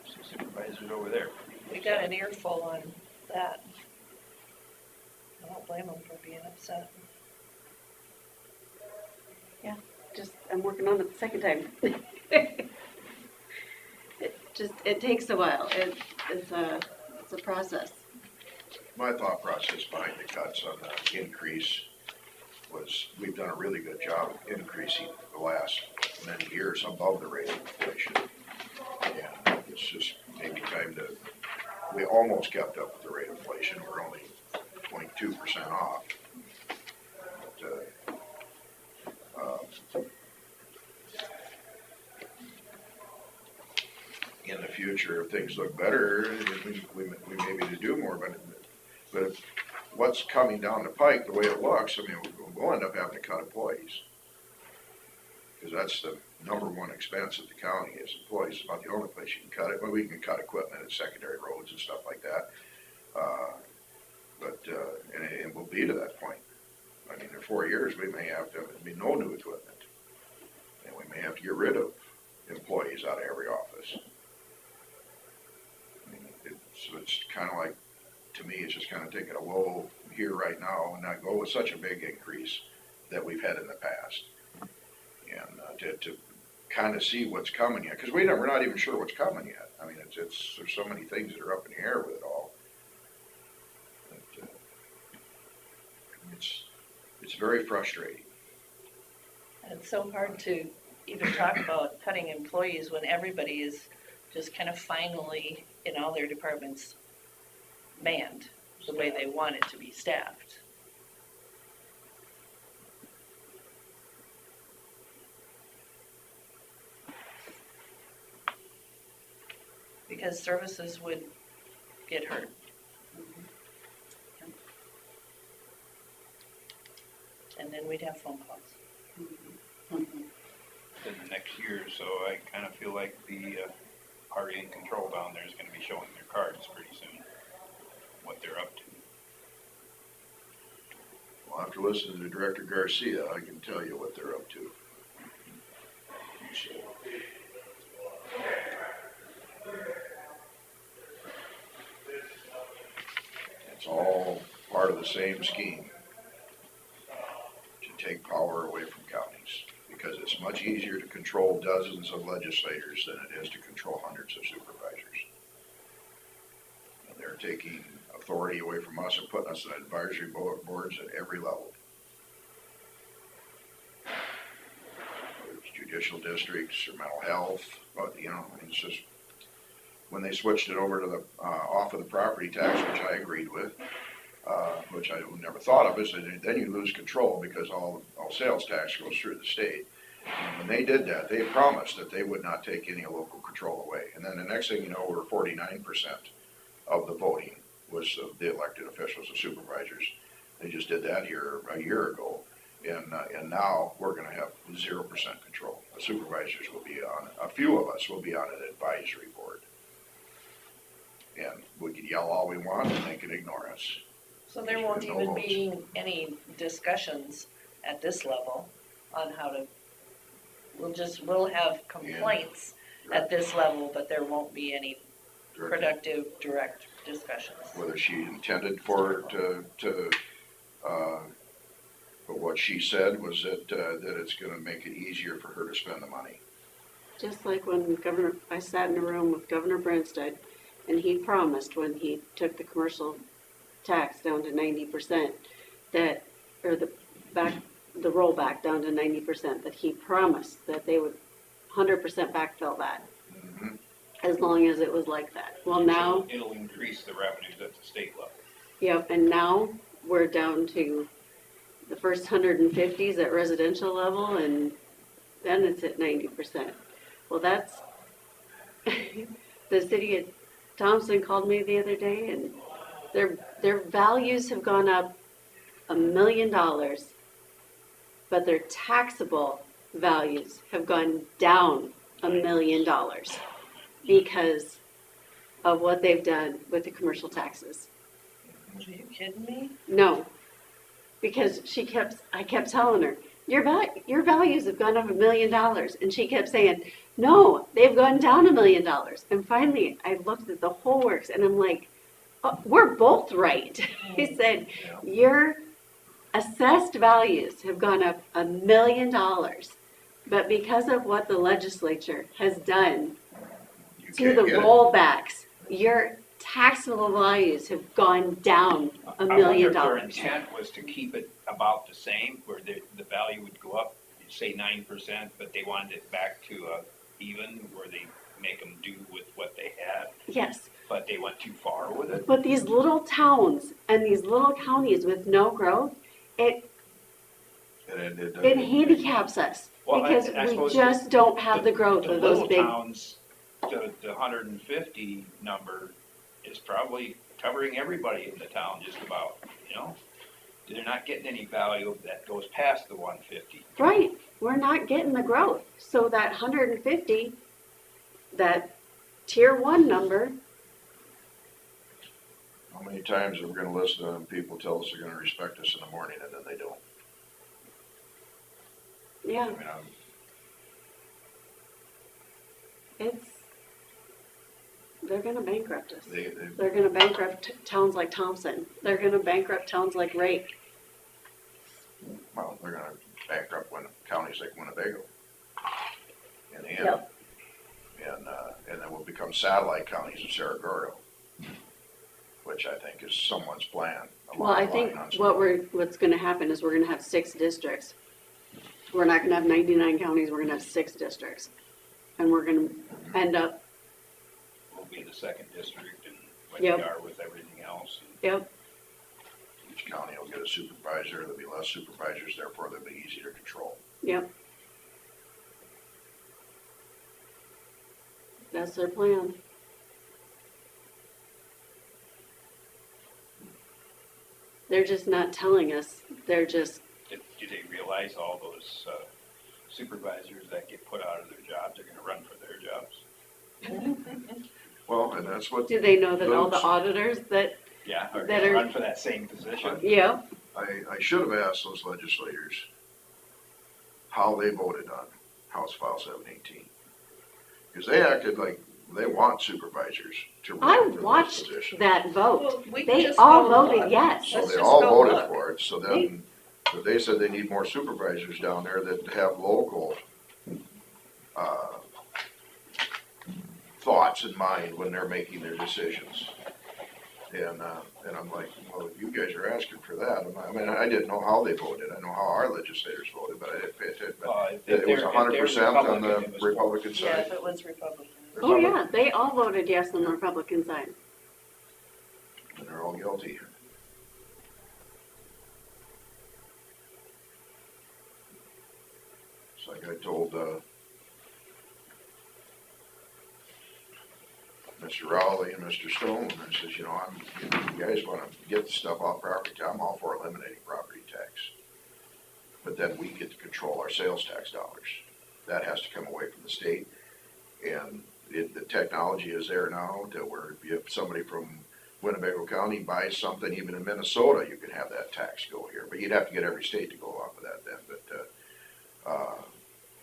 Speaker 8: Some supervisors over there.
Speaker 3: We got an earful on that. I don't blame them for being upset.
Speaker 9: Just, I'm working on it the second time. It takes a while. It's a process.
Speaker 1: My thought process behind the cuts on the increase was, we've done a really good job of increasing the last many years above the rate of inflation. And it's just maybe time to, we almost kept up with the rate of inflation, we're only 0.2% off. But, in the future, if things look better, we may be to do more, but what's coming down the pike, the way it looks, I mean, we'll end up having to cut employees. Because that's the number one expense of the county is employees. It's about the only place you can cut it, but we can cut equipment at secondary roads and stuff like that. And it will be to that point. I mean, in 4 years, we may have to, be no new equipment. And we may have to get rid of employees out of every office. I mean, so it's kind of like, to me, it's just kind of taking a low here right now and not go with such a big increase that we've had in the past. And to kind of see what's coming yet, because we're not even sure what's coming yet. I mean, there's so many things that are up in the air with it all. But, it's very frustrating.
Speaker 3: And it's so hard to even talk about cutting employees when everybody is just kind of finally, in all their departments, manned the way they want it to be staffed. Because services would get hurt. And then we'd have phone calls.
Speaker 8: In the next year or so, I kind of feel like the party in control down there is going to be showing their cards pretty soon, what they're up to.
Speaker 1: Well, after listening to Director Garcia, I can tell you what they're up to. It's all part of the same scheme to take power away from counties, because it's much easier to control dozens of legislators than it is to control hundreds of supervisors. And they're taking authority away from us and putting us in advisory boards at every level. Whether it's judicial districts or mental health, but it's just, when they switched it over to the off of the property tax, which I agreed with, which I never thought of, is that then you lose control because all sales tax goes through the state. And when they did that, they promised that they would not take any local control away. And then the next thing you know, we're 49% of the voting was the elected officials, the supervisors. They just did that here a year ago. And now we're going to have 0% control. The supervisors will be on, a few of us will be on an advisory board. And we can yell all we want and they can ignore us.
Speaker 3: So there won't even be any discussions at this level on how to, we'll have complaints at this level, but there won't be any productive, direct discussions.
Speaker 1: Whether she intended for it but what she said was that it's gonna make it easier for her to spend the money.
Speaker 9: Just like when I sat in a room with Governor Branstad, and he promised when he took the commercial tax down to 90%, the rollback down to 90%, that he promised that they would 100% backfill that, as long as it was like that. Well, now,
Speaker 8: It'll increase the revenues at the state level.
Speaker 9: yep, and now we're down to the first 150s at residential level, and then it's at 90%. Well, that's, the city of Thompson called me the other day, and their values have gone up $1 million, but their taxable values have gone down $1 million because of what they've done with the commercial taxes.
Speaker 3: Are you kidding me?
Speaker 9: No. Because I kept telling her, your values have gone up $1 million. And she kept saying, no, they've gone down $1 million. And finally, I looked at the whole works and I'm like, oh, we're both right. I said, your assessed values have gone up $1 million. But because of what the legislature has done
Speaker 1: You
Speaker 9: to
Speaker 1: can't
Speaker 9: the
Speaker 1: get it.
Speaker 9: rollbacks, your taxable values have gone down $1 million.
Speaker 8: I wonder if their intent was to keep it about the same, where the value would go up, say 9%, but they wanted it back to even, where they make them do with what they had,
Speaker 9: Yes,
Speaker 8: but they went too far with it.
Speaker 9: but these little towns and these little counties with no growth, it
Speaker 1: And
Speaker 9: it handicaps us
Speaker 8: Well,
Speaker 9: because
Speaker 8: I
Speaker 9: we
Speaker 8: suppose
Speaker 9: just don't have the growth
Speaker 8: The
Speaker 9: of those
Speaker 8: little
Speaker 9: big.
Speaker 8: towns, the 150 number is probably covering everybody in the town just about, you know? They're not getting any value that goes past the 150.
Speaker 9: Right, we're not getting the growth. So that 150, that tier 1 number,
Speaker 1: How many times are we gonna listen to them people tell us they're gonna respect us in the morning and then they don't?
Speaker 9: yeah,
Speaker 1: I mean,
Speaker 9: they're gonna bankrupt us.
Speaker 1: they,
Speaker 9: They're gonna bankrupt towns like Thompson. They're gonna bankrupt towns like Rake.
Speaker 1: well, they're gonna bankrupt counties like Winnebago. In the end.
Speaker 9: Yep.
Speaker 1: And then we'll become satellite counties of Cerro Gordo, which I think is someone's plan.
Speaker 9: Well, I think what's gonna happen is we're gonna have 6 districts. We're not gonna have 99 counties, we're gonna have 6 districts. And we're gonna end up,
Speaker 8: Will be the second district and what
Speaker 9: Yep.
Speaker 8: they are with everything else.
Speaker 9: yep,
Speaker 1: Each county will get a supervisor, there'll be less supervisors, therefore they'll be easier to control.
Speaker 9: yep. That's their plan. They're just not telling us, they're just,
Speaker 8: Do they realize all those supervisors that get put out of their jobs are gonna run for their jobs?
Speaker 1: Well, and that's what,
Speaker 9: do they know that all the
Speaker 1: Those-
Speaker 9: auditors that,
Speaker 8: Yeah, are
Speaker 9: That
Speaker 8: gonna
Speaker 9: are-
Speaker 8: run for that same position?
Speaker 9: yeah,
Speaker 1: I should have asked those legislators how they voted on House File 718. Because they acted like they want supervisors to
Speaker 9: I
Speaker 1: run for those
Speaker 9: watched
Speaker 1: positions.
Speaker 9: that vote.
Speaker 3: Well, we can
Speaker 9: They
Speaker 3: just
Speaker 9: all
Speaker 3: go
Speaker 9: voted
Speaker 3: look.
Speaker 9: yes.
Speaker 1: So
Speaker 3: Let's
Speaker 1: they
Speaker 3: just
Speaker 1: all
Speaker 3: go
Speaker 1: voted
Speaker 3: look.
Speaker 1: for it, so then, but they said they need more supervisors down there that have local, thoughts in mind when they're making their decisions. And I'm like, well, you guys are asking for that. I mean, I didn't know how they voted. I know how our legislators voted, but I didn't pay attention. But
Speaker 8: If
Speaker 1: it was
Speaker 8: they're
Speaker 1: 100% on
Speaker 8: Republican,
Speaker 1: the
Speaker 8: it was
Speaker 1: Republican
Speaker 3: Yeah,
Speaker 1: side.
Speaker 3: if it was Republican.
Speaker 9: Oh, yeah, they all voted yes on the Republican side.
Speaker 1: And they're all guilty. It's like I told, Mr. Rowley and Mr. Stone, I says, you guys wanna get the stuff off property tax, I'm all for eliminating property tax. But then we get to control our sales tax dollars. That has to come away from the state. And the technology is there now to where if somebody from Winnebago County buys something, even in Minnesota, you can have that tax go here. But you'd have to get every state to go along with that then, but,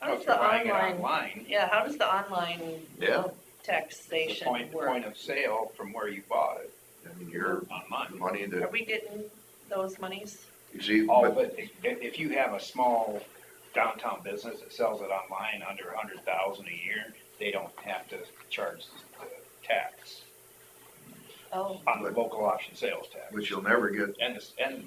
Speaker 3: How does
Speaker 8: If you're
Speaker 3: the
Speaker 8: buying it
Speaker 3: online,
Speaker 8: online,
Speaker 3: yeah, how does the online
Speaker 1: yeah,
Speaker 8: the
Speaker 3: taxation
Speaker 8: point
Speaker 3: work?
Speaker 8: of sale from where you bought it
Speaker 1: I mean, you're,
Speaker 8: online.
Speaker 1: the money
Speaker 3: Are
Speaker 1: that,
Speaker 3: we getting those monies?
Speaker 1: you see,
Speaker 8: Oh,
Speaker 1: but
Speaker 8: but if you have a small downtown business that sells it online under 100,000 a year, they don't have to charge the tax
Speaker 3: Oh,
Speaker 8: on the local option sales tax.
Speaker 1: but you'll never get,
Speaker 8: And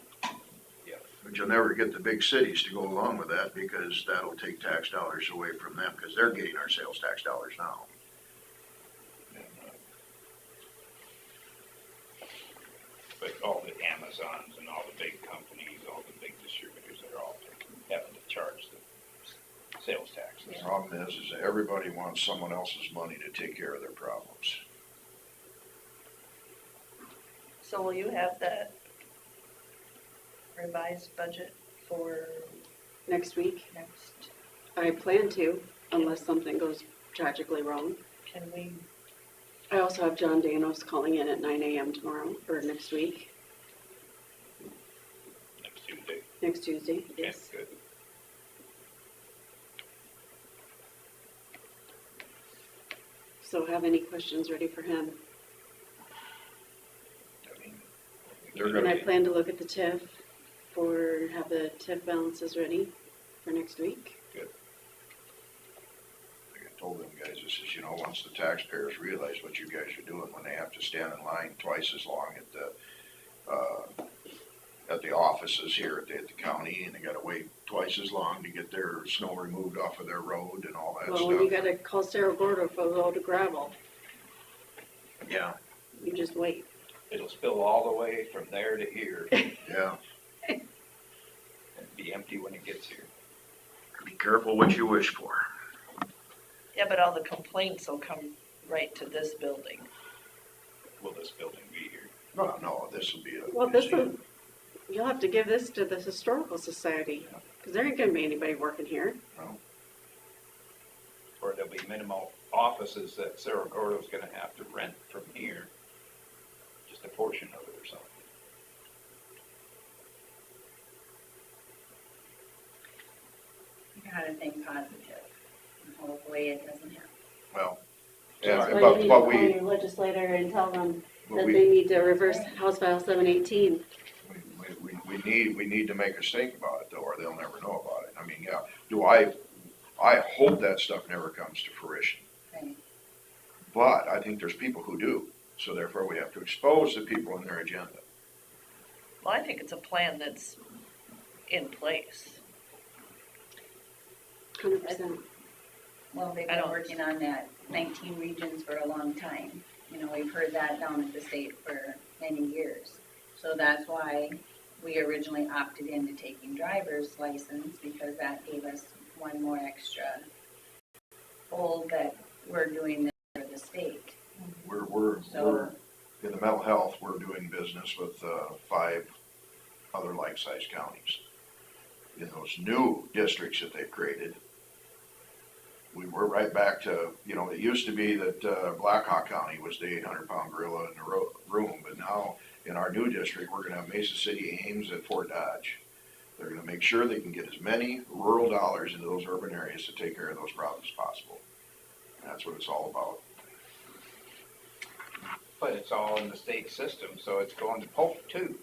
Speaker 1: you'll never get the big cities to go along with that because that'll take tax dollars away from them because they're getting our sales tax dollars now.
Speaker 8: but all the Amazons and all the big companies, all the big distributors, they're all having to charge the sales tax.
Speaker 1: The problem is that everybody wants someone else's money to take care of their problems.
Speaker 3: so will you have that revised budget for
Speaker 9: Next week,
Speaker 3: next,
Speaker 9: I plan to, unless something goes tragically wrong.
Speaker 3: can we,
Speaker 9: I also have John Danos calling in at 9 a.m. tomorrow, or next week. next Tuesday, yes.
Speaker 8: Good.
Speaker 9: So have any questions ready for him?
Speaker 8: I mean,
Speaker 1: They're
Speaker 9: And I
Speaker 1: gonna,
Speaker 9: plan to look at the TIF have the TIF balances ready for next week.
Speaker 1: like I told them guys, I says, once the taxpayers realize what you guys are doing, when they have to stand in line twice as long at the offices here at the county, and they gotta wait twice as long to get their snow removed off of their road and all that
Speaker 9: Well, when you
Speaker 1: stuff.
Speaker 9: gotta call Cerro Gordo for a load of gravel,
Speaker 8: Yeah,
Speaker 9: you just wait.
Speaker 8: it'll spill all the way from there to here
Speaker 1: Yeah,
Speaker 8: and be empty when it gets here.
Speaker 7: Be careful what you wish for.
Speaker 3: Yeah, but all the complaints will come right to this building.
Speaker 8: Will this building be here?
Speaker 1: no, this will be a
Speaker 9: Well, this
Speaker 1: museum.
Speaker 9: will, you'll have to give this to the Historical Society, because there ain't gonna be anybody working here.
Speaker 8: Or there'll be minimal offices that Cerro Gordo's gonna have to rent from here, just a portion of it or something.
Speaker 11: You gotta think positive, and hopefully it doesn't happen.
Speaker 1: Well,
Speaker 9: That's
Speaker 1: yeah,
Speaker 9: why you
Speaker 1: but
Speaker 9: need to
Speaker 1: what
Speaker 9: call
Speaker 1: we,
Speaker 9: your legislator and tell them
Speaker 1: what
Speaker 9: that
Speaker 1: we,
Speaker 9: they need to reverse House File 718.
Speaker 1: we need to make us think about it though, or they'll never know about it. I mean, yeah, I hope that stuff never comes to fruition.
Speaker 11: Right.
Speaker 1: But I think there's people who do, so therefore we have to expose the people in their agenda.
Speaker 3: Well, I think it's a plan that's in place.
Speaker 9: 100%.
Speaker 11: Well, they've
Speaker 3: I
Speaker 11: been
Speaker 3: don't-
Speaker 11: working on that 19 regions for a long time. We've heard that down at the state for many years. So that's why we originally opted into taking driver's license, because that gave us one more extra hold that we're doing this for the state.
Speaker 1: We're
Speaker 11: So,
Speaker 1: in the mental health, we're doing business with 5 other like-sized counties. In those new districts that they've created, we're right back to, it used to be that Blackhawk County was the 800-pound gorilla in the room, but now in our new district, we're gonna have Mesa City, Ames, and Fort Dodge. They're gonna make sure they can get as many rural dollars into those urban areas to take care of those problems as possible. And that's what it's all about.
Speaker 8: But it's all in the state system, so it's going to Polk too.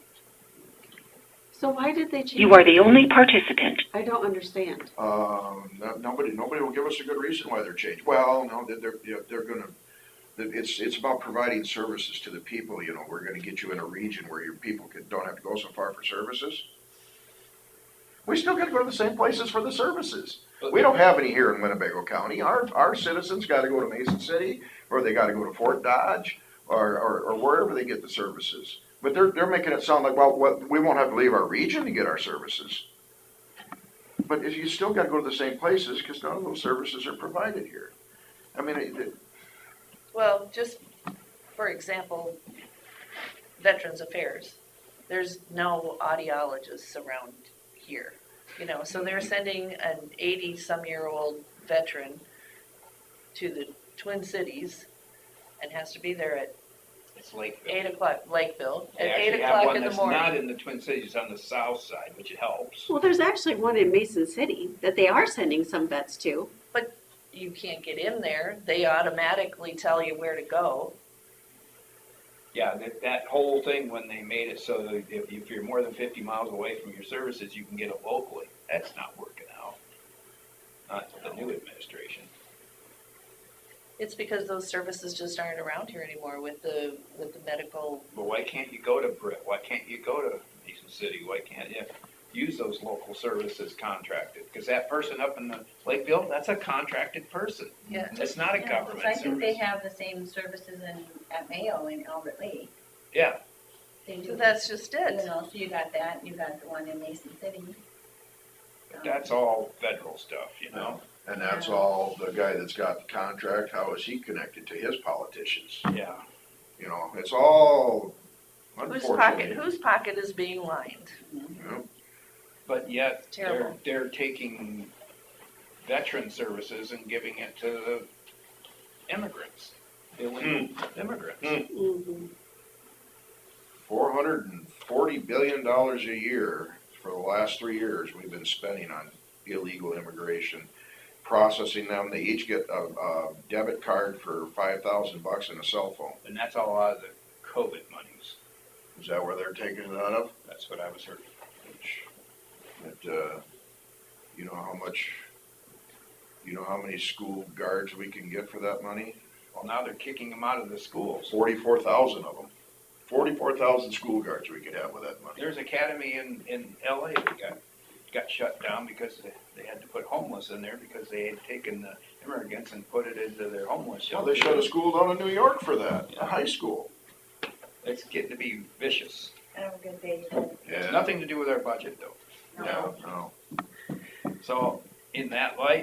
Speaker 9: So why did they change?
Speaker 4: You are the only participant.
Speaker 9: I don't understand.
Speaker 1: Nobody will give us a good reason why they're changed. Well, no, they're gonna, it's about providing services to the people, we're gonna get you in a region where your people don't have to go so far for services. We still gotta go to the same places for the services. We don't have any here in Winnebago County. Our citizens gotta go to Mason City, or they gotta go to Fort Dodge, or wherever they get the services. But they're making it sound like, well, we won't have to leave our region to get our services. But if you still gotta go to the same places, because none of those services are provided here. I mean,
Speaker 3: Well, just for example, Veterans Affairs, there's no audiologists around here, so they're sending an 80-some-year-old veteran to the Twin Cities and has to be there at
Speaker 8: It's Lakeville.
Speaker 3: 8 o'clock, Lakeville,
Speaker 8: They
Speaker 3: at 8
Speaker 8: actually have
Speaker 3: o'clock
Speaker 8: one
Speaker 3: in the
Speaker 8: that's
Speaker 3: morning.
Speaker 8: not in the Twin Cities, on the south side, which helps.
Speaker 9: Well, there's actually one in Mason City that they are sending some vets to.
Speaker 3: You can't get in there, they automatically tell you where to go.
Speaker 8: Yeah, that whole thing when they made it so that if you're more than 50 miles away from your services, you can get it locally. That's not working out. Not the new administration.
Speaker 3: It's because those services just aren't around here anymore with the medical.
Speaker 8: But why can't you go to Britt? Why can't you go to Mason City? Why can't you use those local services contracted? Because that person up in the Lakeville, that's a contracted person.
Speaker 3: Yeah.
Speaker 8: It's not a
Speaker 11: yeah,
Speaker 8: government
Speaker 11: so I think they
Speaker 8: service.
Speaker 11: have the same services at Mayo in Albert Lea.
Speaker 8: Yeah,
Speaker 11: They do.
Speaker 3: So that's just it.
Speaker 11: So you got that, you got the one in Mason City.
Speaker 8: but that's all federal stuff,
Speaker 1: and that's all the guy that's got the contract, how is he connected to his politicians?
Speaker 8: Yeah.
Speaker 1: It's all, unfortunately.
Speaker 3: Whose pocket is being lined?
Speaker 8: But yet,
Speaker 3: Terrible.
Speaker 8: they're taking veteran services and giving it to the immigrants, illegal immigrants.
Speaker 9: Mm-hmm.
Speaker 1: $440 billion a year for the last 3 years, we've been spending on illegal immigration, processing them. They each get a debit card for $5,000 and a cell phone.
Speaker 8: And that's all out of the COVID monies.
Speaker 1: Is that where they're taking it out of?
Speaker 8: That's what I was heard.
Speaker 1: But, you know how many school guards we can get for that money?
Speaker 8: Well, now they're kicking them out of the schools.
Speaker 1: 44,000 of them. 44,000 school guards we could have with that money.
Speaker 8: There's academy in LA that got shut down because they had to put homeless in there because they had taken the immigrants and put it into their homeless
Speaker 1: Well,
Speaker 8: shelter.
Speaker 1: they shut a school down in New York for that, a high school.
Speaker 8: It's getting to be vicious.
Speaker 11: Have a good day.
Speaker 8: It's nothing to do with our budget though.
Speaker 1: No.
Speaker 8: So in that light,